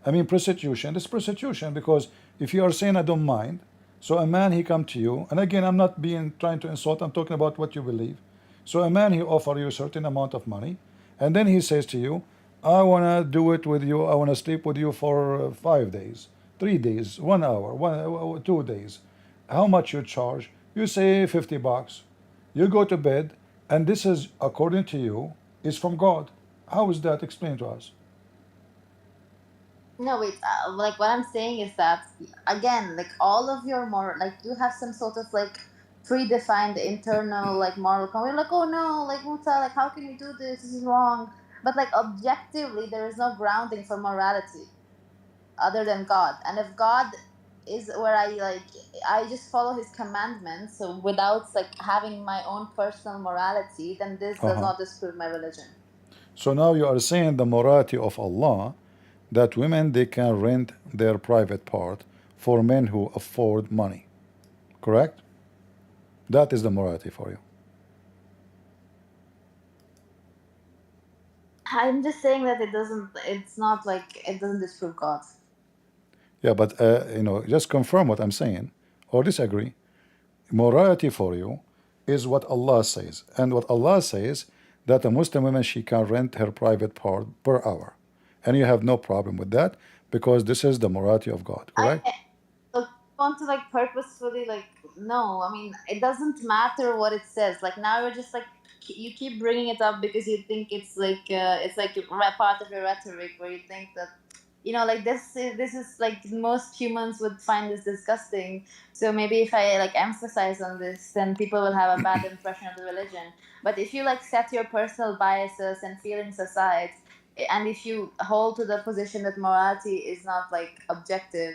I mean prostitution. It's prostitution, because if you are saying I don't mind, so a man, he come to you, and again, I'm not being trying to insult. I'm talking about what you believe. So a man, he offer you a certain amount of money, and then he says to you, I wanna do it with you. I wanna sleep with you for 5 days, 3 days, 1 hour, 2 days. How much you charge? You say $50. You go to bed, and this is, according to you, is from God. How is that? Explain to us. No, wait. Like what I'm saying is that again, like all of your moral, like you have some sort of like predefined internal like moral code. You're like, oh no, like Muta, like how can you do this? This is wrong. But like objectively, there is no grounding for morality other than God. And if God is where I just follow His commandments, so without like having my own personal morality, then this does not disprove my religion. So now you are saying the morality of Allah, that women, they can rent their private part for men who afford money. Correct? That is the morality for you. I'm just saying that it's not like it doesn't disprove God. Yeah, but you know, just confirm what I'm saying or disagree. Morality for you is what Allah says, and what Allah says, that a Muslim woman, she can rent her private part per hour, and you have no problem with that, because this is the morality of God. Correct? I want to like purposefully like no. I mean, it doesn't matter what it says. Like now you're just like you keep bringing it up because you think it's like part of your rhetoric, where you think that like this is like most humans would find this disgusting. So maybe if I like emphasize on this, then people will have a bad impression of the religion. But if you like set your personal biases and feelings aside, and if you hold to the position that morality is not like objective,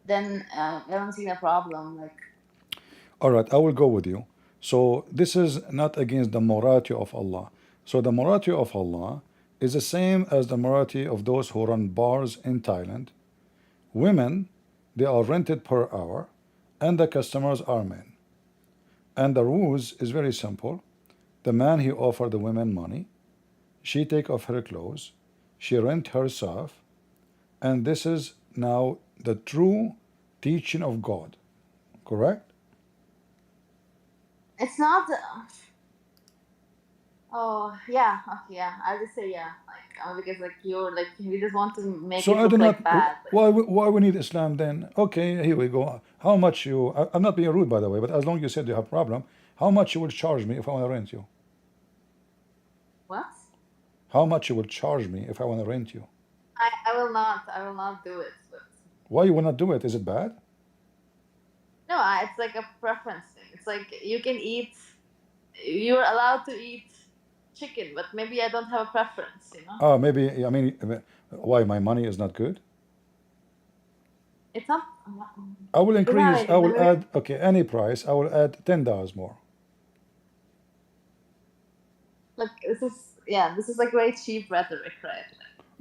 then I don't see the problem. Like, All right, I will go with you. So this is not against the morality of Allah. So the morality of Allah is the same as the morality of those who run bars in Thailand. Women, they are rented per hour, and the customers are men. And the rules is very simple. The man, he offer the women money. She take off her clothes. She rent herself. And this is now the true teaching of God. Correct? it's not. Oh yeah, okay, yeah. I'll just say yeah, like because like you're like you just want to make So it I do look not. like bad. Like, Why we need Islam then? Okay, here we go. How much you? I'm not being rude, by the way, but as long as you said you have problem, how much you will charge me if I want to rent you? what? How much you will charge me if I want to rent you? I will not do it. But Why you will not do it? Is it bad? no, it's like a preference thing. It's like you can eat. You're allowed to eat chicken, but maybe I don't have a preference. Oh, maybe. I mean, why my money is not good? It's not. I will You don't have increase. I anything. will Maybe, add. Okay, any price. I will add $10 more. look, this is like very cheap rhetoric, right?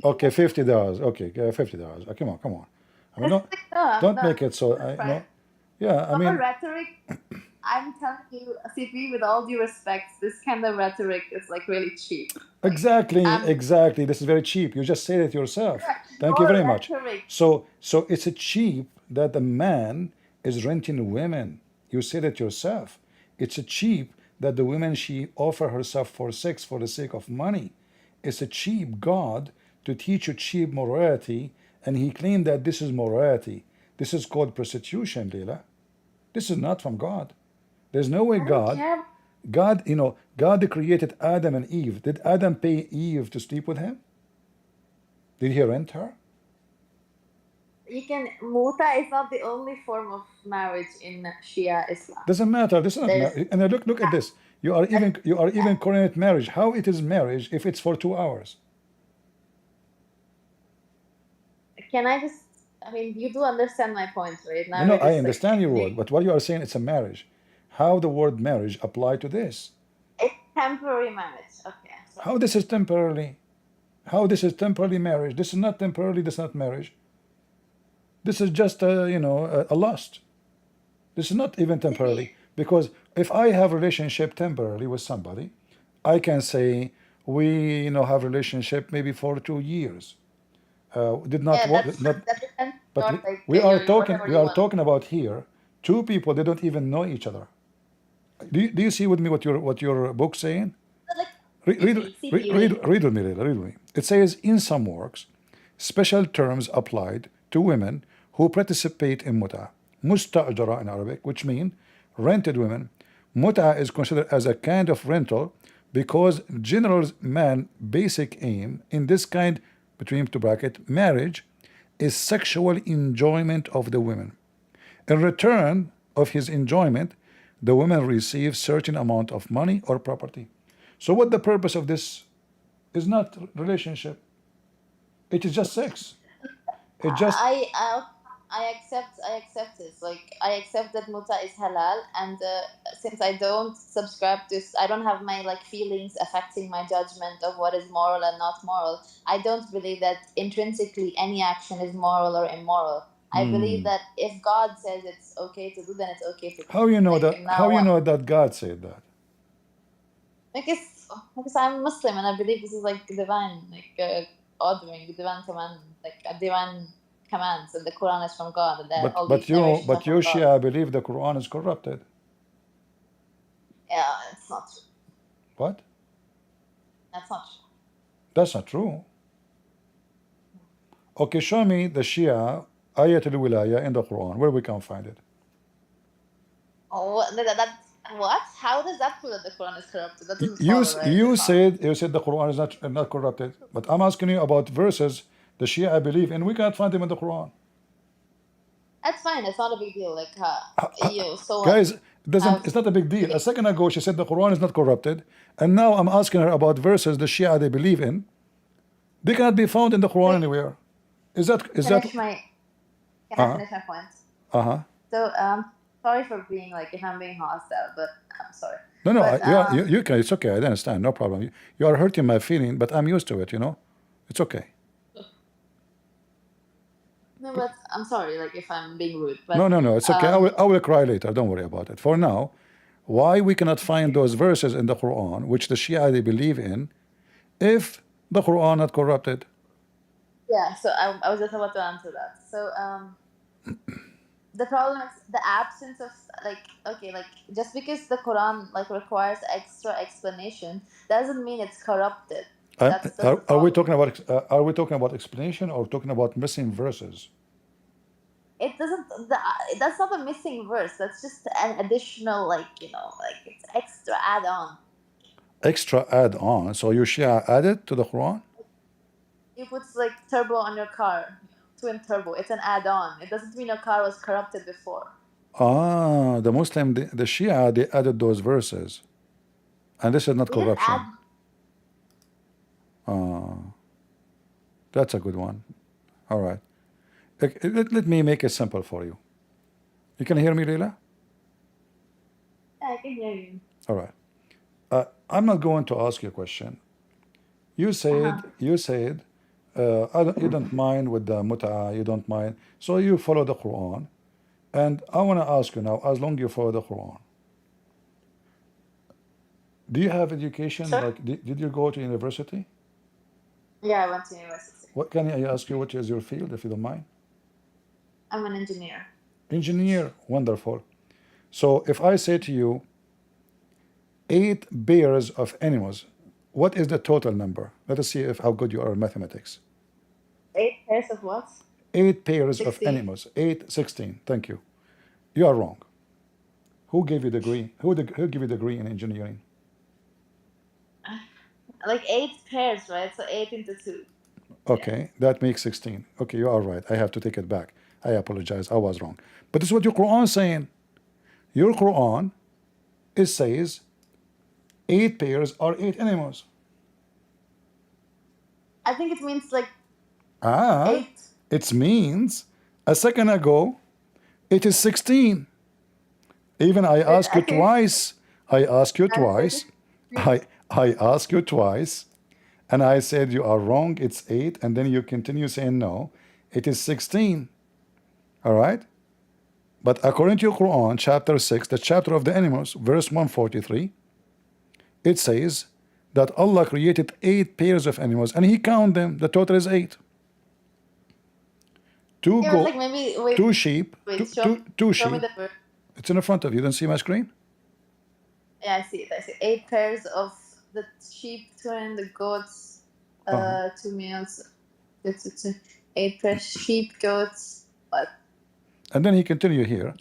Okay, $50. Okay, $50. Come on, come on. I mean, It's like, no, don't no, make it so. that's I right. no. Yeah, I Proper mean, rhetoric. I'm telling you, CP, with all due respect, this kind of rhetoric is like really cheap. Like, exactly. This is very cheap. You just said it yourself. Thank you your very much. rhetoric. So it's a cheap that the man is renting women. You said it yourself. It's a cheap that the woman she offer herself for sex for the sake of money. It's a cheap God to teach you cheap morality, and he claimed that this is morality. This is called prostitution, Leila. This is not from God. There's no way I don't care. God created Adam and Eve. Did Adam pay Eve to sleep with him? Did he rent her? Muta is not the only form of marriage in Shia Islam. Doesn't matter. This is not There's, marriage. And look at this. You are even calling it marriage. How it is marriage if it's for 2 hours? can I just, I mean, you do understand my point, right? Now No, we're I just understand your word, but what you are saying it's a marriage. How the word marriage apply to this? it's temporary marriage. Okay. So How this is temporarily? How this is temporarily marriage? This is not temporarily. This is not marriage. This is just a lust. This is not even temporarily, because if I have relationship temporarily with somebody, I can say we have relationship maybe for 2 years. Did not yeah, work. that depends But on like we are your talking. whatever We you are want. talking about here two people. They don't even know each other. Do you see with me what your book saying? But, like, Read, read, read, read, read with me, Leila, read with me. It says in some works, special terms applied to women who participate in muta. Musta'jara in Arabic, which mean rented women. Muta is considered as a kind of rental because general man basic aim in this kind, between two bracket, marriage, is sexual enjoyment of the women. In return of his enjoyment, the woman receives certain amount of money or property. So what the purpose of this is not relationship. It is just sex. It just I accept this. Like I accept that muta is halal, and since I don't subscribe to, I don't have my like feelings affecting my judgment of what is moral and not moral. I don't believe that intrinsically any action is moral or immoral. I believe that if God says it's okay to do, then it's okay to do. how you know Like that now, that God said that. because I'm Muslim and I believe this is like divine, like ordering, divine command, like a divine commands, and the Quran is from God, and that all But these narrations are you from God. Shia believe the Quran is corrupted. Yeah, it's not true. What? That's not true. That's not true. Okay, show me the Shia ayat al-wilaya in the Quran where we can find it. Oh, what? How does that prove that the Quran is corrupted? That doesn't You follow, right? you said the Quran is not corrupted, but I'm asking you about verses the Shia believe in. We can't find them in the Quran. That's fine. It's not a big deal. Like, so what? Guys, it's not a big deal. A second ago she said the Quran is not corrupted, and now I'm asking her about verses the Shia they believe in. They cannot be found in the Quran anywhere. Is that Can I finish my point? uh-huh. So, sorry for being like, if I'm being hostile, but I'm sorry. No, But, you can. It's okay. I understand. No problem. You are hurting my feeling, but I'm used to it. It's okay. No, but I'm sorry, like, if I'm being rude. But, No. It's okay. I will cry later. Don't worry about it. For now, why we cannot find those verses in the Quran which the Shia they believe in, if the Quran not corrupted? Yeah. So I was just about to answer that. So the problem is the absence of just because the Quran like requires extra explanation doesn't mean it's corrupted. That's the Are we problem. talking about explanation or talking about missing verses? It doesn't. That's not a missing verse. That's just an additional, it's extra add-on. Extra add-on. So you Shia added to the Quran? You put like turbo on your car, twin turbo. It's an add-on. It doesn't mean your car was corrupted before. The Muslim, the Shia, they added those verses, and this is not We didn't corruption. add. That's a good one. All right. Let me make it simple for you. You can hear me, Leila? Yeah, I can hear you. All right. I'm not going to ask you a question. You said you don't mind with the mut'a, you don't mind, so you follow the Quran. And I want to ask you now, as long you follow the Quran, do you have education? Sure. Like, did you go to university? Yeah, I went to university. What can I ask you? What is your field, if you don't mind? I'm an engineer. Engineer, wonderful. So if I say to you, 8 pairs of animals, what is the total number? Let us see how good you are in mathematics. 8 pairs of what? 8 pairs of 16. animals. 16. Thank you. You are wrong. Who gave you the degree? Who gave you the degree in engineering? Like 8 pairs, right? So 8 into 2. Okay, that makes 16. Okay, you are right. I have to take it back. I apologize. I was wrong. But this is what your Quran is saying. Your Quran, it says 8 pairs are 8 animals. I think it means like 8. It means a second ago it is 16. Even I asked you twice. I asked you twice. I asked you twice, and I said you are wrong. It's 8, and then you continue saying no. It is 16. All right. But according to your Quran, chapter 6, the chapter of the animals, verse 143, it says that Allah created 8 pairs of animals, and He counted them. The total is 8. 2 Yeah, goats, like maybe, wait, 2 sheep, wait, two show me sheep. the verse. It's in front of you. Don't see my screen? Yeah, I see it. I see 8 pairs of the sheep, 2 and the goats, 2 males. 8 pairs sheep, goats. What? And then he continued here,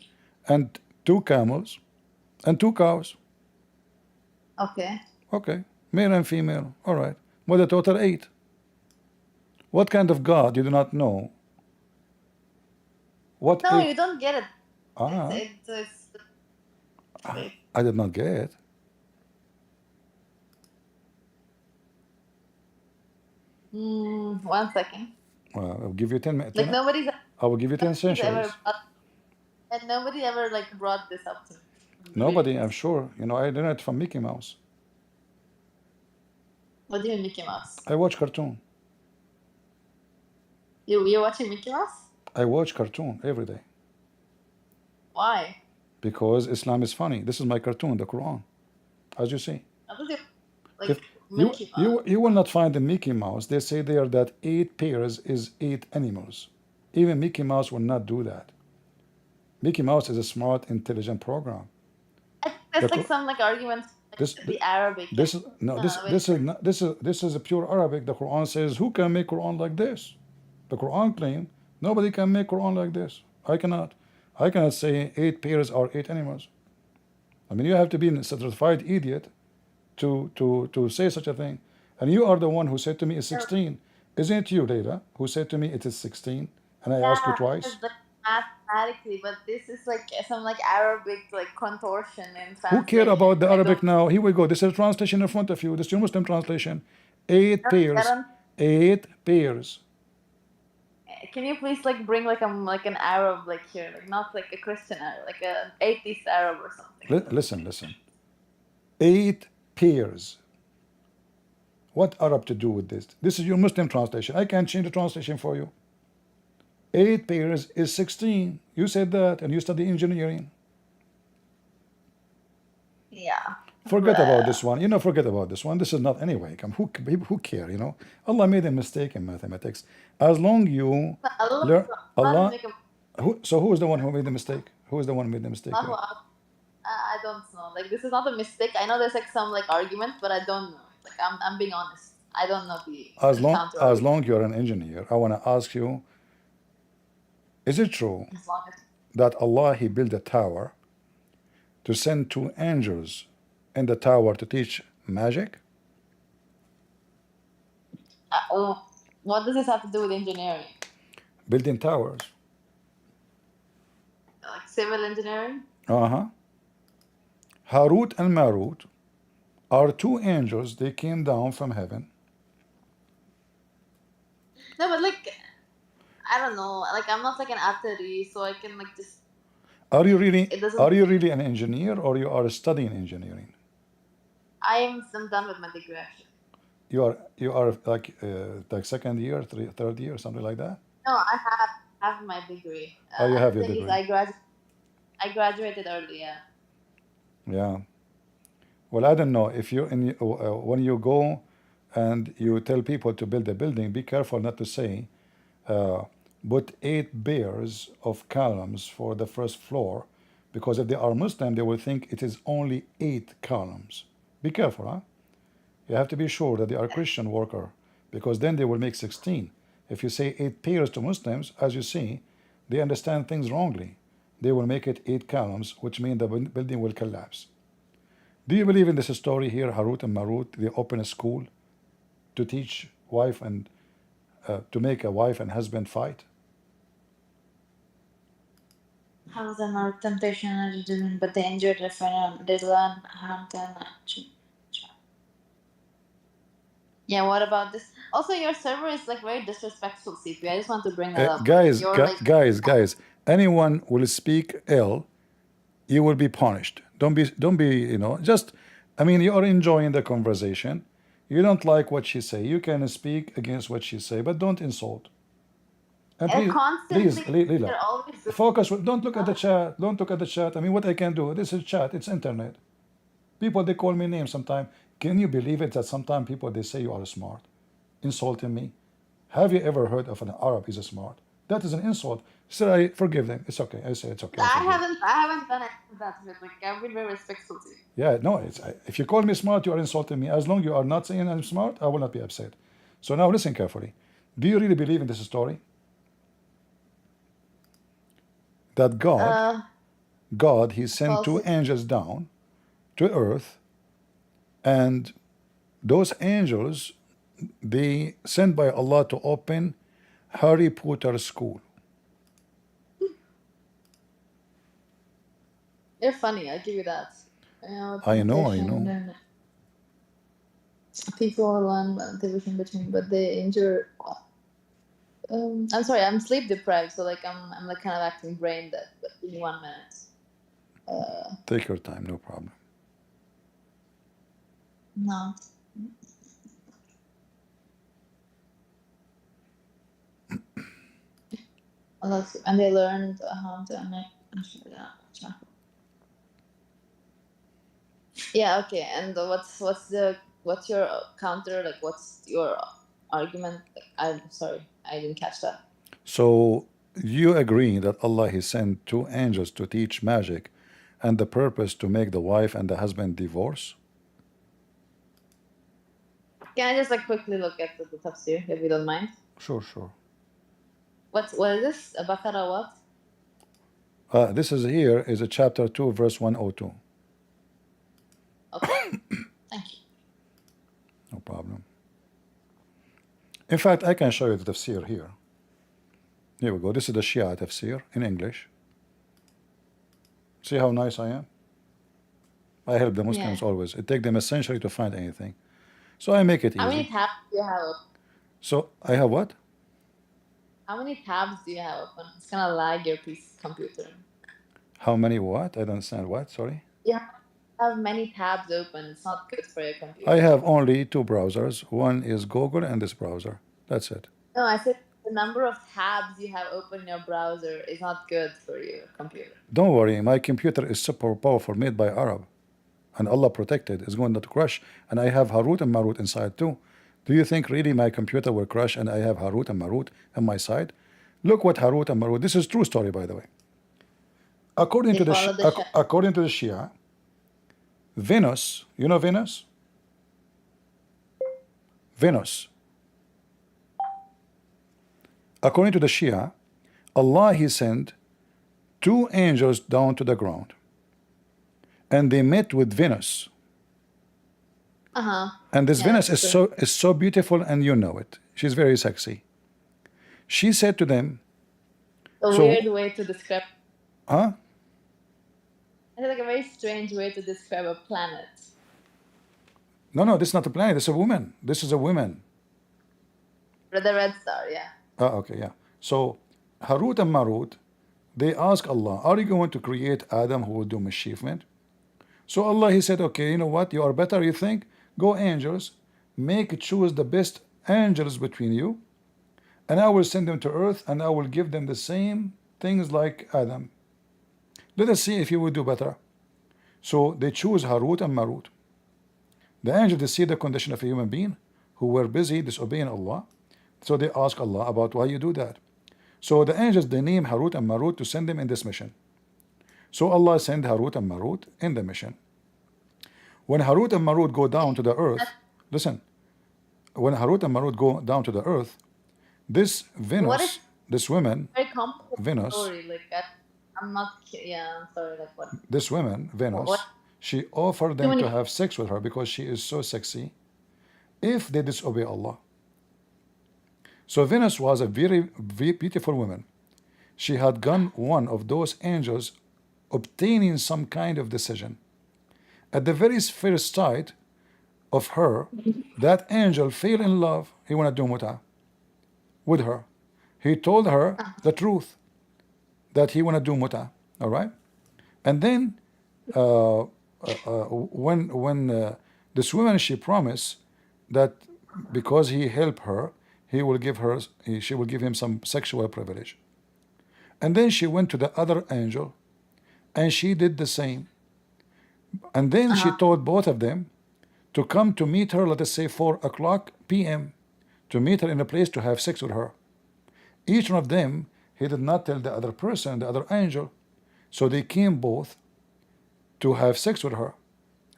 and 2 camels, and 2 cows. Okay. Okay, male and female. All right. Well, the total 8. What kind of God you do not know? What? No, 8? you don't get it. I did not get it. One second. Well, I'll give you 10 minutes. Like I will give you 10 centuries. And nobody ever like brought this up to me. Nobody, I'm sure. I learned it from Mickey Mouse. What do you mean Mickey Mouse? I watch cartoon. You're watching Mickey Mouse? I watch cartoon every day. Why? Because Islam is funny. This is my cartoon, the Quran, as you see. Like Mickey Mouse. You will not find the Mickey Mouse. They say there that 8 pairs is 8 animals. Even Mickey Mouse will not do that. Mickey Mouse is a smart, intelligent program. That's like some like argument. The Arabic. This is a pure Arabic. The Quran says, who can make Quran like this? The Quran claims nobody can make Quran like this. I cannot say 8 pairs are 8 animals. I mean, you have to be a certified idiot to say such a thing. And you are the one who said to me it's 16. Isn't it you, Leila, who said to me it is 16? And I asked you twice. Like mathematically, but this is like some like Arabic like contortion in Who care translation. about the I Arabic don't, now? Here we go. This is a translation in front of you. This is your Muslim translation. 8 I pairs. don't. 8 pairs. Can you please like bring like an Arab like here, like not like a Christian Arab, like an atheist Arab or something. Listen. 8 pairs. What Arab to do with this? This is your Muslim translation. I can't change the translation for you. 8 pairs is 16. You said that, and you study engineering. Yeah. Forget about this one. Forget about this one. This is not anyway. Who care? Allah made a mistake in mathematics. As long you learn Allah. Who is the one who made the mistake? Who is the one who made the mistake? here? I don't know. Like this is not a mistake. I know there's like some like argument, but I don't know. Like I'm being honest. I don't know the counter As long you're an engineer, I want to ask you: is it true as long as that Allah He built a tower to send 2 angels in the tower to teach magic? what does this have to do with engineering? Building towers. Like civil engineering? Harut and Marut are 2 angels. They came down from heaven. No, but like I don't know. Like I'm not like an atheist, so I can like just. Are you really? It doesn't. Are you really an engineer, or you are studying engineering? I'm done with my degree actually. You are like second year, third year, something like that. No, I have my degree. Oh, you have your the thing degree. is, I graduated early. Yeah. Yeah. Well, I don't know if you when you go and you tell people to build a building, be careful not to say put 8 pairs of columns for the first floor, because if they are Muslim, they will think it is only 8 columns. Be careful, huh? You have to be sure that they are Christian worker, because then they will make 16. If you say 8 pairs to Muslims, as you see, they understand things wrongly. They will make it 8 columns, which means the building will collapse. Do you believe in this story here, Harut and Marut? They open a school to teach wife and to make a wife and husband fight. How the not temptation are doing, but they enjoy the final. They learn how to. Yeah, what about this? Also, your server is like very disrespectful, CP. I just want to bring that up. Guys, You're, like, guys, anyone will speak ill, you will be punished. Don't be, just, I mean, you are enjoying the conversation. You don't like what she say. You can speak against what she say, but don't insult. And please, Leila, focus. Don't look at the chat. Don't look at the chat. I mean, what I can do? This is chat. It's internet. People, they call me names sometimes. Can you believe it that sometimes people, they say you are smart, insulting me? Have you ever heard of an Arab is smart? That is an insult. So I forgive them. It's okay. I say it's okay. I haven't done it that. Like I've been very respectful to you. Yeah, no. If you call me smart, you are insulting me. As long as you are not saying I'm smart, I will not be upset. So now listen carefully. Do you really believe in this story? That God, He sent 2 angels down to earth, and those angels, they sent by Allah to open Harry Potter school. You're funny, I'll give you that. I know. People learn division between, but they injure. I'm sorry, I'm sleep deprived, so like I'm like kind of acting brain dead. But give me 1 minute. Take your time, no problem. No. And they learned how to make. Yeah. Okay. And what's your counter? Like, what's your argument? Like, I'm sorry, I didn't catch that. So you agree that Allah He sent 2 angels to teach magic, and the purpose to make the wife and the husband divorce? Can I just like quickly look at the tafsir, if you don't mind? Sure. What is this? Baqarah what? This is here is a chapter 2, verse 102. No problem. In fact, I can show you the tafsir here. Here we go. This is the Shia tafsir in English. See how nice I am? I help the Muslims always. It takes them a century to find anything. So I make it How many easy. tabs do you have open? So I have what? How many tabs do you have open? It's gonna lag your computer. How many what? I don't understand what, sorry. You have many tabs open. It's not good for your computer. I have only two browsers. One is Google and this browser. That's it. No, I said the number of tabs you have open in your browser is not good for your computer. Don't worry, my computer is super powerful, made by Arab. And Allah protected, it's going to crash. And I have Harut and Marut inside too. Do you think really my computer will crash and I have Harut and Marut on my side? Look what Harut and Marut, this is true story by the way. According to the Shia, Venus, you know Venus? Venus. According to the Shia, Allah He sent two angels down to the ground. And they met with Venus. And this Venus is so beautiful, and you know it. She's very sexy. She said to them, a weird way to describe. Huh? It's like a very strange way to describe a planet. No, this is not a planet. This is a woman. This is a woman. The red star, yeah. Okay, yeah. So Harut and Marut, they ask Allah, are you going to create Adam who will do mischievement? So Allah He said, okay, you know what? You are better, you think? Go angels, choose the best angels between you, and I will send them to earth, and I will give them the same things like Adam. Let us see if you will do better. So they choose Harut and Marut. The angels, they see the condition of a human being who were busy disobeying Allah. So they ask Allah about why you do that. So the angels, they name Harut and Marut to send them in this mission. So Allah sent Harut and Marut in the mission. When Harut and Marut go down to the earth, listen, when Harut and Marut go down to the earth, this Venus, this woman, Venus, story. Like, I'm not, I'm sorry, like what? This woman, Venus, she offered them to have sex with her because she is so sexy if they disobey Allah. So Venus was a very, very beautiful woman. She had gone one of those angels obtaining some kind of decision. At the very first sight of her, that angel fell in love. He wanted to do mut'ah with her. He told her the truth, that he wanted to do mut'ah. All right? And then when this woman, she promised that because he helped her, she will give him some sexual privilege. And then she went to the other angel, and she did the same. And then she told both of them to come to meet her, let us say 4:00 p.m., to meet her in a place to have sex with her. Each one of them, he did not tell the other person, the other angel. So they came both to have sex with her,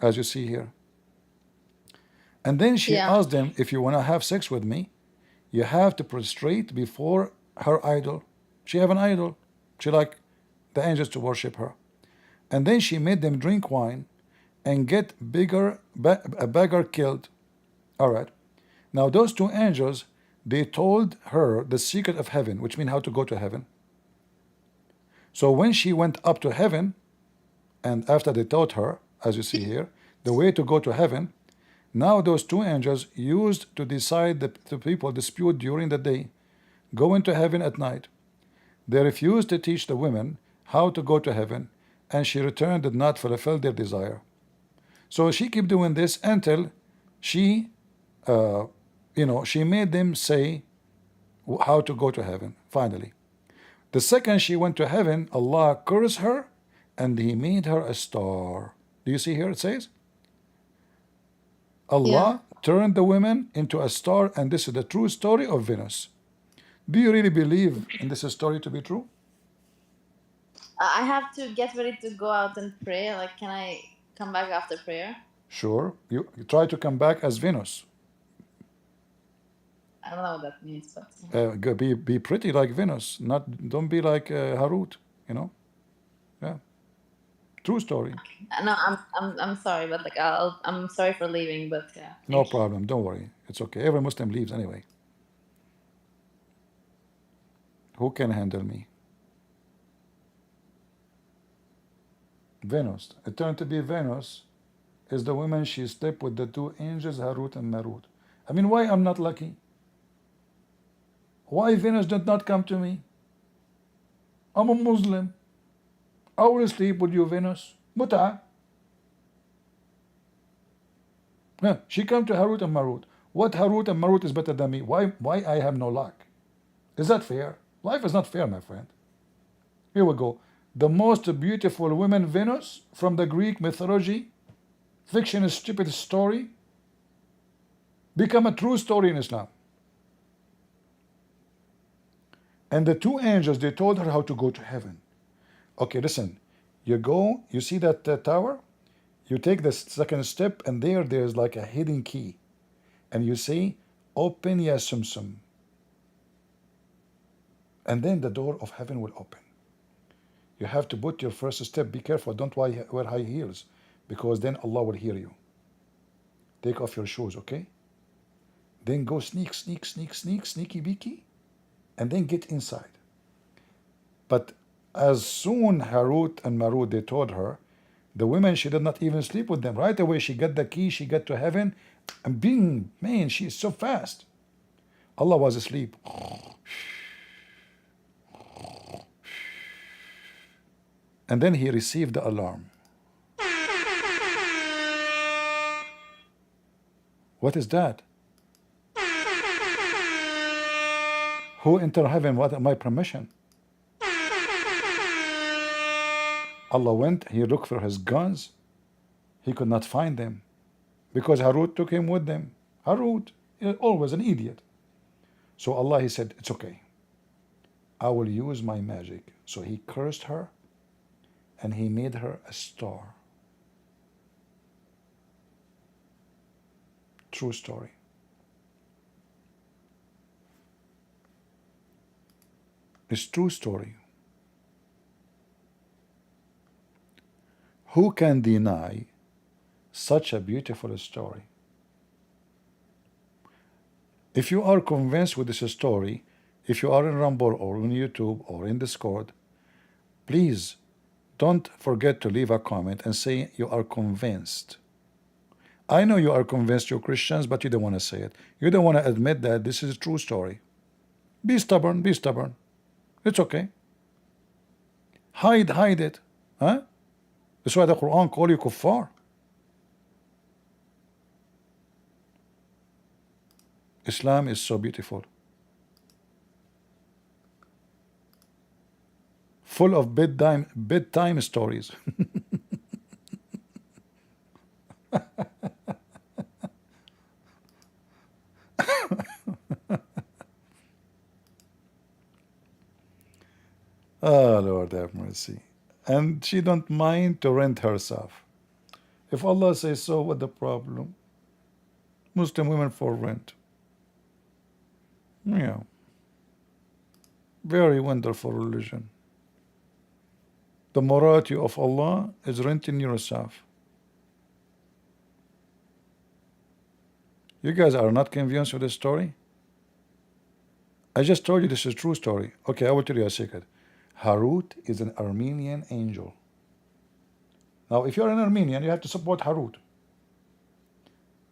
as you see here. And then she asked them, if you want to have sex with me, you have to prostrate before her idol. She have an idol. She like the angels to worship her. And then she made them drink wine and get a beggar killed. All right. Now those two angels, they told her the secret of heaven, which means how to go to heaven. So when she went up to heaven, and after they taught her, as you see here, the way to go to heaven, now those two angels used to decide the people dispute during the day, go into heaven at night. They refused to teach the women how to go to heaven, and she returned did not fulfill their desire. So she kept doing this until she, she made them say how to go to heaven, finally. The second she went to heaven, Allah cursed her, and He made her a star. Do you see here it says? Allah turned the women into a star, and this is the true story of Venus. Do you really believe in this story to be true? I have to get ready to go out and pray. Like, can I come back after prayer? Sure. You try to come back as Venus. I don't know what that means, but be pretty like Venus. Don't be like Harut. Yeah. True story. No, I'm sorry, but like I'm sorry for leaving, but yeah. No Thank you. problem. Don't worry. It's okay. Every Muslim leaves anyway. Who can handle me? Venus. It turned to be Venus is the woman she slept with the two angels, Harut and Marut. I mean, why I'm not lucky? Why Venus did not come to me? I'm a Muslim. I will sleep with you, Venus. Muta. Yeah, she come to Harut and Marut. What Harut and Marut is better than me? Why I have no luck? Is that fair? Life is not fair, my friend. Here we go. The most beautiful woman, Venus, from the Greek mythology, fiction is stupid story, become a true story in Islam. And the two angels, they told her how to go to heaven. Okay, listen. You go, you see that tower? You take the second step, and there's like a hidden key. And you say, open ya sumsum. And then the door of heaven will open. You have to put your first step. Be careful. Don't wear high heels, because then Allah will hear you. Take off your shoes, okay? Then go sneaky beaky, and then get inside. But as soon Harut and Marut, they told her, the women, she did not even sleep with them. Right away, she got the key, she got to heaven, and bing, man, she is so fast. Allah was asleep. And then he received the alarm. What is that? Who enter heaven? What my permission? Allah went, he looked for his guns. He could not find them, because Harut took him with them. Harut is always an idiot. So Allah, he said, it's okay. I will use my magic. So he cursed her, and he made her a star. True story. It's true story. Who can deny such a beautiful story? If you are convinced with this story, if you are in Rumble or on YouTube or in Discord, please don't forget to leave a comment and say you are convinced. I know you are convinced, you're Christians, but you don't want to say it. You don't want to admit that this is a true story. Be stubborn, be stubborn. It's okay. Hide it. Huh? That's why the Quran call you kuffar. Islam is so beautiful. Full of bedtime stories. Oh, Lord have mercy. And she don't mind to rent herself. If Allah says so, what the problem? Muslim women for rent. Yeah. Very wonderful religion. The morality of Allah is renting yourself. You guys are not convinced with this story? I just told you this is a true story. Okay, I will tell you a secret. Harut is an Armenian angel. Now, if you're an Armenian, you have to support Harut.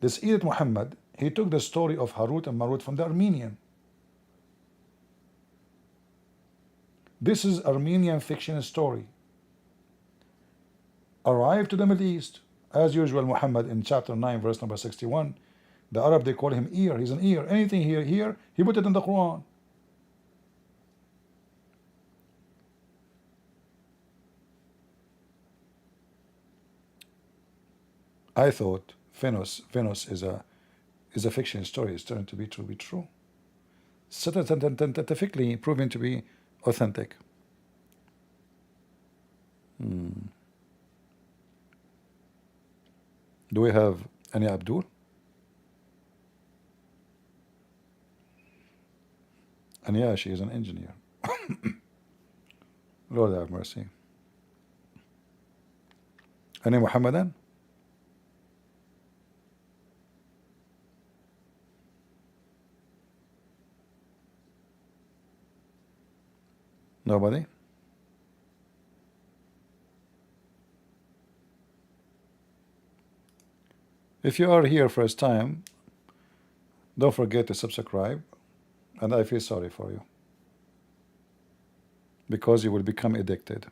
This Idiot Muhammad, he took the story of Harut and Marut from the Armenian. This is Armenian fiction story. Arrived to the Middle East. As usual, Muhammad in chapter 9, verse number 61, the Arab, they call him ear. He's an ear. Anything here, he put it in the Quran. I thought Venus is a fiction story. It's turned to be true. Scientifically proven to be authentic. Do we have any Abdul? And yeah, she is an engineer. Lord have mercy. Any Muhammadan? Nobody? If you are here first time, don't forget to subscribe, and I feel sorry for you because you will become addicted.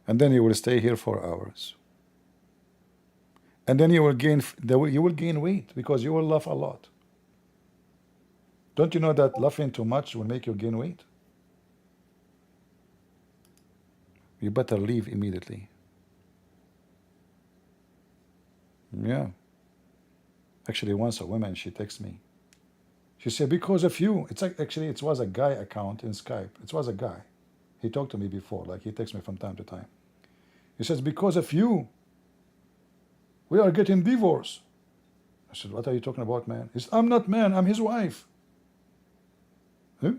And then you will stay here for hours. And then you will gain weight because you will laugh a lot. Don't you know that laughing too much will make you gain weight? You better leave immediately. Yeah. Actually, once a woman, she texted me. She said, because of you. It's like, actually, it was a guy account in Skype. It was a guy. He talked to me before, like he texts me from time to time. He says, because of you, we are getting divorced. I said, what are you talking about, man? He said, I'm not man, I'm his wife. Huh?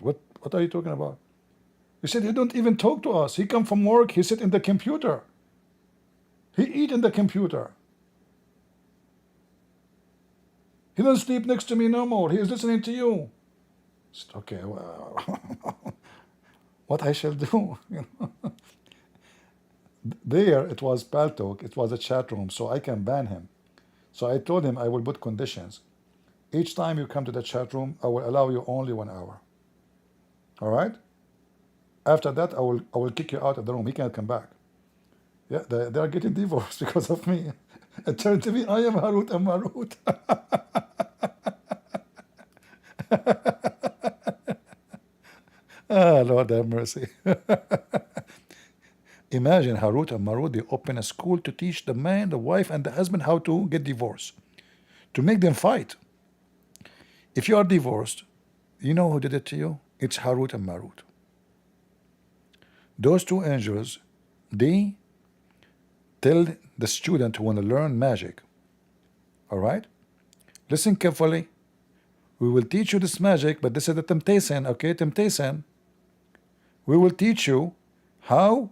What are you talking about? He said, he don't even talk to us. He come from work, he sit in the computer. He eat in the computer. He don't sleep next to me no more. He is listening to you. I said, okay, well, what I shall do? You know? There, it was Paltalk, it was a chat room, so I can ban him. So I told him I will put conditions. Each time you come to the chat room, I will allow you only 1 hour. All right? After that, I will kick you out of the room. He can't come back. Yeah, they are getting divorced because of me. It turned to me, I am Harut and Marut. Ah, Lord have mercy. Imagine Harut and Marut, they open a school to teach the man, the wife, and the husband how to get divorced, to make them fight. If you are divorced, you know who did it to you? It's Harut and Marut. Those two angels, they tell the student who want to learn magic, all right? Listen carefully. We will teach you this magic, but this is the temptation, okay? Temptation. We will teach you how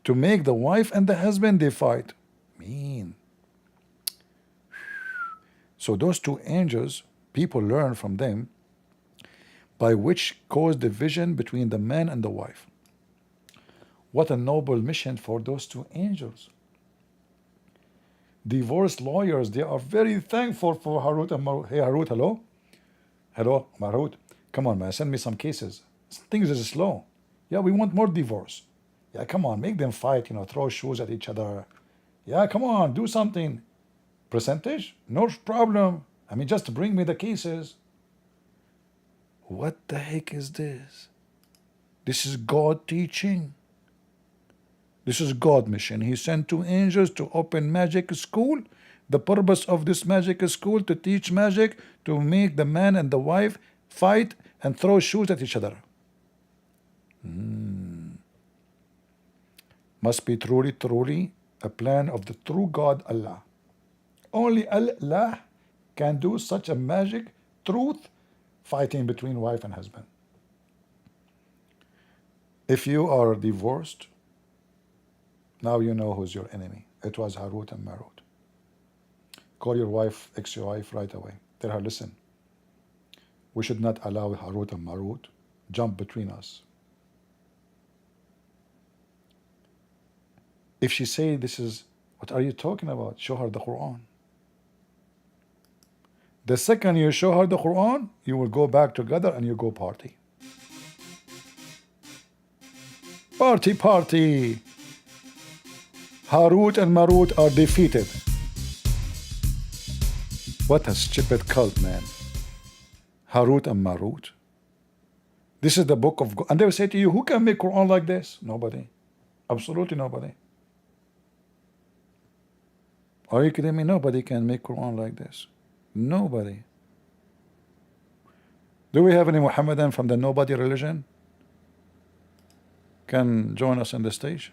to make the wife and the husband they fight. Mean. So those two angels, people learn from them, by which cause division between the man and the wife. What a noble mission for those two angels. Divorce lawyers, they are very thankful for Harut and Marut. Hey Harut, hello? Hello, Marut. Come on, man, send me some cases. Things is slow. Yeah, we want more divorce. Yeah, come on, make them fight, you know, throw shoes at each other. Yeah, come on, do something. Percentage? No problem. I mean, just bring me the cases. What the heck is this? This is God teaching. This is God mission. He sent two angels to open magic school. The purpose of this magic school to teach magic, to make the man and the wife fight and throw shoes at each other. Must be truly, truly a plan of the true God Allah. Only Allah can do such a magic truth fighting between wife and husband. If you are divorced, now you know who's your enemy. It was Harut and Marut. Call your wife, ex-wife, right away. Tell her, listen, we should not allow Harut and Marut jump between us. If she say this is, what are you talking about? Show her the Quran. The second you show her the Quran, you will go back together and you go party. Party, party. Harut and Marut are defeated. What a stupid cult, man. Harut and Marut. This is the book of God. And they will say to you, who can make Quran like this? Nobody. Absolutely nobody. Are you kidding me? Nobody can make Quran like this. Nobody. Do we have any Muhammadan from the nobody religion? Can join us on the stage?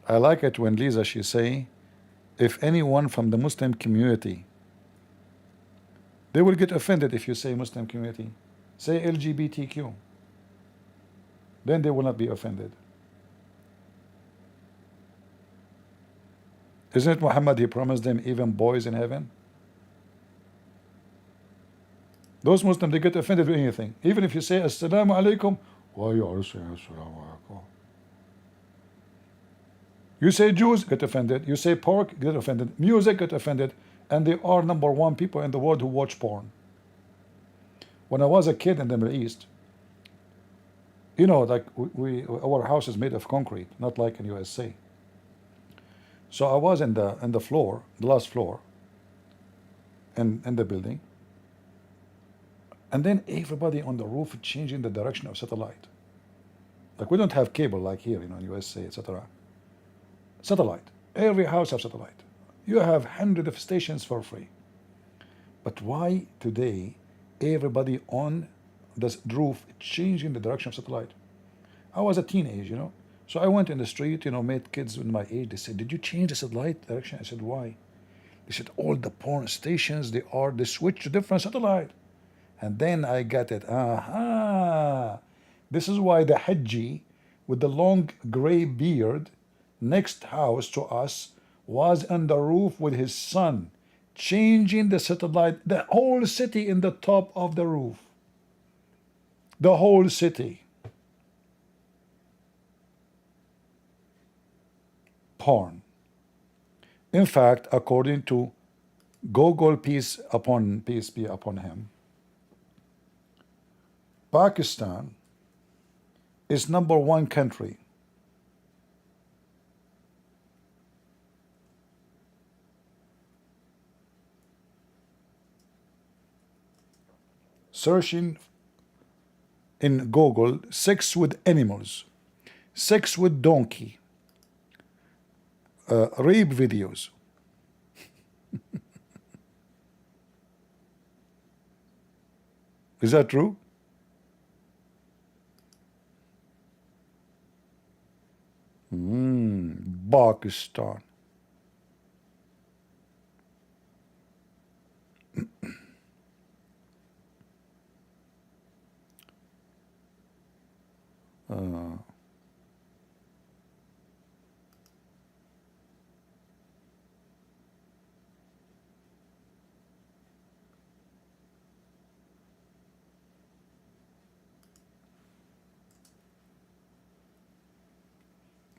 I like it when Lisa, she say, if anyone from the Muslim community They will get offended if you say Muslim community. Say LGBTQ. Then they will not be offended. Isn't it Muhammad, he promised them even boys in heaven? Those Muslims, they get offended with anything. Even if you say Assalamu alaikum, why you are saying Assalamu alaikum? You say Jews, get offended. You say pork, get offended. Music, get offended. And they are number one people in the world who watch porn. When I was a kid in the Middle East, you know, like our house is made of concrete, not like in USA. So I was in the floor, the last floor, in the building, and then everybody on the roof changing the direction of satellite. Like we don't have cable like here, you know, in USA, etc. Satellite. Every house has satellite. You have hundreds of stations for free. But why today everybody on this roof changing the direction of satellite? I was a teenage, you know. So I went in the street, you know, met kids in my age. They said, "Did you change the satellite direction?" I said, "Why?" They said, "All the porn stations, they switch to different satellite." And then I got it. Aha! This is why the Hajji with the long gray beard next house to us was on the roof with his son, changing the satellite, the whole city in the top of the roof. The whole city. Porn. In fact, according to Google, peace be upon him, Pakistan is #1 country searching in Google sex with animals, sex with donkey, rape videos. Is that true? Pakistan.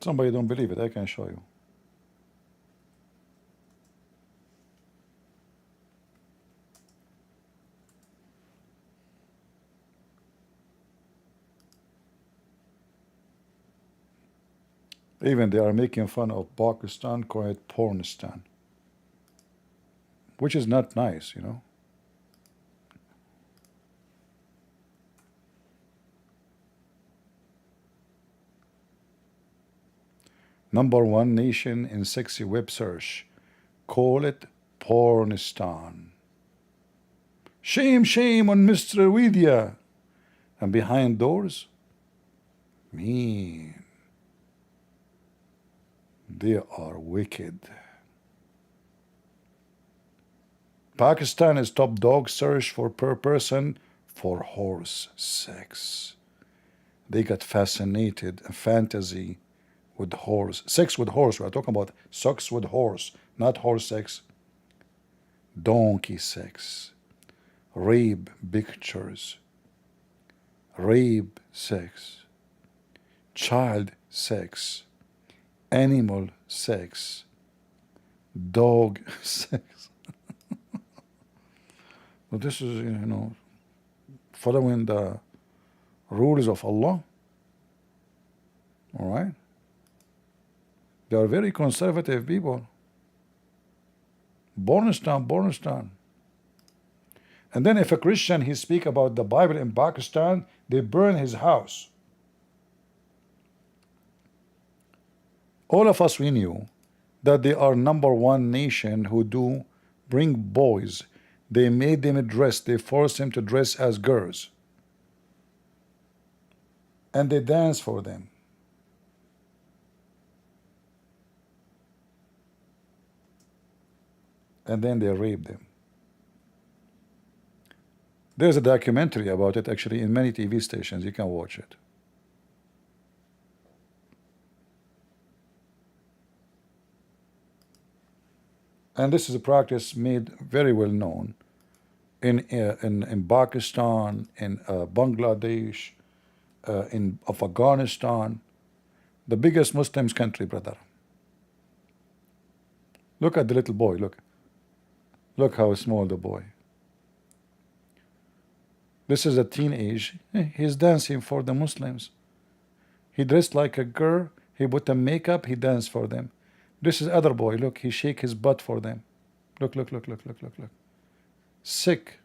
Somebody don't believe it, I can show you. Even they are making fun of Pakistan, calling it Pornistan, which is not nice, you know. #1 nation in sexy web search. Call it Pornistan. Shame, shame on Mr. Widya. And behind doors, mean. They are wicked. Pakistan is top dog search for per person for horse sex. They got fascinated and fantasy with horse. Sex with horse. We're talking about sex with horse, not horse sex. Donkey sex. Rape pictures. Rape sex. Child sex. Animal sex. Dog sex. But this is, you know, following the rules of Allah. All right? They are very conservative people. Pornistan. And then if a Christian, he speak about the Bible in Pakistan, they burn his house. All of us, we knew that they are #1 nation who do bring boys. They made them dress. They forced them to dress as girls. And they dance for them. And then they rape them. There's a documentary about it actually in many TV stations. You can watch it. And this is a practice made very well known in Pakistan, in Bangladesh, in Afghanistan, the biggest Muslims country, brother. Look at the little boy. Look how small the boy. This is a teenage. He's dancing for the Muslims. He dressed like a girl. He put the makeup. He danced for them. This is other boy. Look, he shake his butt for them. Look. Sick.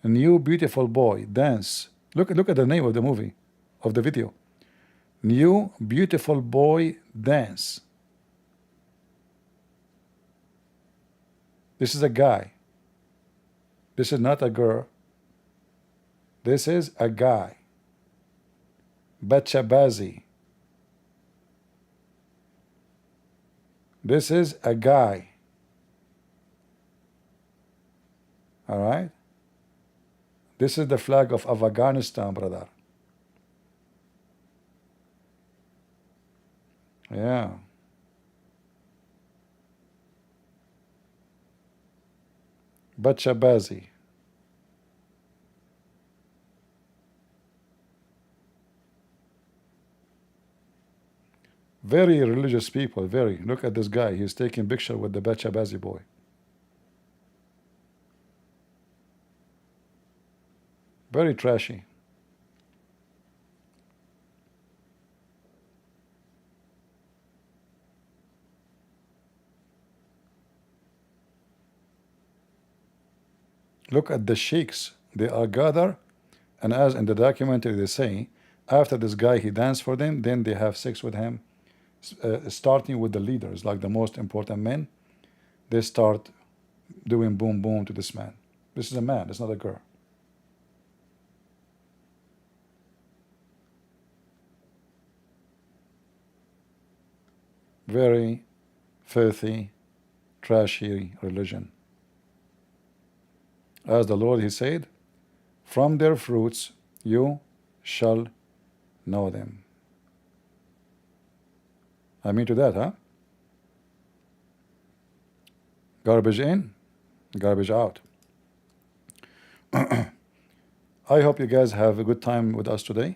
A new beautiful boy dance. Look at the name of the movie, of the video. New beautiful boy dance. This is a guy. This is not a girl. This is a guy. Bachabazi. This is a guy. All right? This is the flag of Afghanistan, brother. Yeah. Bachabazi. Very religious people, very. Look at this guy. He's taking picture with the Bachabazi boy. Very trashy. Look at the sheikhs. They are gathered, and as in the documentary they say, after this guy he danced for them, then they have sex with him, starting with the leaders, like the most important men. They start doing boom boom to this man. This is a man, it's not a girl. Very filthy, trashy religion. As the Lord, he said, from their fruits you shall know them. I mean to that, huh? Garbage in, garbage out. I hope you guys have a good time with us today.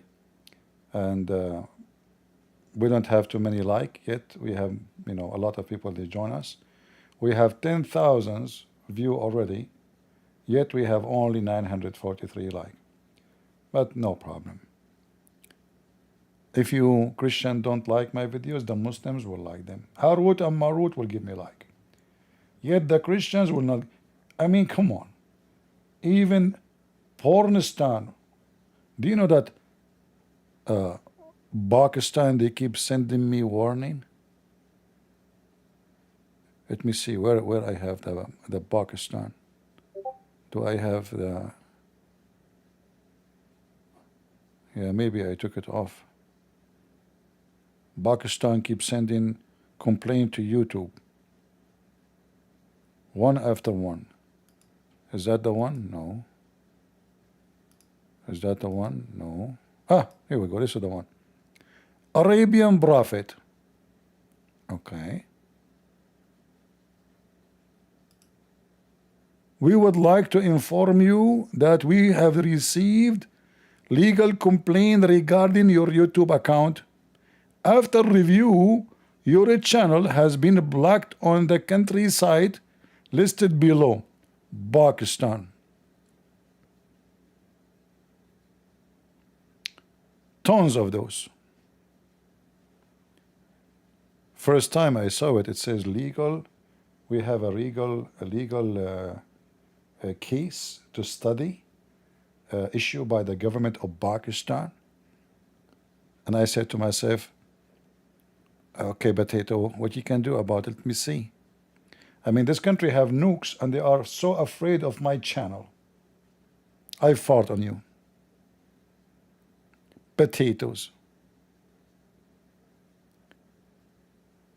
And we don't have too many like yet. We have, a lot of people that join us. We have 10,000 view already. Yet we have only 943 like. But no problem. If you Christian don't like my videos, the Muslims will like them. Harut and Marut will give me like. Yet the Christians will not. I mean, come on. Even Pornistan. Do you know that Pakistan, they keep sending me warning? Let me see where I have the Pakistan. Do I have the... Yeah, maybe I took it off. Pakistan keeps sending complaint to YouTube. One after one. Is that the one? No. Is that the one? No. Ah, here we go. This is the one. Arabian Prophet. Okay. We would like to inform you that we have received legal complaint regarding your YouTube account. After review, your channel has been blocked on the country site listed below, Pakistan. Tons of those. First time I saw it, it says legal. We have a legal case to study issued by the government of Pakistan. And I said to myself, okay, potato, what you can do about it, let me see. I mean, this country have nukes and they are so afraid of my channel. I fought on you. Potatoes.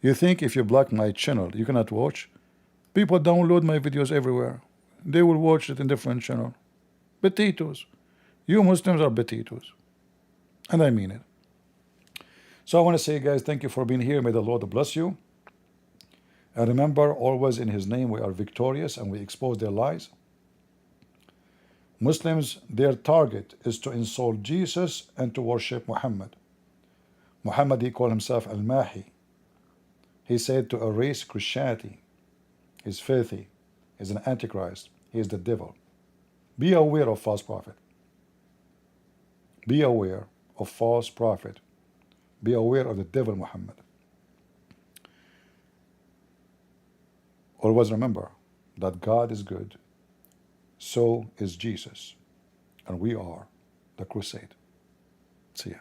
You think if you block my channel, you cannot watch? People download my videos everywhere. they will watch it in different channel. Potatoes. You Muslims are potatoes. And I mean it. So I want to say, guys, thank you for being here. May the Lord bless you. And remember, always in His name we are victorious and we expose their lies. Muslims, their target is to insult Jesus and to worship Muhammad. Muhammad, he called himself Al-Mahi. He said to erase Christianity. He's filthy. He's an antichrist. He is the devil. Be aware of false prophet. Be aware of false prophet. Be aware of the devil Muhammad. Always remember that God is good. So is Jesus. And we are the crusade. See ya.